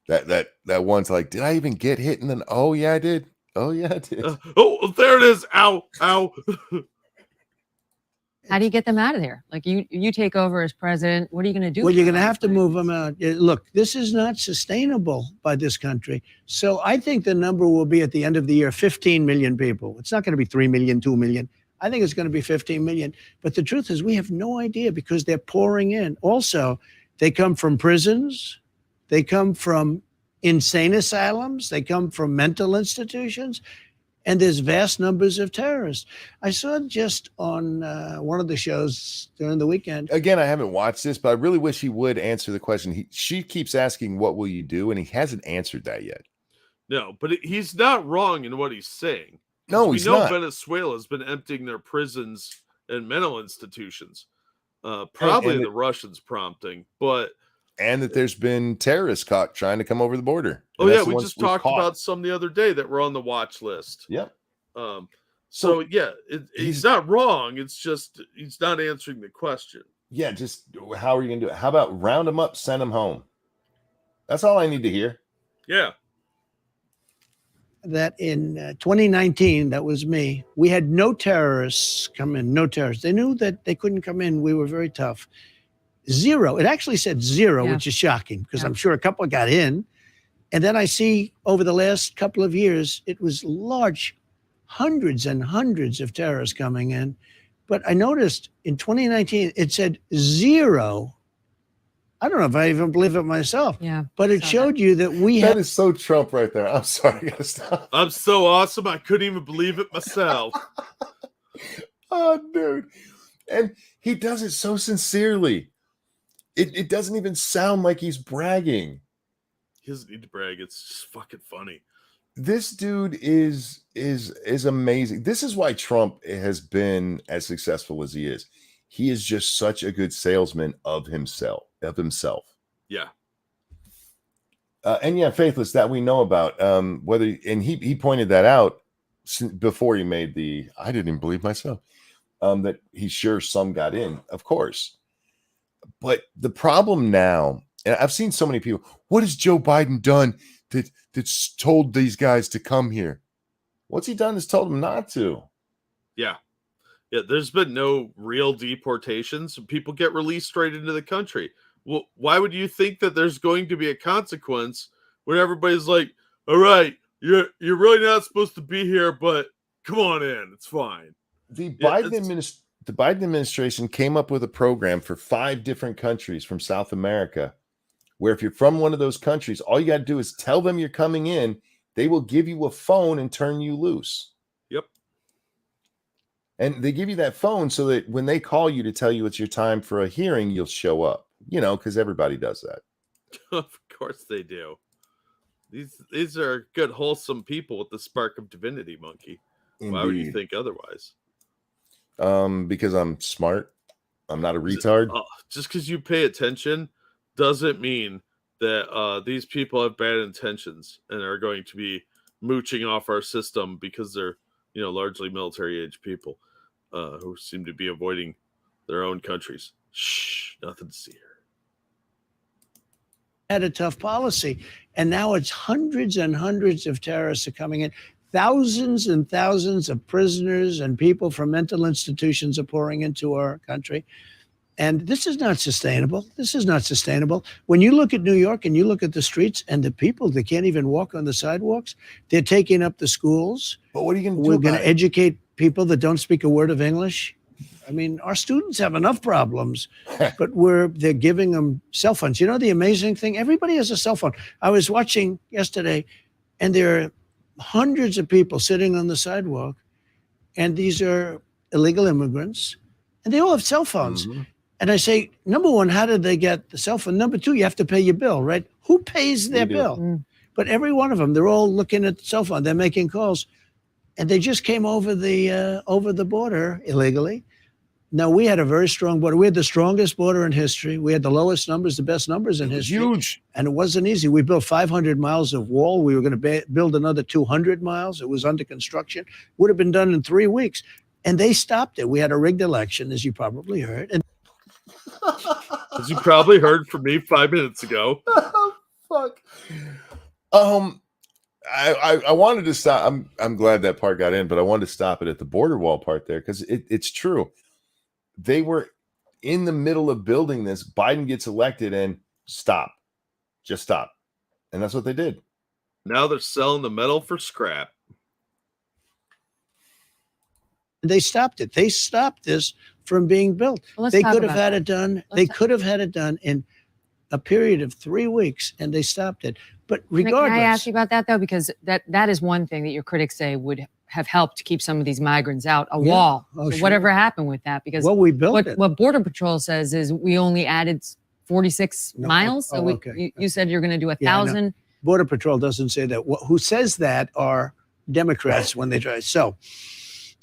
That one's like, did I even get hit? And then, oh yeah, I did. Oh yeah, I did. Oh, there it is. Ow, ow. How do you get them out of there? Like you take over as president. What are you going to do? Well, you're for going to them? have to move them out. Look, this is not sustainable by this country. So I think the number will be at the end of the year 15 million people. It's not going to be 3 million, 2 million. I think it's going to be 15 million. But the truth is, we have no idea because they're pouring in. Also, they come from prisons. They come from insane asylums. They come from mental institutions. And there's vast numbers of terrorists. I saw just on one of the shows during the weekend. Again, I haven't watched this, but I really wish he would answer the question. She keeps asking, what will you do? And he hasn't answered that yet. No, but he's not wrong in what he's saying. No, he's we know not. Venezuela has been emptying their prisons and mental institutions. Probably and the Russians prompting, but and that there's been terrorists caught trying to come over the border. oh And yeah, that's the we ones just we've talked caught. about some the other day that were on the watch list. Yep. So yeah, he's not wrong. It's just he's not answering the question. Yeah, just how are you gonna do it? How about round them up, send them home? That's all I need to hear. Yeah. That in 2019, that was me, we had no terrorists come in, no terrorists. They knew that they couldn't come in. We were very tough. Zero. It actually said zero, Yeah. which is shocking because Yeah. I'm sure a couple got in. And then I see over the last couple of years, it was large, hundreds and hundreds of terrorists coming in. But I noticed in 2019, it said zero. I don't know if I even believe it myself, Yeah. but it saw showed you that we That have. is so Trump right there. I'm sorry, I gotta stop. I'm so awesome. I couldn't even believe it myself. Oh, dude. And he does it so sincerely. It doesn't even sound like he's bragging. He doesn't need to brag. It's just fucking funny. This dude is amazing. This is why Trump has been as successful as he is. He is just such a good salesman of himself. Yeah. And yeah, Faithless, that we know about. Whether and he pointed that out before he made the. I didn't even believe myself. That he's sure some got in, of course. But the problem now, and I've seen so many people. What has Joe Biden done that's told these guys to come here? What's he done that's told them not to? Yeah. Yeah, there's been no real deportations. People get released straight into the country. Well, why would you think that there's going to be a consequence when everybody's like, all right, you're really not supposed to be here, but come on in. It's fine. The Yeah, Biden administration came up with a program for 5 different countries from South America, where if you're from one of those countries, all you got to do is tell them you're coming in. They will give you a phone and turn you loose. Yep. And they give you that phone so that when they call you to tell you it's your time for a hearing, you'll show up, because everybody does that. Of course they do. These are good, wholesome people with the spark of divinity, Monkey. Why would you Indeed. think otherwise? Because I'm smart. I'm not a retard. Just because you pay attention doesn't mean that these people have bad intentions and are going to be mooching off our system because they're, largely military-age people who seem to be avoiding their own countries. Shh, nothing to see here. Had a tough policy. And now it's hundreds and hundreds of terrorists are coming in. Thousands and thousands of prisoners and people from mental institutions are pouring into our country. And this is not sustainable. This is not sustainable. When you look at New York and you look at the streets and the people that can't even walk on the sidewalks, they're taking up the schools. But what are you going to do? We're going to educate people that don't speak a word of English. I mean, our students have enough problems, but they're giving them cell phones. You know, the amazing thing, everybody has a cell phone. I was watching yesterday, and there are hundreds of people sitting on the sidewalk, and these are illegal immigrants, and they all have cell phones. Mm-hmm. And I say, number one, how did they get the cell phone? Number two, you have to pay your bill, right? Who pays their bill? Mm. But every one of them, they're all looking at the cell phone. They're making calls. And they just came over the border illegally. Now, we had a very strong border. We had the strongest border in history. We had the lowest numbers, the best numbers in history. Huge. And it wasn't easy. We built 500 miles of wall. We were going to build another 200 miles. It was under construction. Would have been done in 3 weeks. And they stopped it. We had a rigged election, as you probably heard. And As you probably heard from me 5 minutes ago. Oh, fuck. I wanted to stop. I'm glad that part got in, but I wanted to stop it at the border wall part there because it's true. They were in the middle of building this. Biden gets elected and stop. Just stop. And that's what they did. Now they're selling the metal for scrap. They stopped it. They stopped this from being built. Well, let's they talk could have about had that. it done. Let's They talk- could have had it done in a period of 3 weeks, and they stopped it. But regardless, Can I ask you about that though? Because that is one thing that your critics say would have helped to keep some of these migrants out. A Yeah. wall. Oh, So sure. whatever happened with that? Because well, we built it. what Border Patrol says is we only added 46 No, miles. So oh, okay. you said you're going to do Yeah, I know. 1,000. Border Patrol doesn't say that. Who says that are Democrats when they try. So,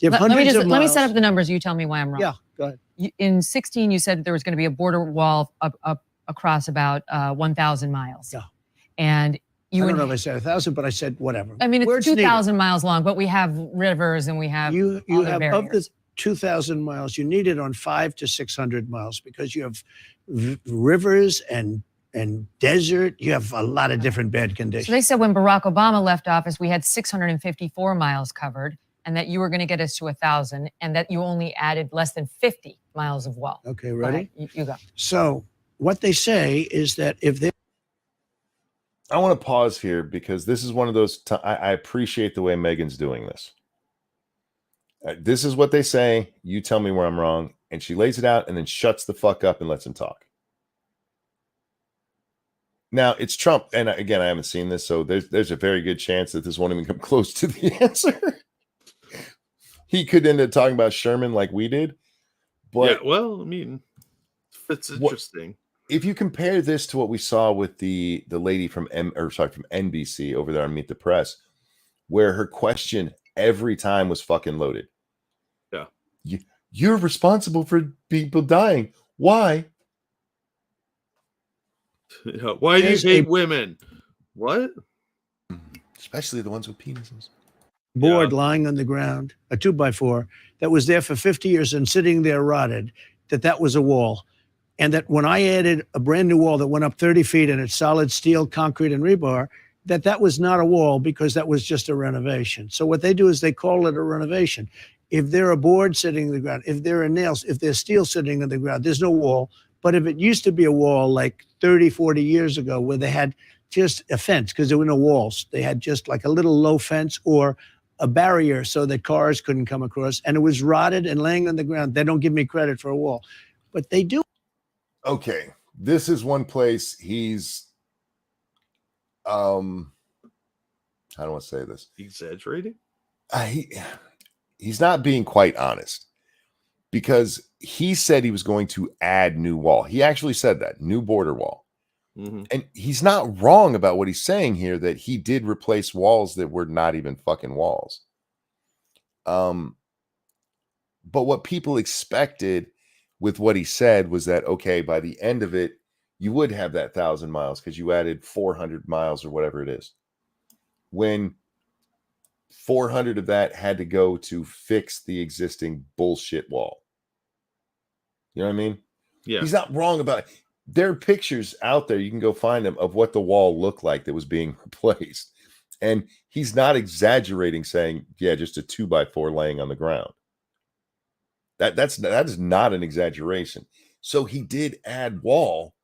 you have Let me hundreds of let me miles. set up the numbers. You tell me why I'm wrong. Yeah, go ahead. In 16, you said there was going to be a border wall up across about 1,000 miles. Yeah. And you I don't know if I said 1,000, but I said whatever. I mean, Where it's needed. 2,000 miles long, but we have rivers and we have You other have of the barriers. 2,000 miles, you need it on 500 to 600 miles because you have rivers and desert. You have a lot of different bad So conditions. they said when Barack Obama left office, we had 654 miles covered, and that you were going to get us to 1,000, and that you only added less than 50 miles of wall. Okay, Go ready? ahead. You go. So what they say is that if they I want to pause here because this is one of those. I appreciate the way Megyn's doing this. This is what they say. You tell me where I'm wrong. And she lays it out and then shuts the fuck up and lets him talk. Now, it's Trump. And again, I haven't seen this. So there's a very good chance that this won't even come close to the answer. He could end up talking about Sherman like we did. But Yeah, well, I mean, it's interesting. if you compare this to what we saw with the lady from from NBC over there on Meet the Press, where her question every time was fucking loaded. Yeah. You're responsible for people dying. Why? Yeah, why do you There's hate a- women? What? Especially the ones with penises. board lying on the ground, a 2x4 that was there for 50 years and sitting there rotted, that was a wall. And that when I added a brand new wall that went up 30 feet and it's solid steel, concrete, and rebar, that was not a wall because that was just a renovation. So what they do is they call it a renovation. If there are boards sitting on the ground, if there are nails, if there's steel sitting on the ground, there's no wall. But if it used to be a wall like 30, 40 years ago where they had just a fence because there were no walls, they had just like a little low fence or a barrier so that cars couldn't come across, and it was rotted and laying on the ground, they don't give me credit for a wall. But they do. Okay. This is one place he's how do I want to say this? Exaggerating? He's not being quite honest because he said he was going to add new wall. He actually said that, new border wall. Mm-hmm. And he's not wrong about what he's saying here, that he did replace walls that were not even fucking walls. But what people expected with what he said was that, okay, by the end of it, you would have that 1,000 miles because you added 400 miles or whatever it is. When 400 of that had to go to fix the existing bullshit wall. You know what I mean? Yeah. He's not wrong about it. There are pictures out there, you can go find them, of what the wall looked like that was being replaced. And he's not exaggerating saying, yeah, just a 2x4 laying on the ground. That is not an exaggeration. So he did add wall,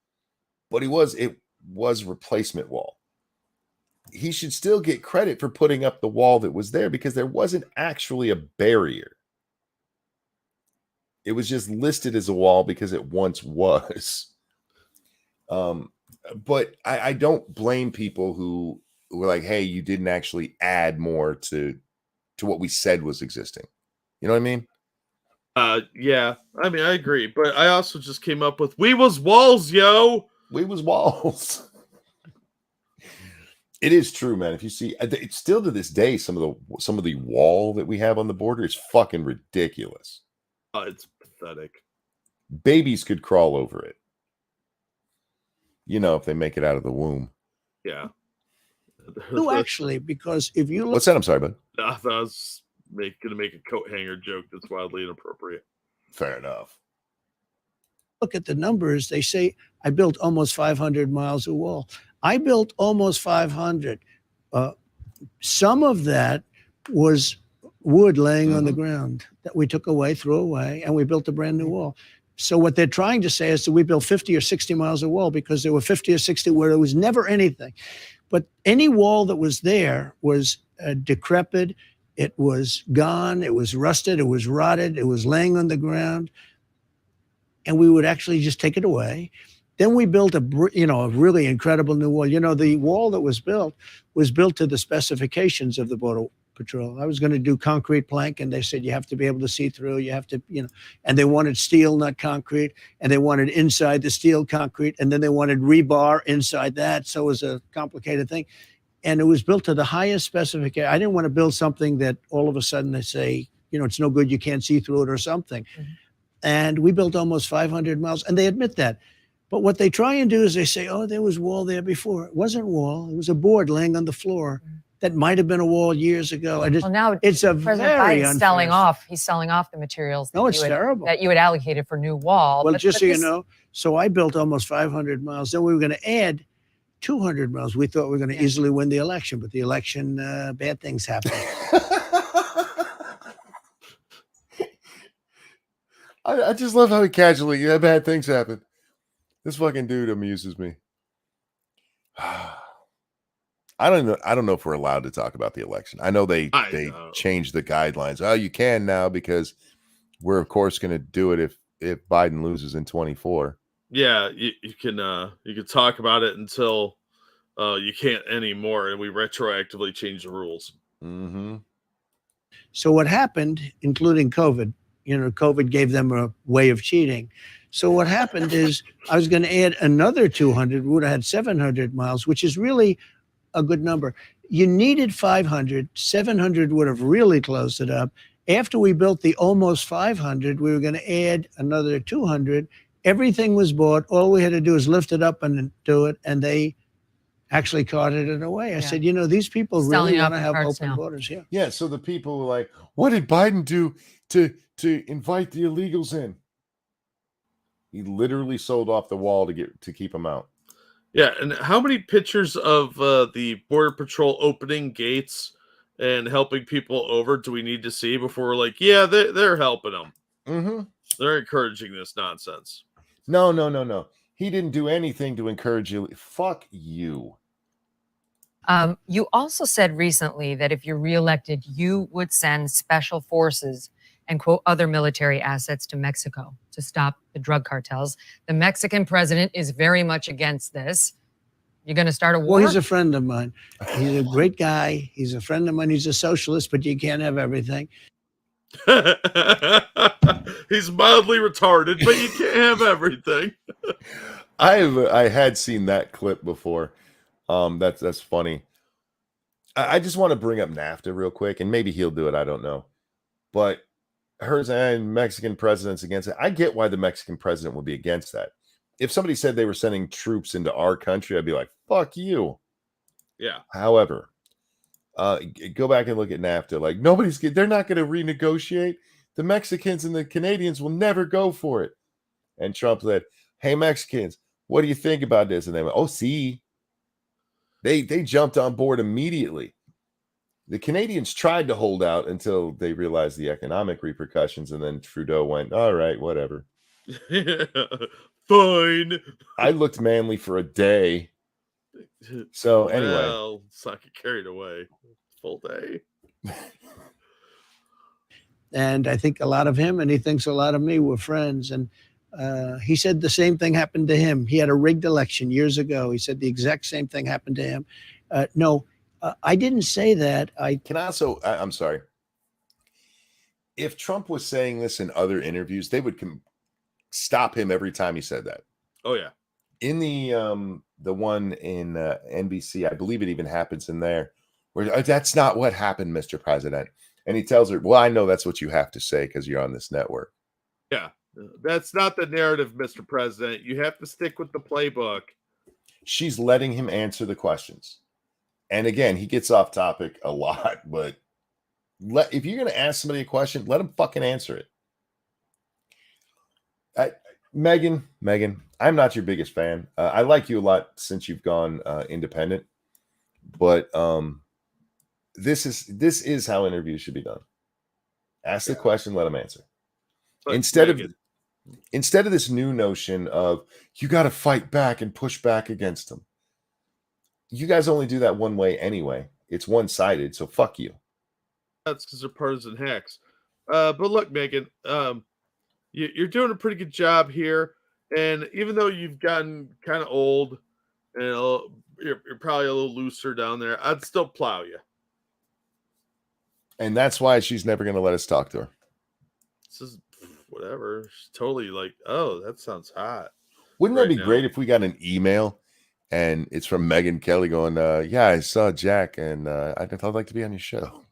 but it was replacement wall. He should still get credit for putting up the wall that was there because there wasn't actually a barrier. It was just listed as a wall because it once was. But I don't blame people who were like, hey, you didn't actually add more to what we said was existing. You know what I mean? Yeah. I mean, I agree, but I also just came up with "We was walls, yo." We was walls. It is true, man. If you see, it's still to this day, some of the wall that we have on the border is fucking ridiculous. It's pathetic. Babies could crawl over it. You know, if they make it out of the womb. Yeah. No, actually, because if you look, What's that? I'm sorry, bud. I thought I was going to make a coat hanger joke that's wildly inappropriate. Fair enough. look at the numbers, they say I built almost 500 miles of wall. I built almost 500. Some of that was wood laying on the Mhm. ground that we took away, threw away, and we built a brand new wall. So what they're trying to say is that we built 50 or 60 miles of wall because there were 50 or 60 where there was never anything. But any wall that was there was decrepit. It was gone. It was rusted. It was rotted. It was laying on the ground. And we would actually just take it away. Then we built a really incredible new wall. The wall that was built to the specifications of the Border Patrol. I was going to do concrete plank, and they said you have to be able to see through. You have to, and they wanted steel, not concrete, and they wanted inside the steel concrete, and then they wanted rebar inside that. So it was a complicated thing, and it was built to the highest specification. I didn't want to build something that all of a sudden they say, it's no good, you can't see through it or something. Mm-hmm. And we built almost 500 miles, and they admit that. But what they try and do is they say, oh, there was wall there before. It wasn't wall. It was a board laying on the floor. Mm-hmm. That might have been a wall years ago. Well, now it's a President very Biden's he's selling off the materials terrible. that you had allocated for new wall. Well, you know, so I built almost 500 miles. Then we were going to add 200 miles. We thought we were going to easily win the election, but the election, bad things happened. I just love how he casually, bad things happen. This fucking dude amuses me. I don't know if we're allowed to talk about the election. I know they changed the guidelines. Oh, you can now because we're of course going to do it if Biden loses in 24. Yeah, you can talk about it until you can't anymore, and we retroactively change the rules. Mm-hmm. So what happened, including COVID, COVID gave them a way of cheating. So what happened is I was going to add another 200. We would have had 700 miles, which is really a good number. You needed 500. 700 would have really closed it up. After we built the almost 500, we were going to add another 200. Everything was bought. All we had to do is lift it up and do it. And they actually carted it away. I said, these people really want to have open borders. Yeah. Yeah. So the people were like, what did Biden do to invite the illegals in? He literally sold off the wall to keep them out. Yeah, and how many pictures of the Border Patrol opening gates and helping people over do we need to see before we're like, yeah, they're helping them? Mm-hmm. They're encouraging this nonsense. No. He didn't do anything to encourage you. Fuck you. You also said recently that if you're reelected, you would send special forces and, quote, other military assets to Mexico to stop the drug cartels. The Mexican president is very much against this. You're going to start a war? Well, he's a friend of mine. He's a great guy. He's a friend of mine. He's a socialist, but you can't have everything. He's mildly retarded, but you can't have everything. I had seen that clip before. That's funny. I just want to bring up NAFTA real quick, and maybe he'll do it. I don't know. But hers and Mexican president's against it. I get why the Mexican president would be against that. If somebody said they were sending troops into our country, I'd be like, fuck you. Yeah. However, go back and look at NAFTA. Like, they're not going to renegotiate. The Mexicans and the Canadians will never go for it. And Trump said, hey, Mexicans, what do you think about this? And they went, oh, see. They jumped on board immediately. The Canadians tried to hold out until they realized the economic repercussions, and then Trudeau went, all right, whatever. Fine. I looked manly for a day. So anyway. Well, let's not get carried away. Full day. And I think a lot of him, and he thinks a lot of me, were friends. And he said the same thing happened to him. He had a rigged election years ago. He said the exact same thing happened to him. No. I didn't say that. I'm sorry. If Trump was saying this in other interviews, they would stop him every time he said that. Oh yeah. In the one in NBC, I believe it even happens in there, where that's not what happened, Mr. President. And he tells her, well, I know that's what you have to say because you're on this network. Yeah. That's not the narrative, Mr. President. You have to stick with the playbook. She's letting him answer the questions. And again, he gets off topic a lot, but if you're going to ask somebody a question, let him fucking answer it. Megyn, I'm not your biggest fan. I like you a lot since you've gone independent, but this is how interviews should be done. Ask the question, let them answer. But Instead Megyn, of this new notion of you got to fight back and push back against them. You guys only do that one way anyway. It's one-sided, so fuck you. that's because they're partisan hacks. But look, Megyn, you're doing a pretty good job here. And even though you've gotten kind of old and you're probably a little looser down there, I'd still plow you. And that's why she's never going to let us talk to her. This is whatever. She's totally like, oh, that sounds hot. Wouldn't that Right be now. great if we got an email and it's from Megyn Kelly going, yeah, I saw Jack and I'd like to be on your show.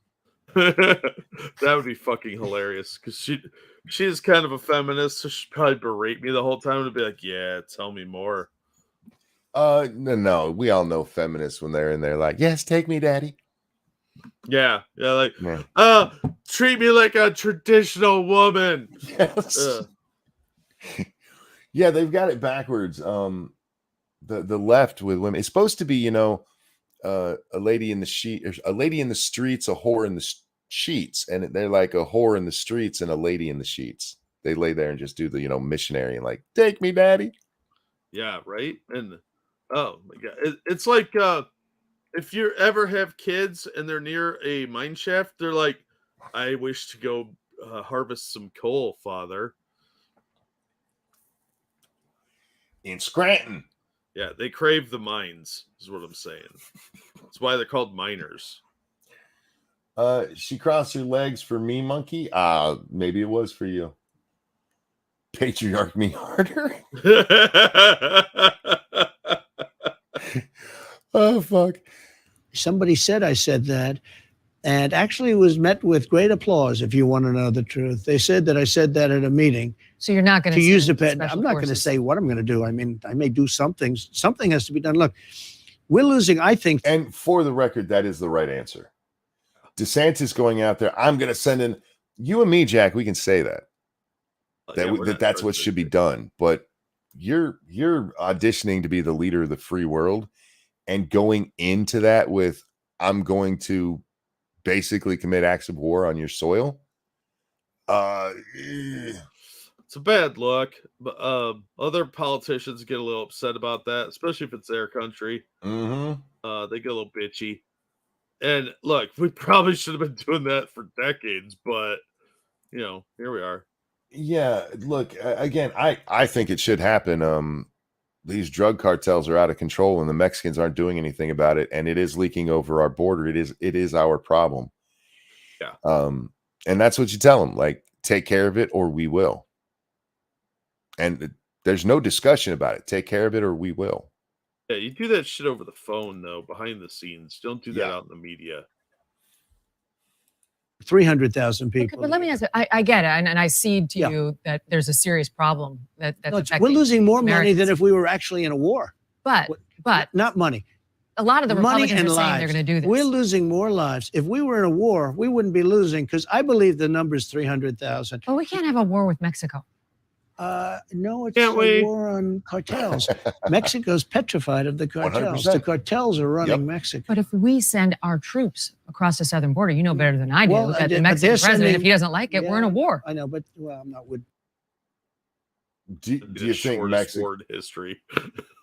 That would be fucking hilarious because she is kind of a feminist, so she'd probably berate me the whole time and be like, yeah, tell me more. No, we all know feminists when they're in there like, yes, take me, daddy. Yeah, like, Yeah. treat me like a traditional woman. Yes. Yeah, they've got it backwards. The left with women, it's supposed to be, a lady in the streets, a whore in the sheets, and they're like a whore in the streets and a lady in the sheets. They lay there and just do the missionary and like, take me, daddy. Yeah, right. And oh my god, it's like if you ever have kids and they're near a mine shaft, they're like, I wish to go harvest some coal, father. In Scranton. Yeah, they crave the mines, is what I'm saying. That's why they're called miners. She crossed her legs for me, monkey. Maybe it was for you. Patriarch me harder. Oh fuck. Somebody said I said that, and actually was met with great applause. If you want to know the truth, they said that I said that at a meeting. So you're not going To use the pen. pen, I'm not going to say what I'm going to do. I mean, I may do something. Something has to be done. Look, we're losing, I think. And for the record, that is the right answer. DeSantis going out there, I'm going to send in you and me, Jack. We can say that. That's what should be done. But you're auditioning to be the leader of the free world and going into that with, I'm going to basically commit acts of war on your soil. It's a bad look, but other politicians get a little upset about that, especially if it's their country. Mm-hmm. They get a little bitchy. And look, we probably should have been doing that for decades, but here we are. Yeah, look, again, I think it should happen. These drug cartels are out of control and the Mexicans aren't doing anything about it, and it is leaking over our border. It is our problem. Yeah. And that's what you tell them, like, take care of it or we will. And there's no discussion about it. Take care of it or we will. Yeah, you do that shit over the phone, though, behind the scenes. Don't do that Yeah. out in the media. 300,000 people. But let me ask you, I get it, and I cede to Yeah. you that there's a serious problem that's No, affecting we're losing more money Americans. than if we were actually in a war. But Not money. a lot of the Money Republicans and are saying lives. they're going to do this. We're losing more lives. If we were in a war, we wouldn't be losing, because I believe the number is 300,000. But we can't have a war with Mexico. No, it's Can't a we? war on cartels. Mexico's petrified of the cartels. 100%. The cartels are running Yep. Mexico. But if we send our troops across the southern border, you know better than I do Well, that but the they're Mexican president, sending- if he doesn't like it, we're in a Yeah. war. I know, but I'm not with. Do you think Mexico? war in history?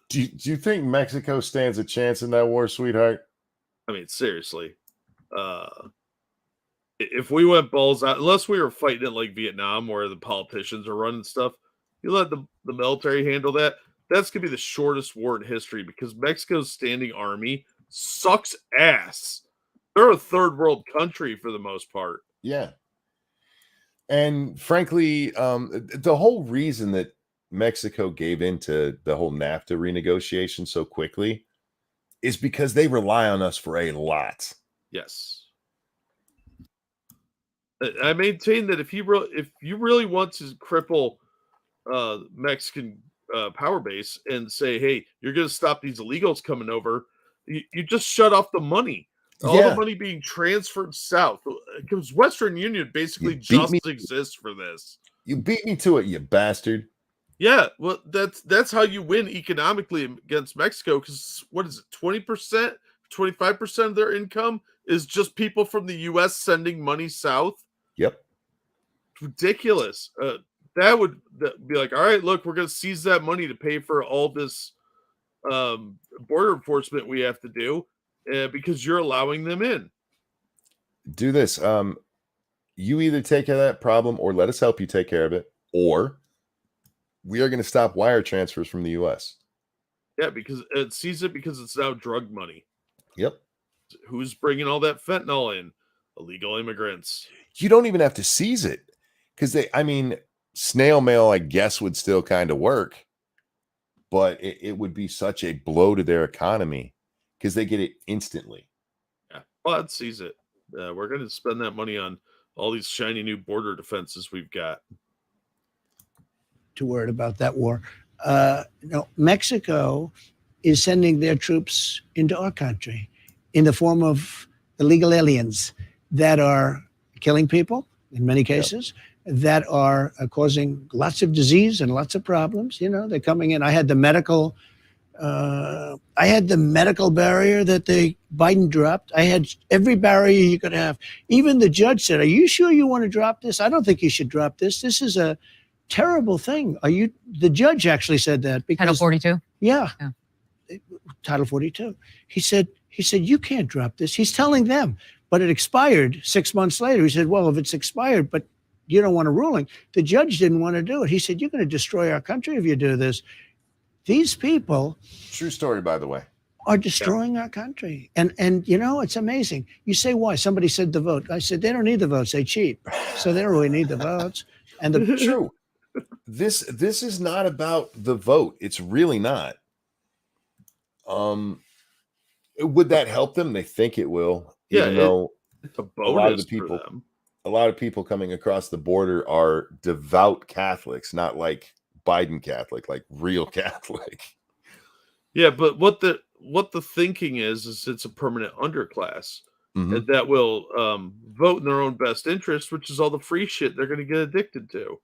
Do you think Mexico stands a chance in that war, sweetheart? I mean, seriously. If we went balls out, unless we were fighting it like Vietnam, where the politicians are running stuff, you let the military handle that. That's gonna be the shortest war in history because Mexico's standing army sucks ass. They're a third world country for the most part. Yeah. And frankly, the whole reason that Mexico gave into the whole NAFTA renegotiation so quickly is because they rely on us for a lot. Yes. I maintain that if you really want to cripple Mexican power base and say, hey, you're going to stop these illegals coming over, you just shut off the money. All Yeah. the money being transferred south, because Western Union basically You beat just me. exists for this. You beat me to it, you bastard. Yeah, well, that's how you win economically against Mexico. Because what is it, 20%, 25% of their income is just people from the U.S. sending money south. Yep. ridiculous. That would be like, all right, look, we're going to seize that money to pay for all this border enforcement we have to do because you're allowing them in. Do this. You either take care of that problem or let us help you take care of it, or we are going to stop wire transfers from the U.S. Yeah, because it seize it because it's now drug money. Yep. Who's bringing all that fentanyl in? Illegal immigrants. You don't even have to seize it because snail mail, I guess, would still kind of work, but it would be such a blow to their economy because they get it instantly. Yeah, well, I'd seize it. We're going to spend that money on all these shiny new border defenses we've got. Too worried about that war. No, Mexico is sending their troops into our country in the form of illegal aliens that are killing people in many cases, that are causing lots of disease and lots of problems. You know, they're coming in. I had the medical barrier that Biden dropped. I had every barrier you could have. Even the judge said, "Are you sure you want to drop this? I don't think you should drop this. This is a terrible thing." The judge actually said that because Title 42. Yeah. Title 42. He said, you can't drop this. He's telling them, but it expired 6 months later. He said, well, if it's expired, but you don't want a ruling. The judge didn't want to do it. He said, you're going to destroy our country if you do this. These people, true story, by the way, are destroying our country. And it's amazing. You say, why? Somebody said the vote. I said, they don't need the votes. They cheat. So they don't really need the votes. And true. This is not about the vote. It's really not. Would that help them? They think it will. Yeah, even though it's a a bonus for them. lot of people coming across the border are devout Catholics, not like Biden Catholic, like real Catholic. Yeah, but what the thinking is it's a permanent underclass and that will vote in their own best interest, which is all the free shit they're going to get addicted to.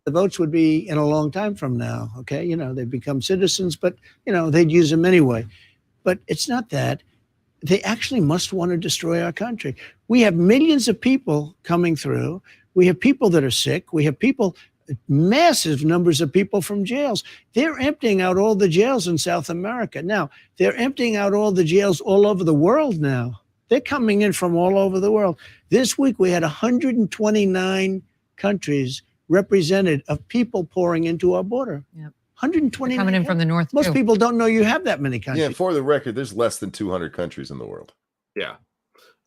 The votes would be in a long time from now. Okay. They become citizens, but they'd use them anyway. But it's not that. They actually must want to destroy our country. We have millions of people coming through. We have people that are sick. We have massive numbers of people from jails. They're emptying out all the jails in South America. Now, they're emptying out all the jails all over the world now. They're coming in from all over the world. This week, we had 129 countries represented of people pouring into our border. Yep. 129 coming in from the north. Most people don't know you have that many countries. Yeah, for the record, there's less than 200 countries in the world. Yeah.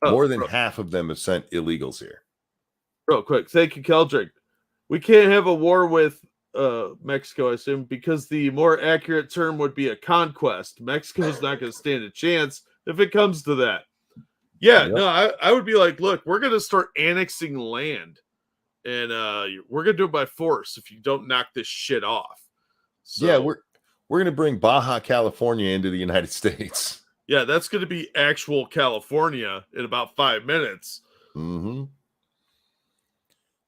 More than half of them have sent illegals here. Real quick. Thank you, Keldrick. We can't have a war with Mexico, I assume, because the more accurate term would be a conquest. Mexico's not going to stand a chance if it comes to that. Yeah, Yep. no, I would be like, look, we're going to start annexing land. And we're going to do it by force if you don't knock this shit off. So, Yeah, we're going to bring Baja California into the United States. Yeah, that's going to be actual California in about 5 minutes. Mm-hmm.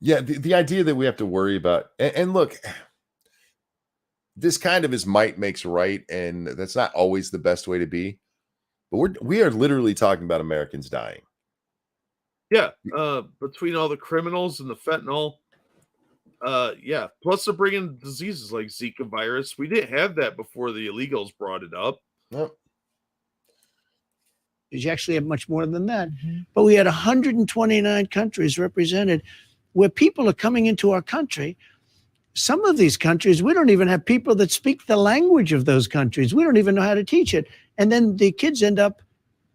Yeah, the idea that we have to worry about, and look, this kind of is might makes right, and that's not always the best way to be. But we are literally talking about Americans dying. Yeah, between all the criminals and the fentanyl, yeah. Plus, they're bringing diseases like Zika virus. We didn't have that before the illegals brought it up. Yep. You actually have much more than that. But we had 129 countries represented where people are coming into our country. Some of these countries, we don't even have people that speak the language of those countries. We don't even know how to teach it. And then the kids end up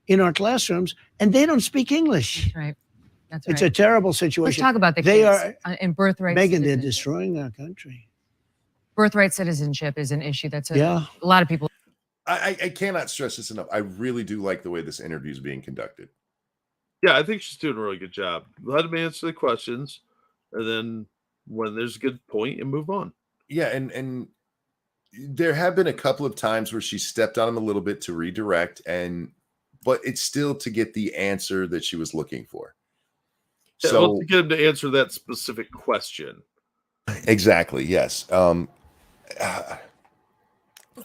in our classrooms and they don't speak English. That's right. That's right. It's a terrible situation. Let's talk about the They kids are in birthright. Megyn, they're destroying our country. Birthright citizenship is an issue that's Yeah. a lot of people. I cannot stress this enough. I really do like the way this interview is being conducted. Yeah, I think she's doing a really good job. Let them answer the questions, and then when there's a good point, and move on. Yeah, and there have been a couple of times where she stepped on him a little bit to redirect, but it's still to get the answer that she was looking for. Yeah, So well, to get him to answer that specific question. exactly, yes.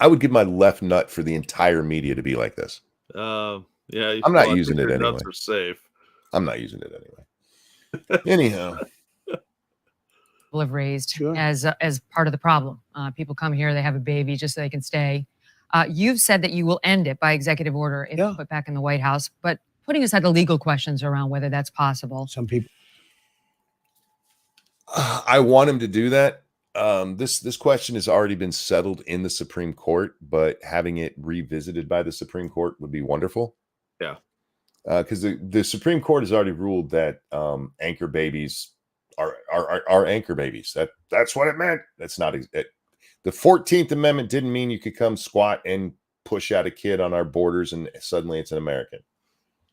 I would give my left nut for the entire media to be like this. Yeah, I'm not using it your anyway. nuts are safe. I'm not using it anyway. Anyhow, People have raised Sure. as part of the problem. People come here, they have a baby just so they can stay. You've said that you will end it by executive order if Yeah. put back in the White House, but putting aside the legal questions around whether that's possible. Some people. I want him to do that. This question has already been settled in the Supreme Court, but having it revisited by the Supreme Court would be wonderful. Yeah. Because the Supreme Court has already ruled that anchor babies are anchor babies. That's what it meant. That's not the 14th Amendment didn't mean you could come squat and push out a kid on our borders and suddenly it's an American.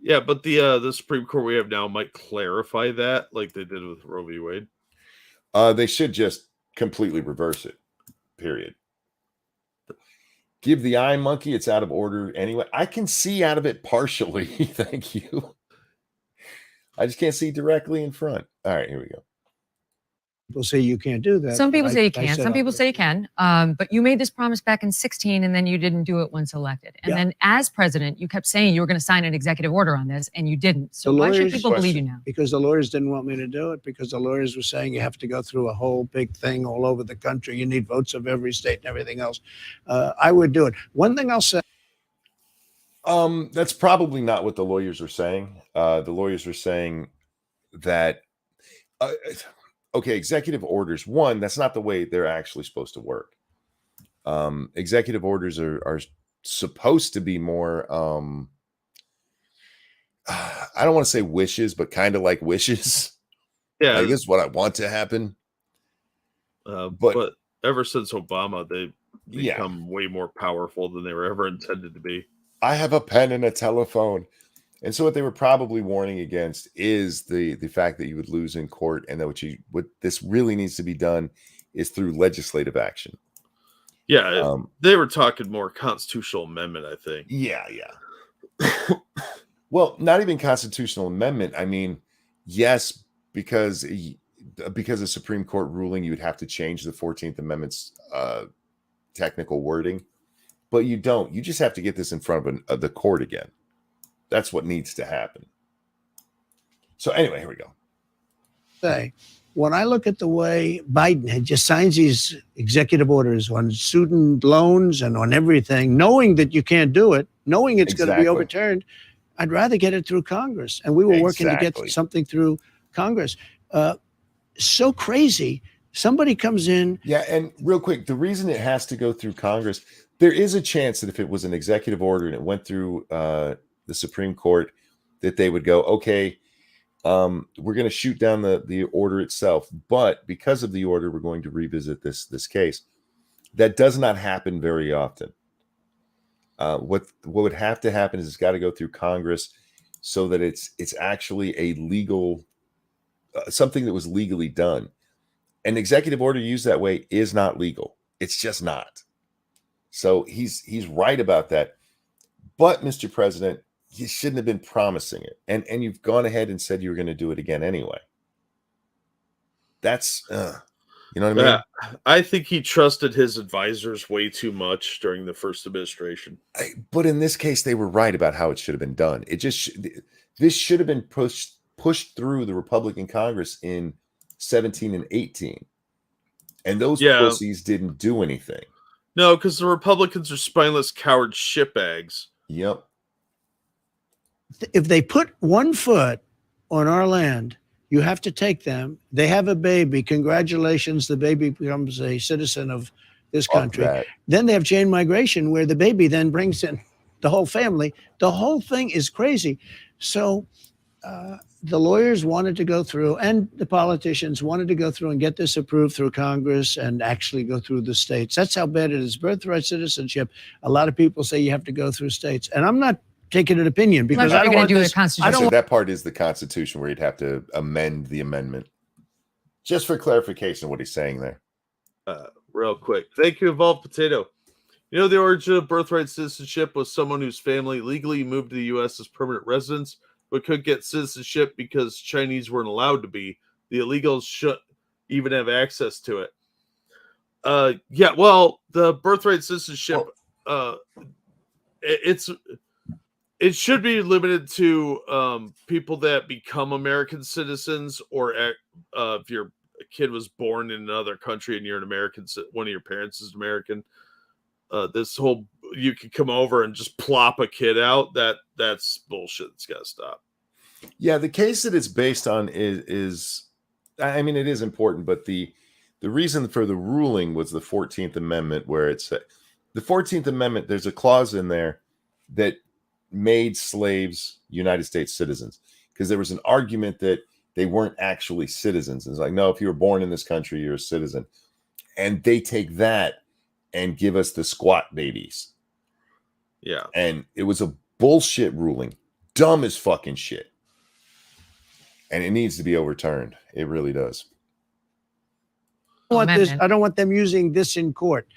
Yeah, but the Supreme Court we have now might clarify that, like they did with Roe v. Wade. They should just completely reverse it. Period. Give the eye monkey, it's out of order anyway. I can see out of it partially. Thank you. I just can't see directly in front. All right, here we go. People say you can't do that. Some people I- say you I can. said Some I'll people do say it. you can. But you made this promise back in 2016, and then you didn't do it once elected. And Yeah. then, as president, you kept saying you were going to sign an executive order on this, and you didn't. So The why should lawyers- people believe you now? Because the lawyers didn't want me to do it, because the lawyers were saying you have to go through a whole big thing all over the country. You need votes of every state and everything else. I would do it. One thing I'll say. That's probably not what the lawyers are saying. The lawyers are saying that okay, executive orders, one, that's not the way they're actually supposed to work. Executive orders are supposed to be more I don't want to say wishes, but kind of like wishes. Yeah, Like, this is what I want to happen. but ever since Obama, they've Yeah. become way more powerful than they were ever intended to be. I have a pen and a telephone. And so what they were probably warning against is the fact that you would lose in court, and that what this really needs to be done is through legislative action. Yeah, they were talking more constitutional amendment, I think. Yeah. Well, not even constitutional amendment. I mean, yes, because of Supreme Court ruling, you would have to change the 14th Amendment's technical wording, but you don't. You just have to get this in front of the court again. That's what needs to happen. So anyway, here we go. Say, when I look at the way Biden had just signs these executive orders on student loans and on everything, knowing that you can't do it, knowing it's going to be Exactly. overturned, I'd rather get it through Congress. And we were working to Exactly. get something through Congress. So crazy. Somebody comes in. Yeah, and real quick, the reason it has to go through Congress, there is a chance that if it was an executive order and it went through the Supreme Court, that they would go, okay, we're going to shoot down the order itself, but because of the order, we're going to revisit this case. That does not happen very often. What would have to happen is it's got to go through Congress so that it's actually a legal something that was legally done. An executive order used that way is not legal. It's just not. So he's right about that. But Mr. President, you shouldn't have been promising it, and you've gone ahead and said you were going to do it again anyway. That's you know what I mean? Yeah, I think he trusted his advisors way too much during the first administration. But in this case, they were right about how it should have been done. It just this should have been pushed through the Republican Congress in 17 and 18, and those pussies didn't do anything. No, because the Republicans are spineless coward shitbags. Yep. If they put one foot on our land, you have to take them. They have a baby. Congratulations. The baby becomes a citizen of this country. Then they have chain migration, where the baby then brings in the whole family. The whole thing is crazy. So the lawyers wanted to go through, and the politicians wanted to go through and get this approved through Congress and actually go through the states. That's how bad it is. Birthright citizenship. A lot of people say you have to go through states. And I'm not taking an opinion, because I don't want this. I don't. That part is the Constitution, where you'd have to amend the amendment. Just for clarification, what he's saying there. Real quick. Thank you, Evolved Potato. You know, the origin of birthright citizenship was someone whose family legally moved to the U.S. as permanent residents, but couldn't get citizenship because Chinese weren't allowed to be. The illegals shouldn't even have access to it. Yeah, well, the birthright citizenship, it's It should be limited to people that become American citizens, or if your kid was born in another country and you're an American, one of your parents is American. This whole you can come over and just plop a kid out. That's bullshit. It's got to stop. Yeah, the case that it's based on is I mean, it is important, but the reason for the ruling was the 14th Amendment, where it's the 14th Amendment. There's a clause in there that made slaves United States citizens, because there was an argument that they weren't actually citizens. It's like, no, if you were born in this country, you're a citizen. And they take that and give us the squat babies. Yeah. And it was a bullshit ruling. Dumb as fucking shit. And it needs to be overturned. It really does. I don't want them using this in court.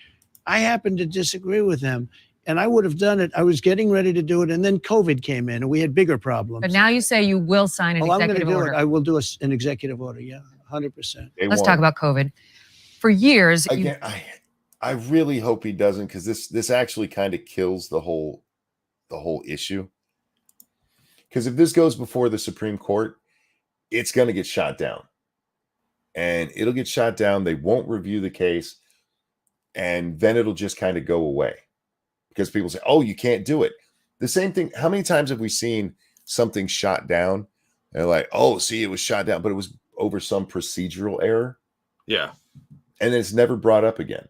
I happen to disagree with them, and I would have done it. I was getting ready to do it, and then COVID came in, and we had bigger problems. But now you say you will sign an I'm going to executive do order. it. I will do an executive order. Yeah, 100%. Let's talk about COVID. For years, again, I really hope he doesn't, because this actually kind of kills the whole issue. Because if this goes before the Supreme Court, it's going to get shot down. And it'll get shot down. They won't review the case. And then it'll just kind of go away. Because people say, oh, you can't do it. The same thing. How many times have we seen something shot down? And they're like, oh, see, it was shot down, but it was over some procedural error. Yeah. And it's never brought up again.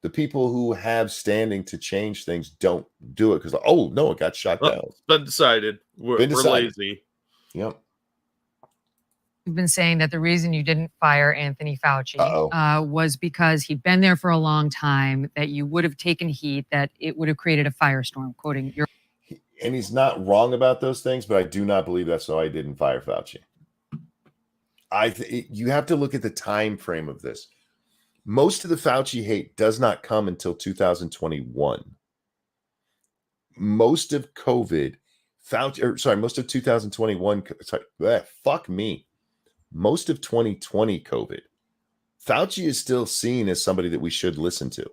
The people who have standing to change things don't do it because, oh, no, it got shot down. It's been decided. We're lazy. Yep. You've been saying that the reason you didn't fire Anthony Fauci was because he'd been there for a long time, that you would have taken heat, that it would have created a firestorm, quoting your... And he's not wrong about those things, but I do not believe that's why I didn't fire Fauci. You have to look at the time frame of this. Most of the Fauci hate does not come until 2021. Most of COVID, most of 2021, fuck me. Most of 2020 COVID, Fauci is still seen as somebody that we should listen to.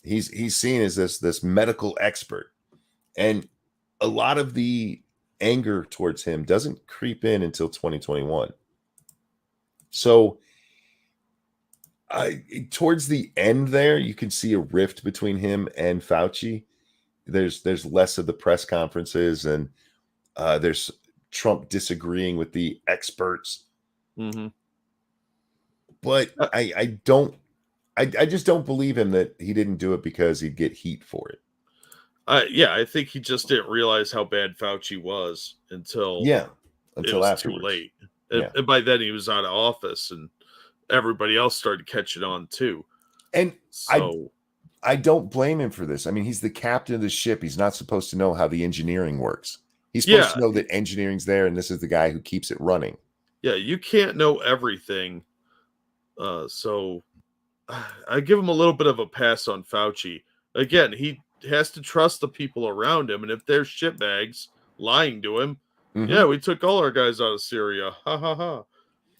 He's seen as this medical expert. And a lot of the anger towards him doesn't creep in until 2021. So towards the end there, you can see a rift between him and Fauci. There's less of the press conferences, and there's Trump disagreeing with the experts. Mm-hmm. But I just don't believe him that he didn't do it because he'd get heat for it. I think he just didn't realize how bad Fauci was until afterwards. Too late. And by then he was out of office, and everybody else started catching on too. And so I don't blame him for this. I mean, he's the captain of the ship. He's not supposed to know how the engineering works. He's supposed to know that engineering's there, and this is the guy who keeps it running. Yeah, you can't know everything. So I give him a little bit of a pass on Fauci. Again, he has to trust the people around him, and if they're shitbags lying to him, yeah, we took all our guys out of Syria. Ha ha ha.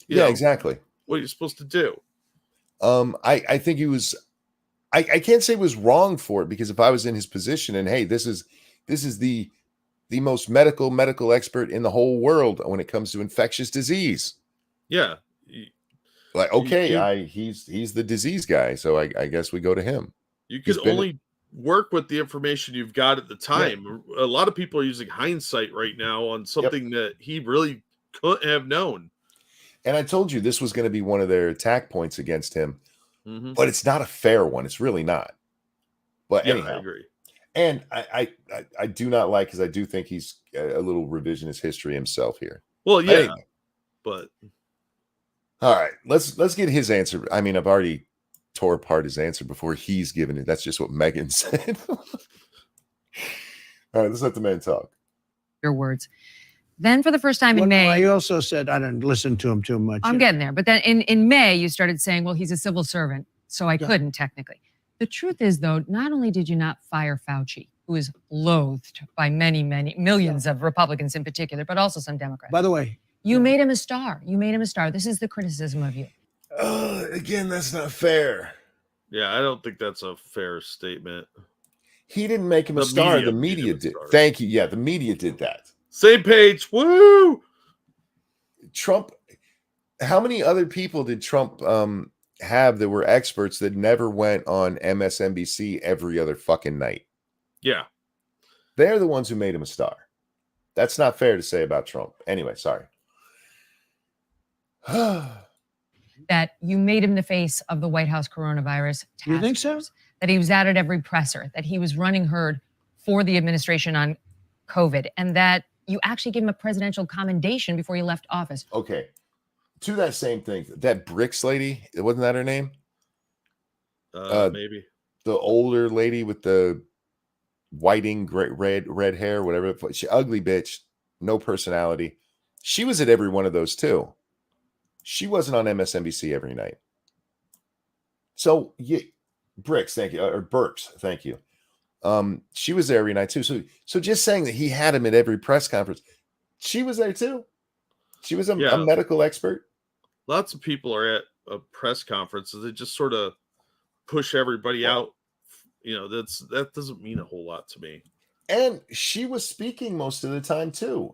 You know, exactly. What are you supposed to do? I think he was. I can't say it was wrong for it, because if I was in his position, and hey, this is the most medical expert in the whole world when it comes to infectious disease. Yeah. Like, okay, he's the disease guy, so I guess we go to him. You can only work with the information you've got at the time. Yeah. A lot of people are using hindsight right now on something that he really couldn't have known. And I told you this was going to be one of their attack points against him, but it's not a fair one. It's really not. But anyhow, I agree. And I do not like, because I do think he's a little revisionist history himself here. Well, yeah, but all right, let's get his answer. I mean, I've already tore apart his answer before he's given it. That's just what Megyn said. All right, let's let the man talk. Your words. Then for the first time in May. I also said I didn't listen to him too much. I'm getting there. But then in May, you started saying, well, he's a civil servant, so I couldn't technically. The truth is, though, not only did you not fire Fauci, who is loathed by many millions of Republicans in particular, but also some Democrats. By the way, you made him a star. You made him a star. This is the criticism of you. Again, that's not fair. Yeah, I don't think that's a fair statement. He didn't make him a The star. media The made media him a did. star. Thank you. Yeah, the media did that. Same page. Woo! Trump. How many other people did Trump have that were experts that never went on MSNBC every other fucking night? Yeah. They're the ones who made him a star. That's not fair to say about Trump. Anyway, sorry. That you made him the face of the White House coronavirus task You think so? force, that he was out at every presser, that he was running herd for the administration on COVID, and that you actually gave him a presidential commendation before he left office. Okay. To that same thing, that Bricks lady, wasn't that her name? Maybe. The older lady with the whiting, red hair, whatever. She ugly bitch, no personality. She was at every one of those too. She wasn't on MSNBC every night. So Bricks, thank you, or Burks, thank you. She was there every night too. So just saying that he had him at every press conference, she was there too. She was a medical expert. Lots of people are at a press conferences. They just sort of push everybody out. You know, that doesn't mean a whole lot to me. And she was speaking most of the time too.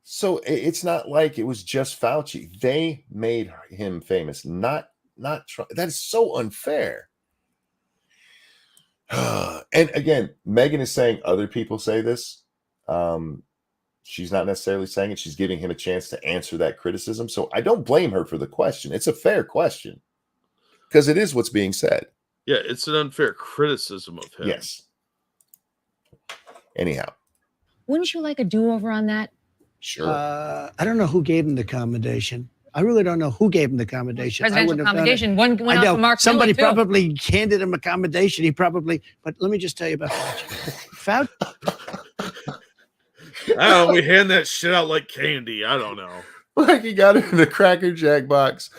So it's not like it was just Fauci. They made him famous, not Trump. That is so unfair. And again, Megyn is saying other people say this. She's not necessarily saying it. She's giving him a chance to answer that criticism. So I don't blame her for the question. It's a fair question because it is what's being said. Yeah, it's an unfair criticism of him. Yes. Anyhow. Wouldn't you like a do-over on that? Sure. I don't know who gave him the commendation. I really don't know who gave him the commendation. Presidential commendation. One went I out know to Mark somebody Miller, too. probably handed him a commendation. He probably, but let me just tell you about Fauci. I don't know. We hand that shit out like candy. I don't know. Like he got it in the Cracker Jack box.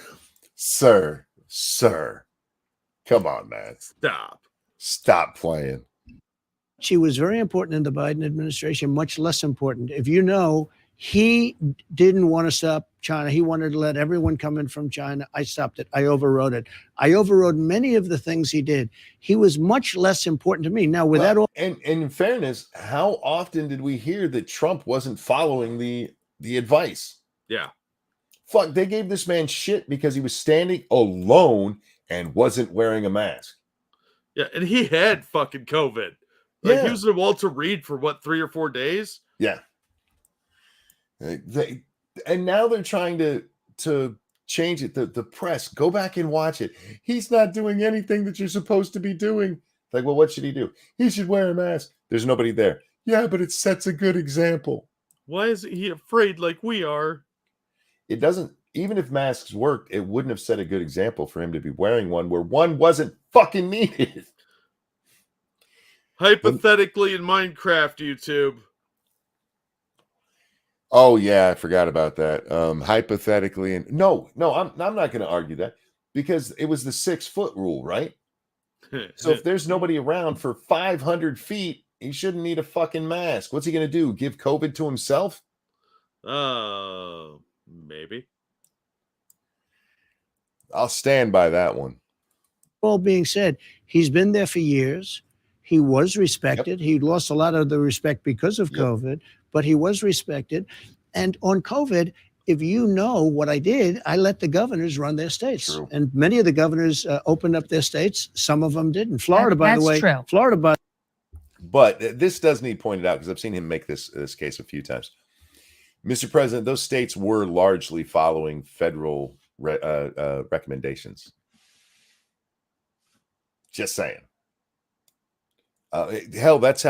Sir. Come on, man. Stop playing. She was very important in the Biden administration, much less important. If you know, he didn't want to stop China. He wanted to let everyone come in from China. I stopped it. I overrode it. I overrode many of the things he did. He was much less important to me. Now, with that all, and in fairness, how often did we hear that Trump wasn't following the advice? Yeah. Fuck, they gave this man shit because he was standing alone and wasn't wearing a mask. Yeah, and he had fucking COVID. Like he was at Walter Reed for what, 3 or 4 days? Yeah. And now they're trying to change it. The press, go back and watch it. He's not doing anything that you're supposed to be doing. Like, well, what should he do? He should wear a mask. There's nobody there. Yeah, but it sets a good example. Why is he afraid like we are? It doesn't, even if masks worked, it wouldn't have set a good example for him to be wearing one where one wasn't fucking needed. Hypothetically in Minecraft, YouTube. Oh yeah, I forgot about that. Hypothetically, and no, I'm not going to argue that because it was the 6 foot rule, right? So if there's nobody around for 500 feet, he shouldn't need a fucking mask. What's he going to do? Give COVID to himself? Maybe. I'll stand by that one. all being said, he's been there for years. He was respected. He lost a lot of the respect because of COVID, but he was respected. And on COVID, if you know what I did, I let the governors run their states. True. And many of the governors opened up their states. Some of them didn't. Florida, by the That's way. true. Florida, But this does need pointed out because I've seen him make this case a few times. Mr. President, those states were largely following federal recommendations. Just saying. Hell, that's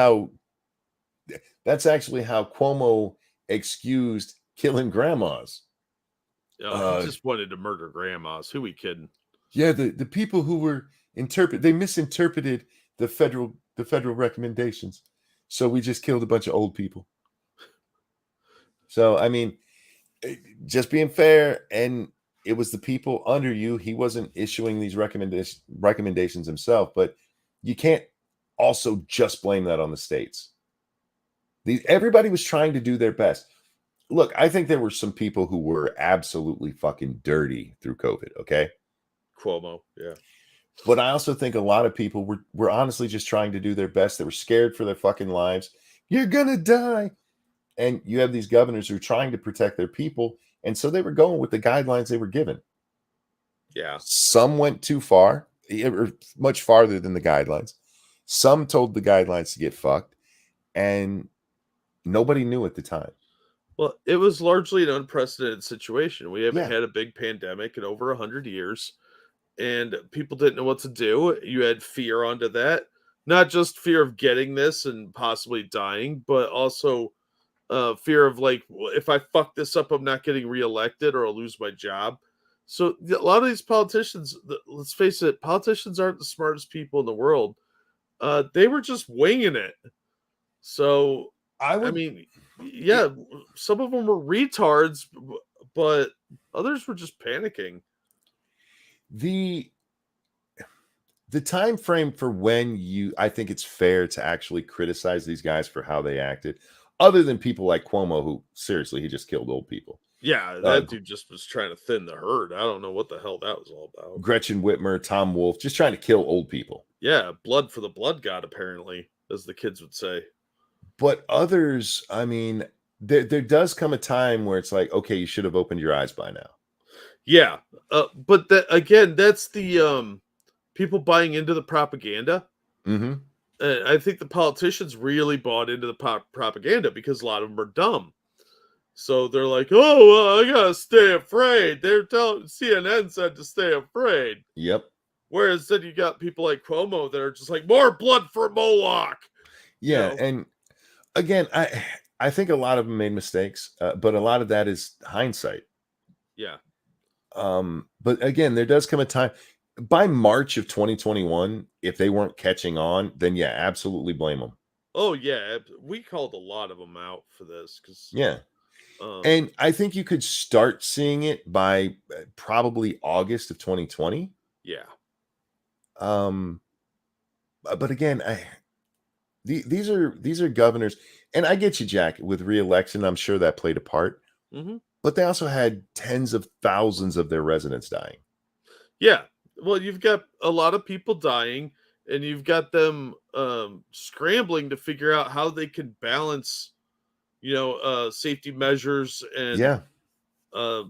actually how Cuomo excused killing grandmas. He just wanted to murder grandmas. Who we kidding? Yeah, the people who were they misinterpreted the federal recommendations. So we just killed a bunch of old people. So I mean, just being fair, and it was the people under you. He wasn't issuing these recommendations himself, but you can't also just blame that on the states. Everybody was trying to do their best. Look, I think there were some people who were absolutely fucking dirty through COVID, okay? Cuomo, yeah. But I also think a lot of people were honestly just trying to do their best. They were scared for their fucking lives. You're gonna die. And you have these governors who are trying to protect their people. And so they were going with the guidelines they were given. Yeah. Some went too far, or much farther than the guidelines. Some told the guidelines to get fucked. And nobody knew at the time. Well, it was largely an unprecedented situation. We haven't Yeah. had a big pandemic in over 100 years, and people didn't know what to do. You had fear onto that, not just fear of getting this and possibly dying, but also fear of like, if I fuck this up, I'm not getting reelected or I'll lose my job. So a lot of these politicians, let's face it, politicians aren't the smartest people in the world. They were just winging it. So I mean, yeah, some of them were retards, but others were just panicking. The time frame for when I think it's fair to actually criticize these guys for how they acted, other than people like Cuomo, who seriously, he just killed old people. Yeah, that dude just was trying to thin the herd. I don't know what the hell that was all about. Gretchen Whitmer, Tom Wolfe, just trying to kill old people. Yeah, blood for the blood god, apparently, as the kids would say. But others, I mean, there does come a time where it's like, okay, you should have opened your eyes by now. Yeah, but that again, that's the people buying into the propaganda. Mm-hmm. I think the politicians really bought into the propaganda because a lot of them are dumb. So they're like, "Oh, I gotta stay afraid." They're telling CNN said to stay afraid. Yep. Whereas then you got people like Cuomo that are just like, "More blood for Moloch." Yeah, You know? and again, I think a lot of them made mistakes, but a lot of that is hindsight. Yeah. But again, there does come a time by March of 2021, if they weren't catching on, then yeah, absolutely blame them. Oh yeah, we called a lot of them out for this because Yeah. And I think you could start seeing it by probably August of 2020. yeah. But again, these are governors, and I get you, Jack, with re-election. I'm sure that played a part, Mm-hmm. but they also had tens of thousands of their residents dying. Yeah. Well, you've got a lot of people dying, and you've got them scrambling to figure out how they can balance, safety measures and Yeah. a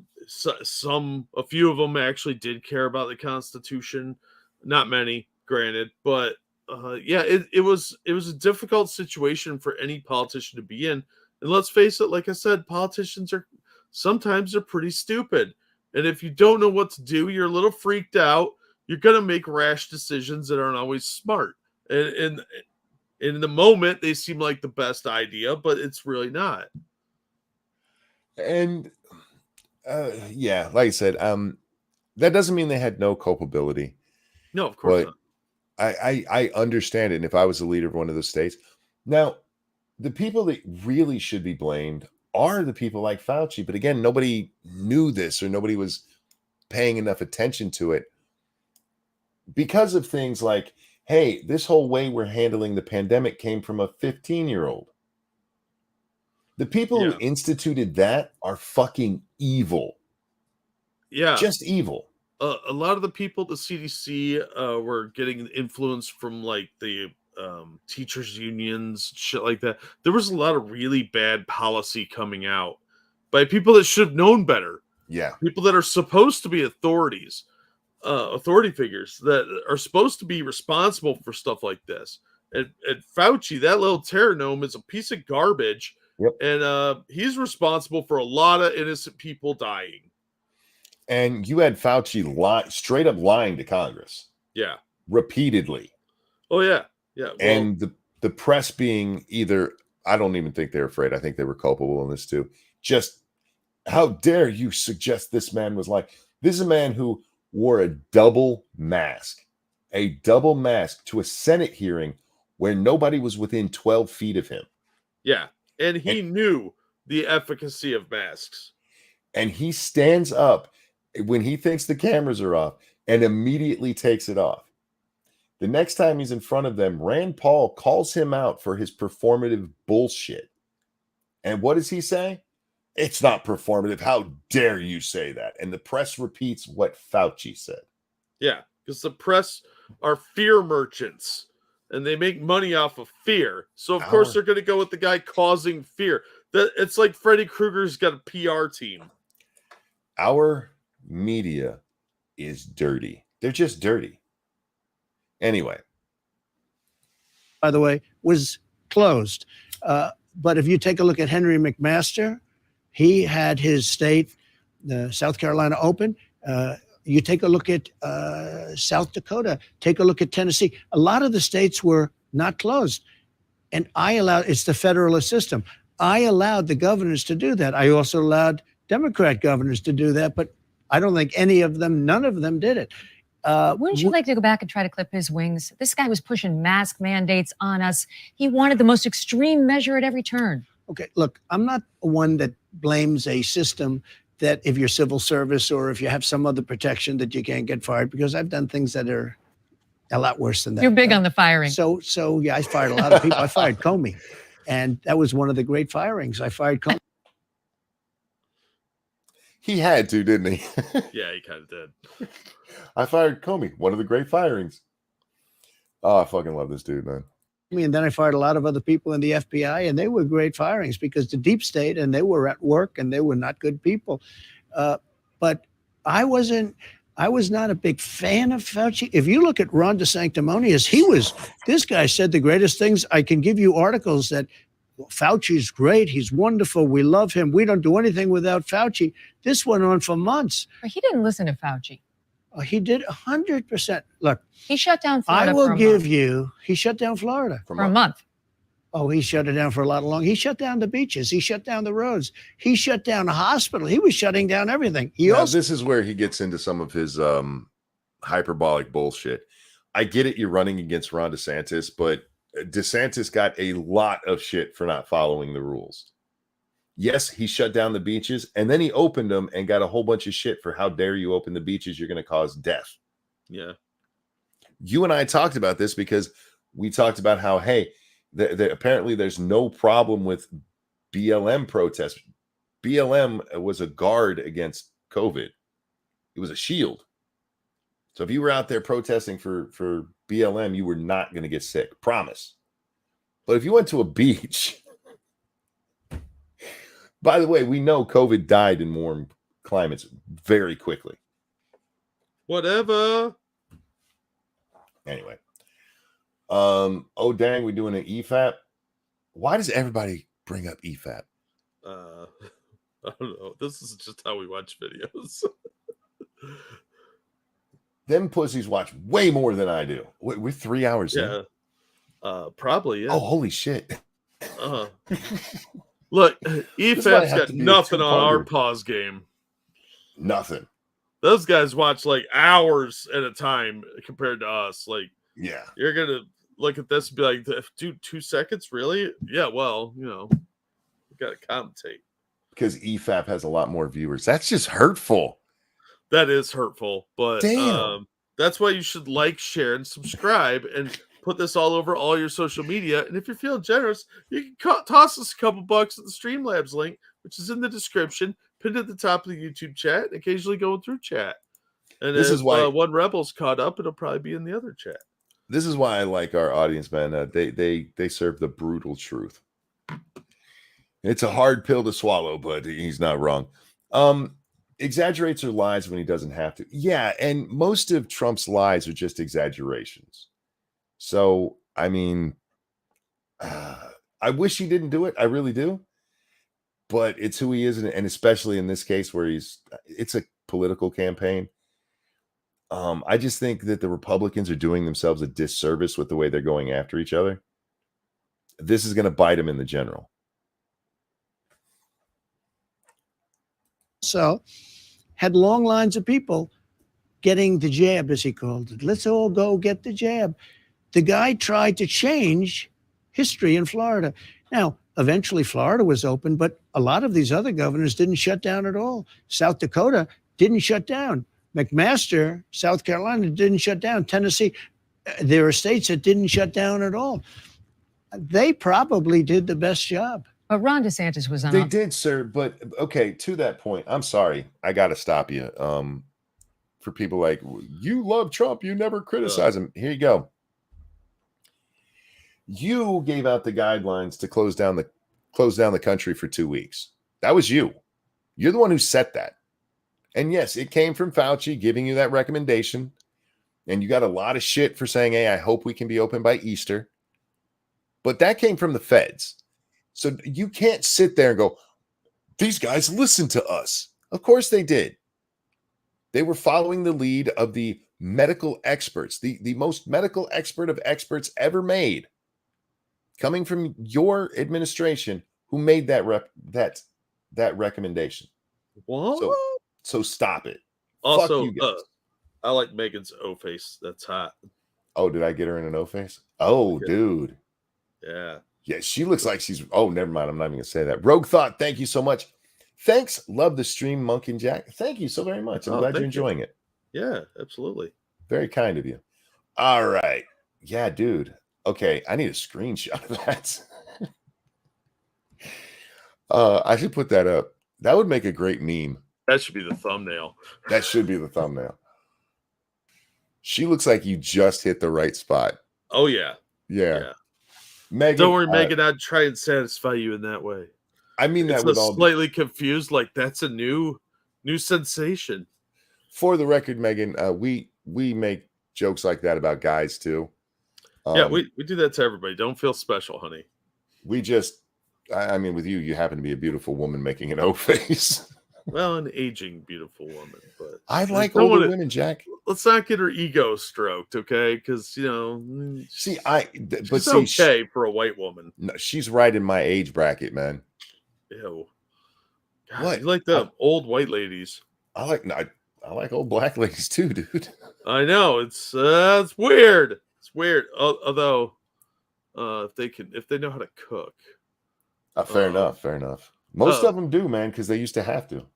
few of them actually did care about the Constitution. Not many, granted, but yeah, it was a difficult situation for any politician to be in. And let's face it, like I said, politicians are sometimes they're pretty stupid. And if you don't know what to do, you're a little freaked out. You're gonna make rash decisions that aren't always smart. And in the moment, they seem like the best idea, but it's really not. And yeah, like I said, that doesn't mean they had no culpability. No, of course But not. I understand it. And if I was the leader of one of those states, now the people that really should be blamed are the people like Fauci. But again, nobody knew this or nobody was paying enough attention to it because of things like, hey, this whole way we're handling the pandemic came from a 15-year-old. The people who instituted that are fucking evil. Yeah. Just evil. A lot of the people at the CDC were getting influence from like the teachers unions, shit like that. There was a lot of really bad policy coming out by people that should have known better. Yeah. People that are supposed to be authority figures that are supposed to be responsible for stuff like this. And Fauci, that little terror gnome, is a piece of garbage. Yep. And he's responsible for a lot of innocent people dying. And you had Fauci straight up lying to Congress. Yeah. Repeatedly. Oh, yeah. Yeah. Well, and the press being either, I don't even think they're afraid. I think they were culpable in this too. Just, how dare you suggest this man was like, this is a man who wore a double mask to a Senate hearing where nobody was within 12 feet of him. Yeah. And he knew the efficacy of masks. And he stands up when he thinks the cameras are off and immediately takes it off. The next time he's in front of them, Rand Paul calls him out for his performative bullshit. And what does he say? It's not performative. How dare you say that? And the press repeats what Fauci said. Yeah. because the press are fear merchants and they make money off of fear. So of course they're going to go with the guy causing fear. It's like Freddy Krueger's got a PR team. Our media is dirty. They're just dirty. Anyway. By the way, was closed. But if you take a look at Henry McMaster, he had his state, South Carolina, open. You take a look at South Dakota, take a look at Tennessee. A lot of the states were not closed. And it's the federalist system. I allowed the governors to do that. I also allowed Democrat governors to do that, but I don't think none of them did it. Wouldn't you like to go back and try to clip his wings? This guy was pushing mask mandates on us. He wanted the most extreme measure at every turn. Okay, look, I'm not one that blames a system that if you're civil service or if you have some other protection that you can't get fired, because I've done things that are a lot worse than that. You're big on the firing. So yeah, I fired a lot of people. I fired Comey, and that was one of the great firings. I fired Comey. He had to, didn't he? Yeah, he kind of did. I fired Comey, one of the great firings. Oh, I fucking love this dude, man. And then I fired a lot of other people in the FBI, and they were great firings because the deep state, and they were at work, and they were not good people. But I was not a big fan of Fauci. If you look at Ron DeSanctimonious, this guy said the greatest things. I can give you articles that Fauci's great. He's wonderful. We love him. We don't do anything without Fauci. This went on for months. But he didn't listen to Fauci. He did 100%. Look, he shut down Florida. I will give you. He shut down Florida for a month. Oh, he shut it down for a lot longer. He shut down the beaches. He shut down the roads. He shut down the hospital. He was shutting down everything. This is where he gets into some of his hyperbolic bullshit. I get it. You're running against Ron DeSantis, but DeSantis got a lot of shit for not following the rules. Yes, he shut down the beaches, and then he opened them and got a whole bunch of shit for how dare you open the beaches? You're going to cause death. Yeah. You and I talked about this because we talked about how, hey, apparently there's no problem with BLM protests. BLM was a guard against COVID. It was a shield. So if you were out there protesting for BLM, you were not going to get sick. Promise. But if you went to a beach, by the way, we know COVID died in warm climates very quickly. Whatever. Anyway. Oh, dang, we're doing an EFAP. Why does everybody bring up EFAP? I don't know. This is just how we watch videos. Them pussies watch way more than I do. We're 3 hours in. Probably, yeah. Oh, holy shit. Look, EFAP's got nothing on our pause game. Nothing. Those guys watch like hours at a time compared to us. Like, yeah, you're going to look at this and be like, dude, 2 seconds? Really? Yeah, well, we got to commentate. Because EFAP has a lot more viewers. That's just hurtful. That is hurtful. But damn. That's why you should like, share, and subscribe and put this all over all your social media. And if you're feeling generous, you can toss us a couple bucks at the Streamlabs link, which is in the description, pinned at the top of the YouTube chat, and occasionally going through chat. And this is why one Rebel's caught up, it'll probably be in the other chat. This is why I like our audience, man. They serve the brutal truth. It's a hard pill to swallow, but he's not wrong. Exaggerates or lies when he doesn't have to. Yeah, and most of Trump's lies are just exaggerations. So, I mean, I wish he didn't do it. I really do. But it's who he is, and especially in this case where it's a political campaign. I just think that the Republicans are doing themselves a disservice with the way they're going after each other. This is going to bite them in the general. So, had long lines of people getting the jab, as he called it. Let's all go get the jab. The guy tried to change history in Florida. Now, eventually Florida was open, but a lot of these other governors didn't shut down at all. South Dakota didn't shut down. McMaster, South Carolina, didn't shut down. Tennessee, there are states that didn't shut down at all. They probably did the best job. But Ron DeSantis was on. They did, sir. But okay, to that point, I'm sorry. I got to stop you. for people like, you love Trump, you never criticize him. Here you go. You gave out the guidelines to close down the country for 2 weeks. That was you. You're the one who set that. And yes, it came from Fauci giving you that recommendation. And you got a lot of shit for saying, hey, I hope we can be open by Easter. But that came from the feds. So you can't sit there and go, these guys listened to us. Of course they did. They were following the lead of the medical experts, the most medical expert of experts ever made, coming from your administration, who made that recommendation. What? So stop it. Also, Fuck you guys. I like Megan's O face. That's hot. Oh, did I get her in an O face? Oh, Yeah. dude. Yeah. Yeah, she looks like she's. Oh, never mind. I'm not even gonna say that. Rogue Thought, thank you so much. Thanks. Love the stream, Monk and Jack. Thank you so very much. I'm glad you're enjoying it. Yeah, absolutely. Very kind of you. All right. Yeah, dude. Okay, I need a screenshot of that. I should put that up. That would make a great meme. That should be the thumbnail. That should be the thumbnail. She looks like you just hit the right spot. Oh, yeah. Yeah. Megyn, don't worry, Megan. I'd try and satisfy you in that way. I mean that with all slightly confused, like that's a new sensation. For the record, Megyn, we make jokes like that about guys too. Yeah, we do that to everybody. Don't feel special, honey. We just, I mean, with you happen to be a beautiful woman making an O face. Well, an aging beautiful woman, but I like older women, Jack. Let's not get her ego stroked, okay? Because she's okay for a white woman. No, she's right in my age bracket, man. Ew. God, What? You like the old white ladies? I like old black ladies too, dude. I know it's weird. It's weird. Although, if they know how to cook. Fair enough. Most of them do, man, because they used to have to.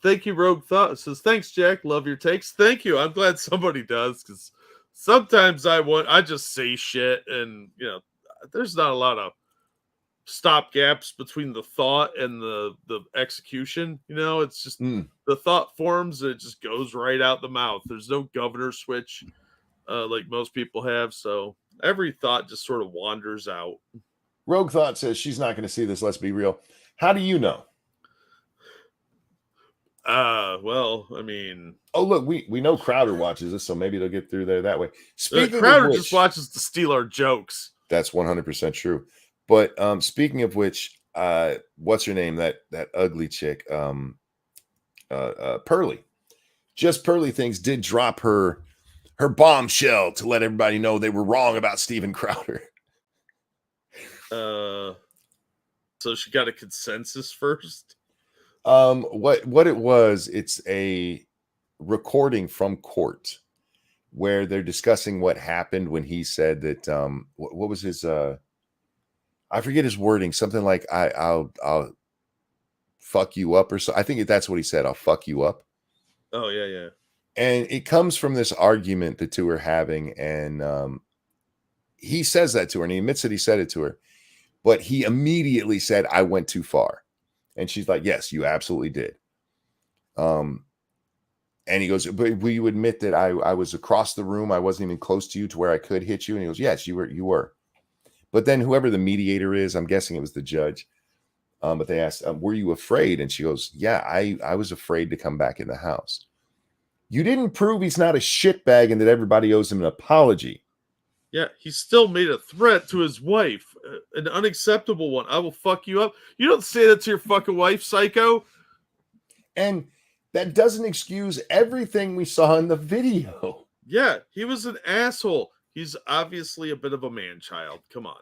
Thank you, Rogue Thought. It says, thanks, Jack. Love your takes. Thank you. I'm glad somebody does, because sometimes I just say shit, and there's not a lot of stop gaps between the thought and the execution. It's just the thought forms, it just goes right out the mouth. There's no governor switch like most people have, so every thought just sort of wanders out. Rogue Thought says she's not going to see this. Let's be real. How do you know? Well, I mean, oh look, we know Crowder watches this, so maybe they'll get through there that way. Speaking Crowder just watches to steal our jokes. That's 100% true. But speaking of which, what's her name? That ugly chick, Pearly. Just Pearly Things did drop her bombshell to let everybody know they were wrong about Steven Crowder. So she got a consensus first. What it was, it's a recording from court where they're discussing what happened when he said that what was his I forget his wording, something like I'll fuck you up or so. I think that's what he said. I'll fuck you up. Oh yeah. And it comes from this argument the two are having, and he says that to her, and he admits that he said it to her, but he immediately said, I went too far. And she's like, yes, you absolutely did. And he goes, but will you admit that I was across the room? I wasn't even close to you to where I could hit you. And he goes, yes, you were. But then whoever the mediator is, I'm guessing it was the judge. But they asked, were you afraid? And she goes, yeah, I was afraid to come back in the house. You didn't prove he's not a shitbag and that everybody owes him an apology. Yeah, he still made a threat to his wife, an unacceptable one. I will fuck you up. You don't say that to your fucking wife, psycho. And that doesn't excuse everything we saw in the video. Yeah, he was an asshole. He's obviously a bit of a man-child. Come on.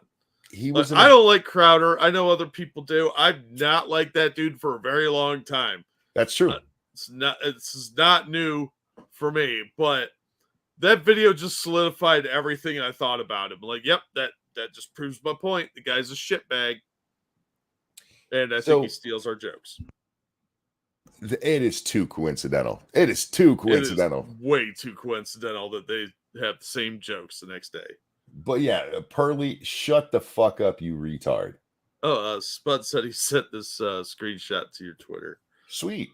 I don't like Crowder. I know other people do. I've not liked that dude for a very long time. That's true. It's not new for me, but that video just solidified everything I thought about him. Like, yep, that just proves my point. The guy's a shitbag. And I think he steals our jokes. It is too coincidental. It is too coincidental. Way too coincidental that they have the same jokes the next day. But yeah, Pearly, shut the fuck up, you retard. Oh, Spud said he sent this screenshot to your Twitter. Sweet.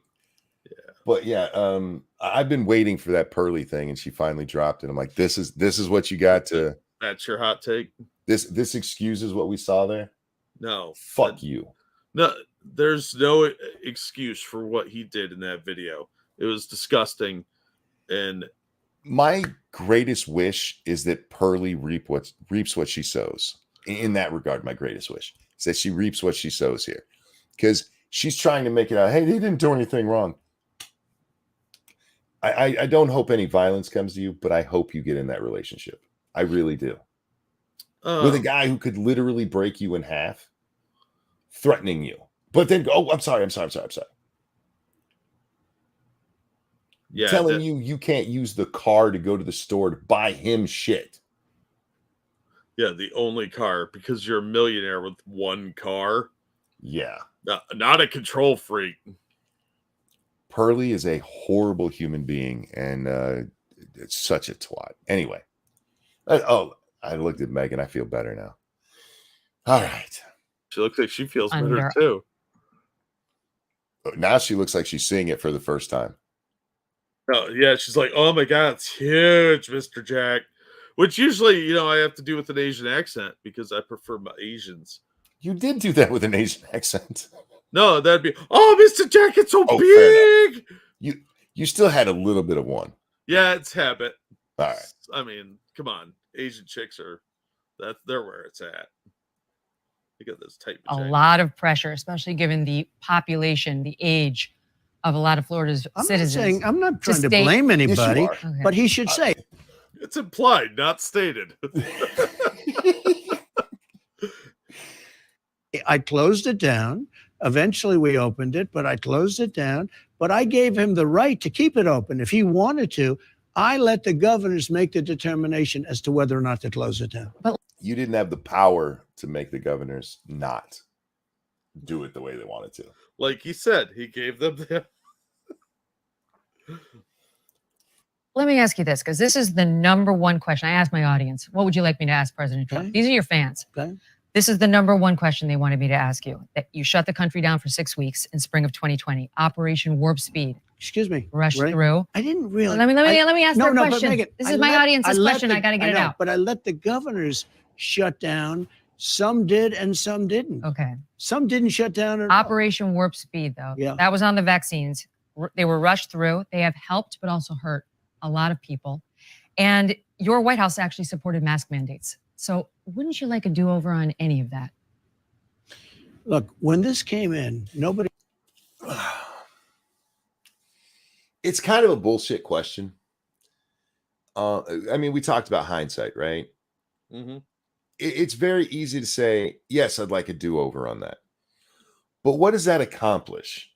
Yeah. But yeah, I've been waiting for that Pearly thing, and she finally dropped it. I'm like, this is what you got to. That's your hot take? This excuses what we saw there. No. Fuck you. No, there's no excuse for what he did in that video. It was disgusting. And my greatest wish is that Pearly reaps what she sows. In that regard, my greatest wish is that she reaps what she sows here, because she's trying to make it out. Hey, they didn't do anything wrong. I don't hope any violence comes to you, but I hope you get in that relationship. I really do. With a guy who could literally break you in half, threatening you, but then I'm sorry. Yeah, telling you can't use the car to go to the store to buy him shit. Yeah, the only car, because you're a millionaire with one car. Yeah. Not a control freak. Pearly is a horrible human being, and it's such a twat. Anyway. I looked at Megyn. I feel better now. All right. She looks like she feels better too. Now she looks like she's seeing it for the first time. Oh, yeah, she's like, oh my God, it's huge, Mr. Jack. Which usually, I have to do with an Asian accent because I prefer my Asians. You did do that with an Asian accent. No, that'd be, oh, Mr. Jack, it's so big. You still had a little bit of one. Yeah, it's habit. All right. I mean, come on. Asian chicks they're where it's at. Look at this type of a lot of pressure, especially given the population, the age of a lot of Florida's citizens. I'm not trying to blame anybody, yes, but he should say. It's implied, not stated. I closed it down. Eventually we opened it, but I closed it down. But I gave him the right to keep it open. If he wanted to, I let the governors make the determination as to whether or not to close it down. But you didn't have the power to make the governors not do it the way they wanted to. Like he said, he gave them the... Let me ask you this, because this is the number one question. I asked my audience, what would you like me to ask President Trump? These are your fans. Okay. This is the number one question they wanted me to ask you. That you shut the country down for 6 weeks in spring of 2020. Operation Warp Speed. Excuse me. Rushed through. I didn't really. Let me ask their question. Megyn, this is my audience's question. I got to get it out. But I let the governors shut down. Some did and some didn't. Okay. Some didn't shut down at all. Operation Warp Speed, though. Yeah. That was on the vaccines. They were rushed through. They have helped, but also hurt a lot of people. And your White House actually supported mask mandates. So wouldn't you like a do-over on any of that? Look, when this came in, nobody. It's kind of a bullshit question. I mean, we talked about hindsight, right? Mm-hmm. It's very easy to say, yes, I'd like a do-over on that. But what does that accomplish?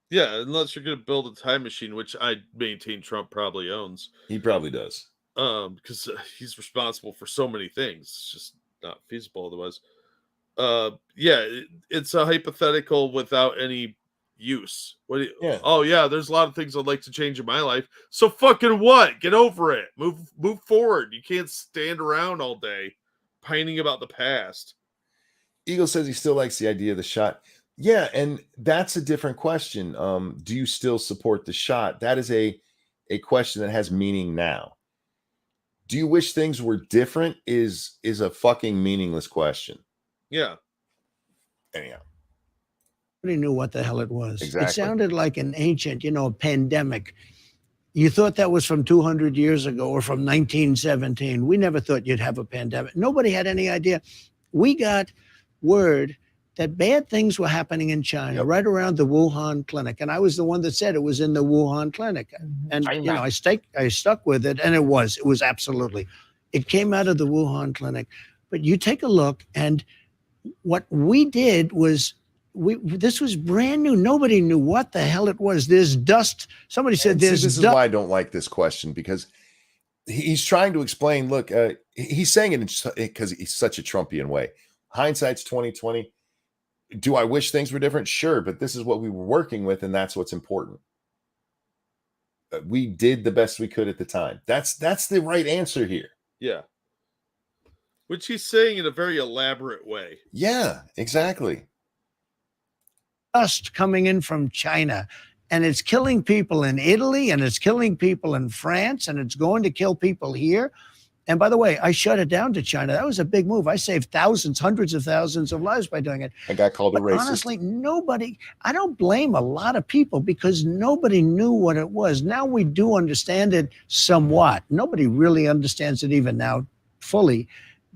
Yeah, unless you're going to build a time machine, which I maintain Trump probably owns. He probably does. Because he's responsible for so many things. It's just not feasible otherwise. It's a hypothetical without any use. Oh yeah, there's a lot of things I'd like to change in my life. So fucking what? Get over it. Move forward. You can't stand around all day pining about the past. Eagle says he still likes the idea of the shot. Yeah, and that's a different question. Do you still support the shot? That is a question that has meaning now. Do you wish things were different? Is a fucking meaningless question. Yeah. Anyhow. Nobody knew what the hell it was. Exactly. It sounded like an ancient, pandemic. You thought that was from 200 years ago or from 1917. We never thought you'd have a pandemic. Nobody had any idea. We got word that bad things were happening in China, right around the Wuhan clinic. And I was the one that said it was in the Wuhan clinic. And, I stuck with it. And it was absolutely. It came out of the Wuhan clinic. But you take a look, and what we did was, this was brand new. Nobody knew what the hell it was. There's dust. Somebody said this is why I don't like this question, because he's trying to explain, look, he's saying it because he's such a Trumpian way. Hindsight's 2020. Do I wish things were different? Sure, but this is what we were working with, and that's what's important. We did the best we could at the time. That's the right answer here. Yeah. Which he's saying in a very elaborate way. Yeah, exactly. Dust coming in from China. and it's killing people in Italy, and it's killing people in France, and it's going to kill people here. And by the way, I shut it down to China. That was a big move. I saved thousands, hundreds of thousands of lives by doing it. I got called a But racist. honestly, nobody, I don't blame a lot of people because nobody knew what it was. Now we do understand it somewhat. Nobody really understands it even now fully,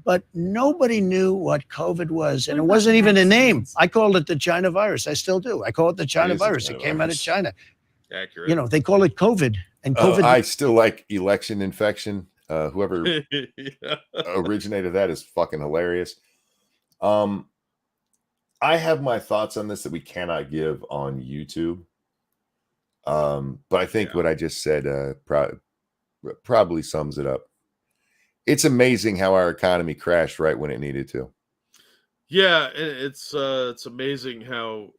but nobody knew what COVID was. And it wasn't even a name. I called it the China virus. I still do. I call it the China is the virus. China It came out of virus. China. Accurate. You know, they call it COVID. And COVID. I still like election infection. Whoever Yeah. originated that is fucking hilarious. I have my thoughts on this that we cannot give on YouTube. But I think what I just said probably sums it up. It's amazing how our economy crashed right when it needed to. Yeah, it's amazing how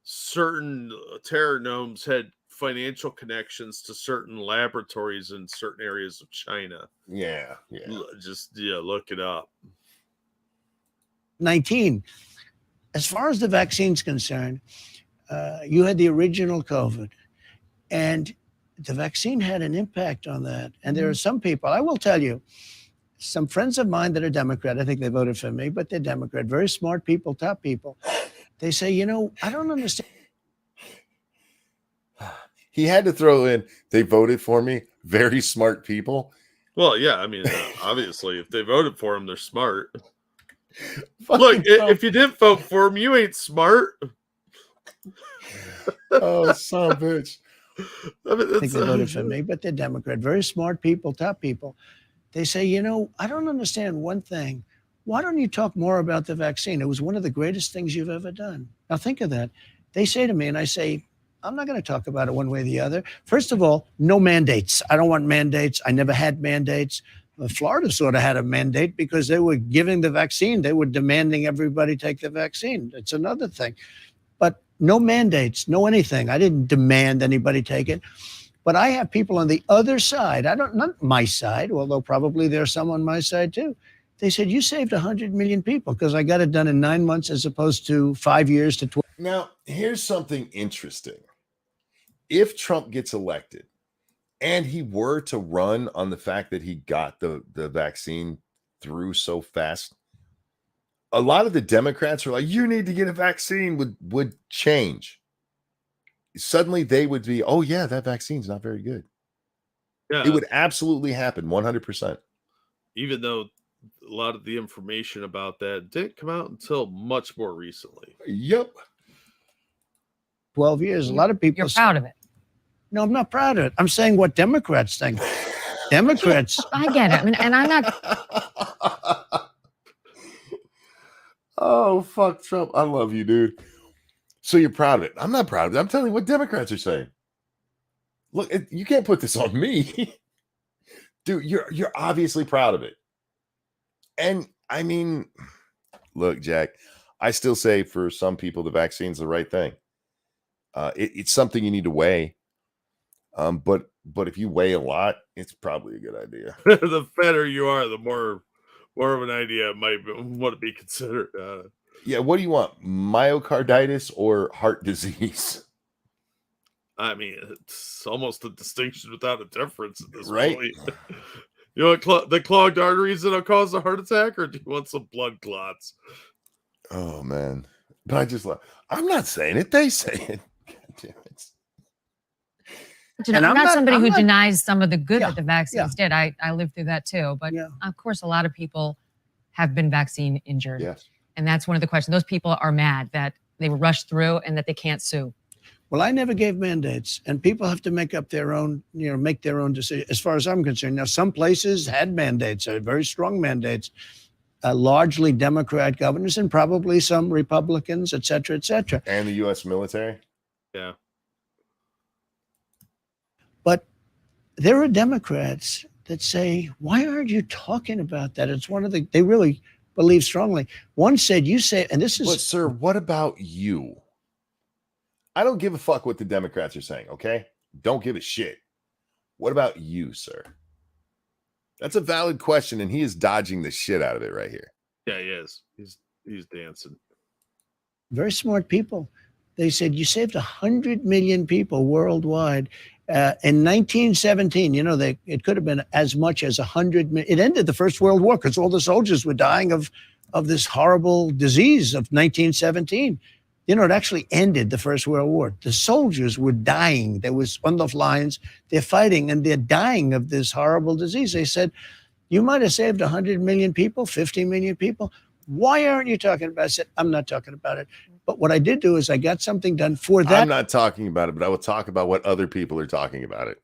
certain terror gnomes had financial connections to certain laboratories in certain areas of China. Yeah. Just look it up. 19. As far as the vaccine's concerned, you had the original COVID, and the vaccine had an impact on that. And there are some people, I will tell you, some friends of mine that are Democrat, I think they voted for me, but they're Democrat, very smart people, top people. They say, you know, I don't understand. He had to throw in, they voted for me, very smart people. Well, yeah, I mean, obviously, if they voted for him, they're smart. Fucking Look, Trump. if you didn't vote for him, you ain't smart. Oh, son of a bitch. I mean, I think they voted for me, but they're Democrat, very smart people, top people. They say, you know, I don't understand one thing. Why don't you talk more about the vaccine? It was one of the greatest things you've ever done. Now think of that. They say to me, and I say, I'm not going to talk about it one way or the other. First of all, no mandates. I don't want mandates. I never had mandates. Florida sort of had a mandate because they were giving the vaccine. They were demanding everybody take the vaccine. It's another thing. But no mandates, no anything. I didn't demand anybody take it. But I have people on the other side. Not my side, although probably there's some on my side too. They said, you saved 100 million people because I got it done in 9 months as opposed to 5 years to 12. Now, here's something interesting. If Trump gets elected and he were to run on the fact that he got the vaccine through so fast, a lot of the Democrats are like, you need to get a vaccine would change. Suddenly they would be, oh yeah, that vaccine's not very good. Yeah, It would absolutely happen 100%. even though a lot of the information about that didn't come out until much more recently. Yep. 12 years. A lot of people You're proud of it. No, I'm not proud of it. I'm saying what Democrats think. Democrats. I get it. I mean, and I'm not. Oh, fuck Trump. I love you, dude. So you're proud of it. I'm not proud of it. I'm telling you what Democrats are saying. Look, you can't put this on me. Dude, you're obviously proud of it. And I mean, look, Jack, I still say for some people the vaccine's the right thing. It's something you need to weigh. But if you weigh a lot, it's probably a good idea. The fatter you are, the more of an idea it might want to be considered. Yeah, what do you want? Myocarditis or heart disease? I mean, it's almost a distinction without a difference at this Right? point. You want the clogged arteries that'll cause a heart attack, or do you want some blood clots? Oh man. But I'm not saying it, they say it. God damn it. And I'm not somebody who not- denies some of the good Yeah, that the vaccines did. I lived through that too. But Yeah. of course, a lot of people have been vaccine injured. Yes. And that's one of the questions. Those people are mad that they were rushed through and that they can't sue. Well, I never gave mandates, and people have to make up their own, make their own decision. As far as I'm concerned, now some places had mandates, very strong mandates, largely Democrat governors, and probably some Republicans, et cetera, et cetera. And the U.S. military. Yeah. But there are Democrats that say, why aren't you talking about that? It's one of they really believe strongly. One said, you say, and this is. But sir, what about you? I don't give a fuck what the Democrats are saying, okay? Don't give a shit. What about you, sir? That's a valid question, and he is dodging the shit out of it right here. Yeah, he is. He's dancing. Very smart people. They said, you saved 100 million people worldwide. In 1917, it could have been as much as 100 million. It ended the First World War because all the soldiers were dying of this horrible disease of 1917. It actually ended the First World War. The soldiers were dying. There was on the lines, they're fighting and they're dying of this horrible disease. They said, you might have saved 100 million people, 50 million people. Why aren't you talking about it? I said, I'm not talking about it. But what I did do is I got something done for that. I'm not talking about it, but I will talk about what other people are talking about it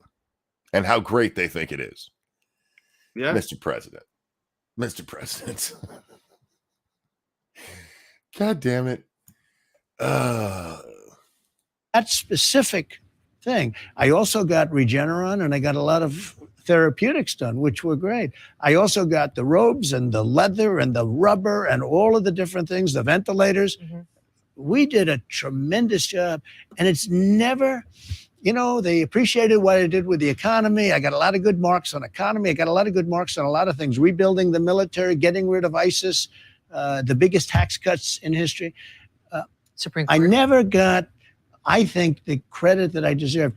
and how great they think it is. Yeah. Mr. President. God damn it. That specific thing. I also got Regeneron and I got a lot of therapeutics done, which were great. I also got the robes and the leather and the rubber and all of the different things, the ventilators. Mm-hmm. We did a tremendous job. And it's never, they appreciated what I did with the economy. I got a lot of good marks on economy. I got a lot of good marks on a lot of things, rebuilding the military, getting rid of ISIS, the biggest tax cuts in history. Supreme Court. I never got, I think, the credit that I deserve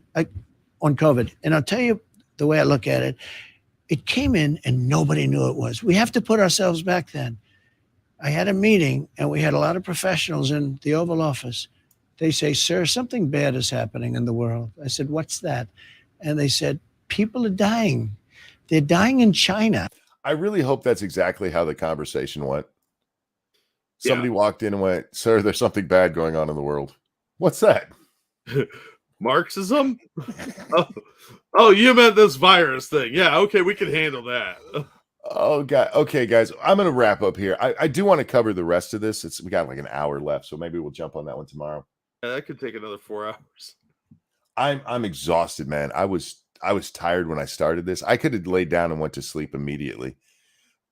on COVID. And I'll tell you the way I look at it, it came in and nobody knew it was. We have to put ourselves back then. I had a meeting and we had a lot of professionals in the Oval Office. They say, sir, something bad is happening in the world. I said, what's that? And they said, people are dying. They're dying in China. I really hope that's exactly how the conversation went. Somebody walked in and went, sir, there's something bad going on in the world. What's that? Marxism? Oh, you meant this virus thing. Yeah, okay, we can handle that. Oh, God. Okay, guys, I'm going to wrap up here. I do want to cover the rest of this. We got like an hour left, so maybe we'll jump on that one tomorrow. Yeah, that could take another 4 hours. I'm exhausted, man. I was tired when I started this. I could have laid down and went to sleep immediately.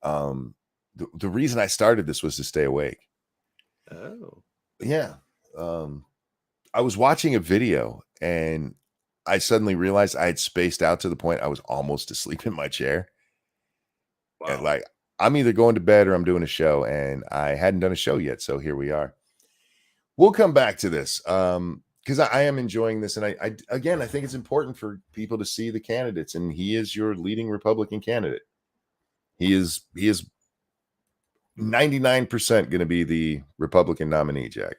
The reason I started this was to stay awake. Oh. Yeah. I was watching a video and I suddenly realized I had spaced out to the point I was almost asleep in my chair. Wow. And like, I'm either going to bed or I'm doing a show, and I hadn't done a show yet. So here we are. We'll come back to this because I am enjoying this. And I think it's important for people to see the candidates, and he is your leading Republican candidate. He is 99% going to be the Republican nominee, Jack.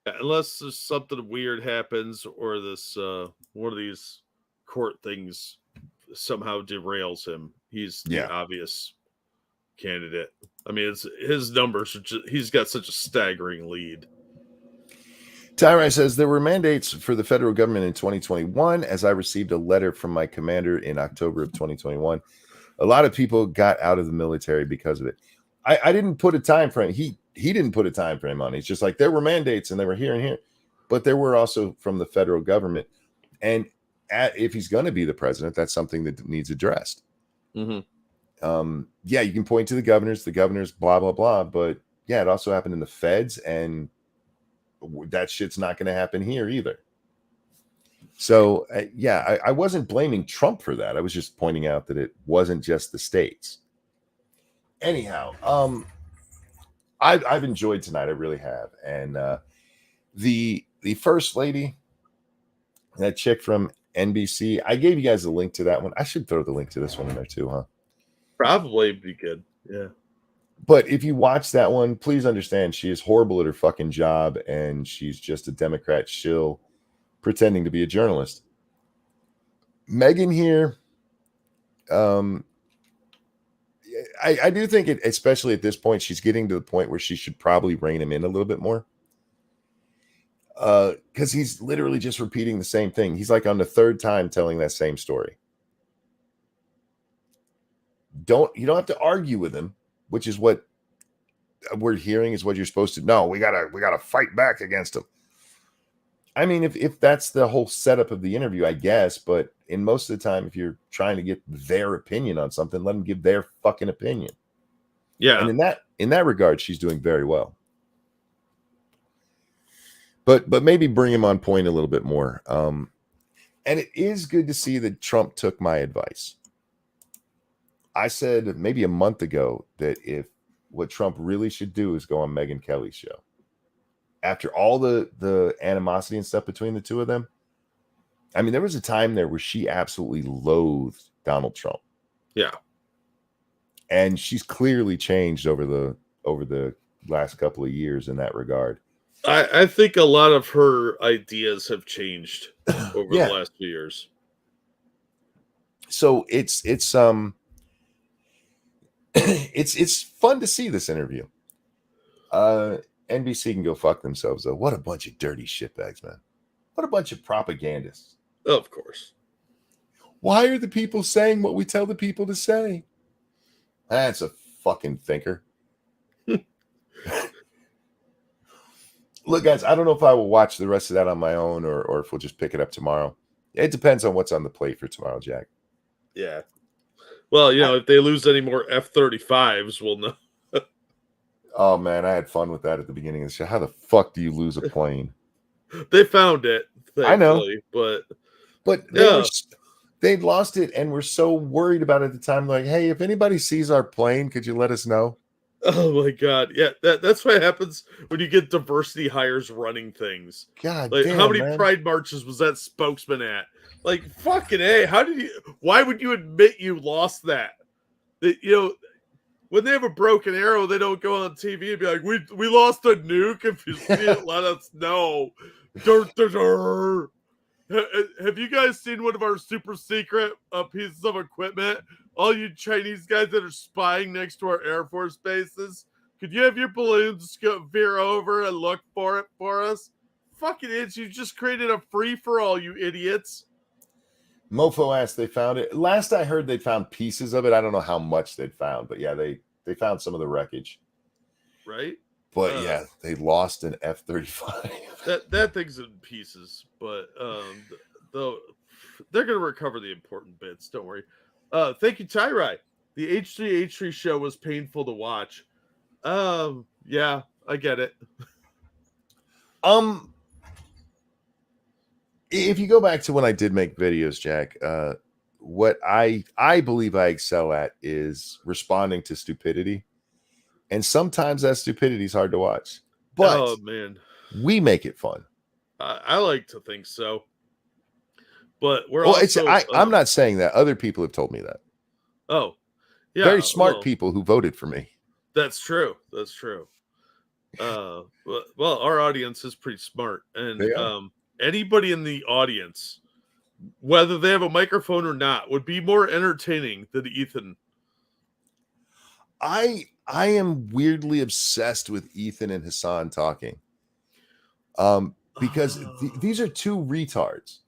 Unless there's something weird happens or this one of these court things somehow derails him. He's the obvious candidate. I mean, it's his numbers. He's got such a staggering lead. Tyra says there were mandates for the federal government in 2021 as I received a letter from my commander in October of 2021. A lot of people got out of the military because of it. I didn't put a time frame. He didn't put a time frame on it. It's just like there were mandates and they were here and here, but there were also from the federal government. And if he's going to be the president, that's something that needs addressed. Mm-hmm. Yeah, you can point to the governors, blah, blah, blah. But yeah, it also happened in the feds, and that shit's not going to happen here either. So yeah, I wasn't blaming Trump for that. I was just pointing out that it wasn't just the states. Anyhow, I've enjoyed tonight. I really have. And the first lady, that chick from NBC, I gave you guys a link to that one. I should throw the link to this one in there too, huh? Probably be good. Yeah. But if you watch that one, please understand she is horrible at her fucking job, and she's just a Democrat shill pretending to be a journalist. Megyn here, I do think it, especially at this point, she's getting to the point where she should probably rein him in a little bit more. Because he's literally just repeating the same thing. He's like on the third time telling that same story. You don't have to argue with him, which is what we're hearing is what you're supposed to know. We gotta fight back against him. I mean, if that's the whole setup of the interview, I guess, but in most of the time, if you're trying to get their opinion on something, let them give their fucking opinion. Yeah. And in that regard, she's doing very well. But maybe bring him on point a little bit more. And it is good to see that Trump took my advice. I said maybe a month ago that if what Trump really should do is go on Megyn Kelly's show. after all the animosity and stuff between the two of them, I mean, there was a time there where she absolutely loathed Donald Trump. Yeah. And she's clearly changed over the last couple of years in that regard. I think a lot of her ideas have changed over Yeah. the last few years. So it's it's fun to see this interview. NBC can go fuck themselves though. What a bunch of dirty shitbags, man. What a bunch of propagandists. Of course. Why are the people saying what we tell the people to say? That's a fucking thinker. Look, guys, I don't know if I will watch the rest of that on my own or if we'll just pick it up tomorrow. It depends on what's on the plate for tomorrow, Jack. Yeah. Well, if they lose any more F-35s, we'll know. Oh, man, I had fun with that at the beginning of the show. How the fuck do you lose a plane? They found it, I know. but they'd lost it and were so worried about it at the time. Like, hey, if anybody sees our plane, could you let us know? Oh my God. Yeah, that's what happens when you get diversity hires running things. God like damn, how many man. pride marches was that spokesman at? Like, fucking A, why would you admit you lost that? When they have a broken arrow, they don't go on TV and be like, we lost a nuke. If you see it, let us know. Dur, dur, dur. Have you guys seen one of our super secret pieces of equipment? All you Chinese guys that are spying next to our Air Force bases, could you have your balloons veer over and look for it for us? Fucking idiots, you just created a free-for-all, you idiots. Mofo asked they found it. Last I heard, they'd found pieces of it. I don't know how much they'd found, but yeah, they found some of the wreckage. Right? But yeah, they lost an F-35. That thing's in pieces, but though they're gonna recover the important bits. Don't worry. Thank you, Tyrai. The H3H3 show was painful to watch. Yeah, I get it. If you go back to when I did make videos, Jack, what I believe I excel at is responding to stupidity. And sometimes that stupidity is hard to watch. But oh man, we make it fun. I like to think so. But we're also I'm not saying that. Other people have told me that. Oh, yeah. Very smart people who voted for me. That's true. That's true. Well, our audience is pretty smart. And anybody in the audience, whether they have a microphone or not, would be more entertaining than Ethan. I am weirdly obsessed with Ethan and Hassan talking. Because these are two retards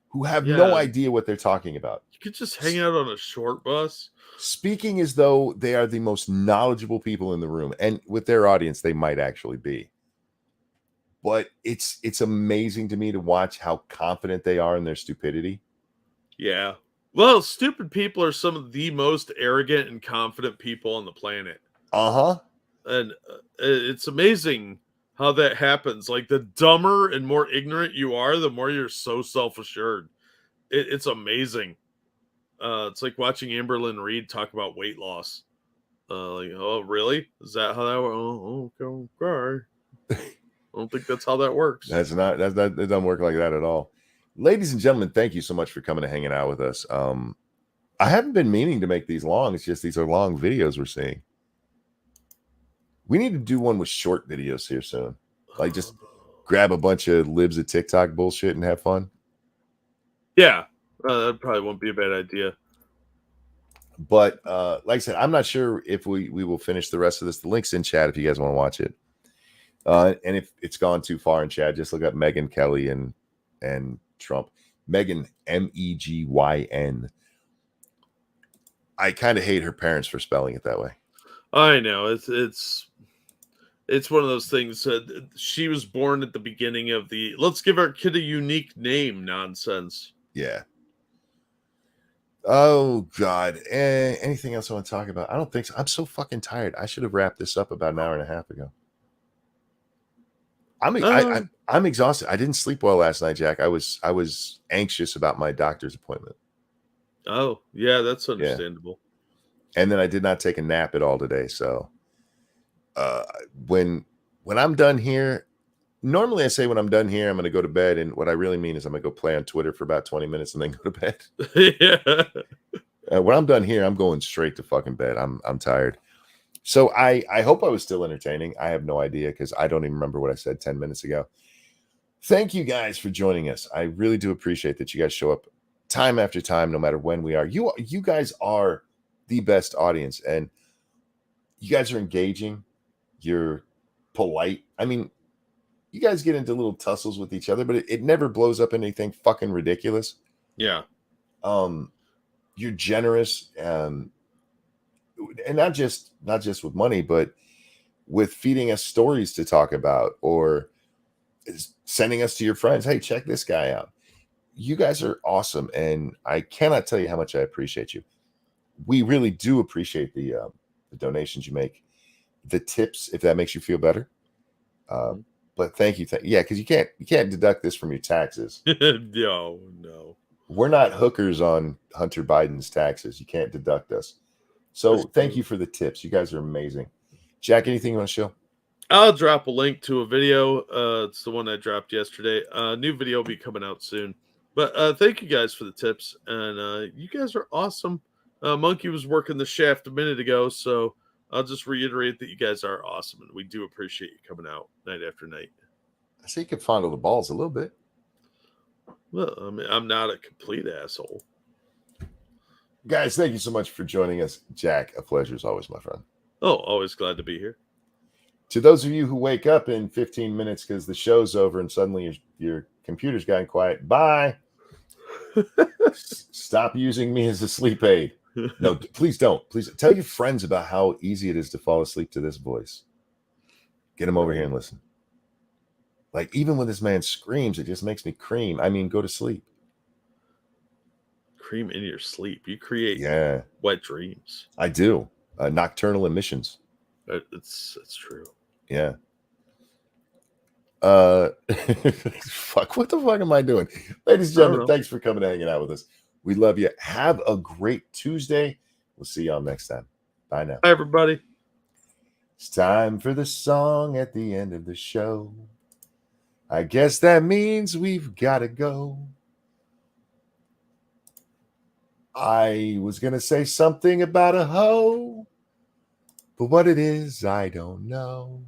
who have no idea what they're talking about. You could just hang out on a short bus. Speaking as though they are the most knowledgeable people in the room. And with their audience, they might actually be. But it's amazing to me to watch how confident they are in their stupidity. Yeah. Well, stupid people are some of the most arrogant and confident people on the planet. Uh-huh. And it's amazing how that happens. Like, the dumber and more ignorant you are, the more you're so self-assured. It's amazing. It's like watching Amberlynn Reed talk about weight loss. Like, oh, really? Is that how that works? Oh, okay. I don't think that's how that works. It doesn't work like that at all. Ladies and gentlemen, thank you so much for coming and hanging out with us. I haven't been meaning to make these long. It's just these are long videos we're seeing. We need to do one with short videos here soon. Like, just grab a bunch of libs of TikTok bullshit and have fun. Yeah, that probably won't be a bad idea. But like I said, I'm not sure if we will finish the rest of this. The link's in chat if you guys want to watch it. And if it's gone too far in chat, just look up Megyn Kelly and Trump. Megyn, Megyn. I kind of hate her parents for spelling it that way. I know it's one of those things. She was born at the beginning of the let's give our kid a unique name nonsense. Yeah. Oh God. Anything else I want to talk about? I don't think so. I'm so fucking tired. I should have wrapped this up about an hour and a half ago. I'm exhausted. I didn't sleep well last night, Jack. I was anxious about my doctor's appointment. Oh, yeah, that's understandable. Yeah. And then I did not take a nap at all today. So when I'm done here, Normally, I say when I'm done here, I'm going to go to bed. And what I really mean is I'm going to go play on Twitter for about 20 minutes and then go to bed. Yeah. When I'm done here, I'm going straight to fucking bed. I'm tired. So I hope I was still entertaining. I have no idea because I don't even remember what I said 10 minutes ago. Thank you guys for joining us. I really do appreciate that you guys show up time after time, no matter when we are. You guys are the best audience, and you guys are engaging. You're polite. I mean, you guys get into little tussles with each other, but it never blows up anything fucking ridiculous. Yeah. You're generous, and not just with money, but with feeding us stories to talk about, or sending us to your friends. Hey, check this guy out. You guys are awesome, and I cannot tell you how much I appreciate you. We really do appreciate the donations you make, the tips, if that makes you feel better. But thank you. Yeah, because you can't deduct this from your taxes. No. We're not hookers on Hunter Biden's taxes. You can't deduct us. So thank you for the tips. You guys are amazing. Jack, anything you want to show? I'll drop a link to a video. It's the one I dropped yesterday. New video will be coming out soon. But thank you guys for the tips. And you guys are awesome. Monkey was working the shaft a minute ago, so I'll just reiterate that you guys are awesome, and we do appreciate you coming out night after night. I see you can fondle the balls a little bit. Well, I mean, I'm not a complete asshole. Guys, thank you so much for joining us. Jack, a pleasure as always, my friend. Oh, always glad to be here. To those of you who wake up in 15 minutes because the show's over and suddenly your computer's gotten quiet, bye. Stop using me as a sleep aid. No, please don't. Please tell your friends about how easy it is to fall asleep to this voice. Get them over here and listen. Like, even when this man screams, it just makes me cream. I mean, go to sleep. Cream in your sleep. You create wet dreams. I do. Nocturnal emissions. It's true. Yeah. Fuck, what the fuck am I doing? Ladies and gentlemen, thanks for coming and hanging out with us. We love you. Have a great Tuesday. We'll see y'all next time. Bye now. Bye, everybody. It's time for the song at the end of the show. I guess that means we've got to go. I was going to say something about a hoe, but what it is, I don't know.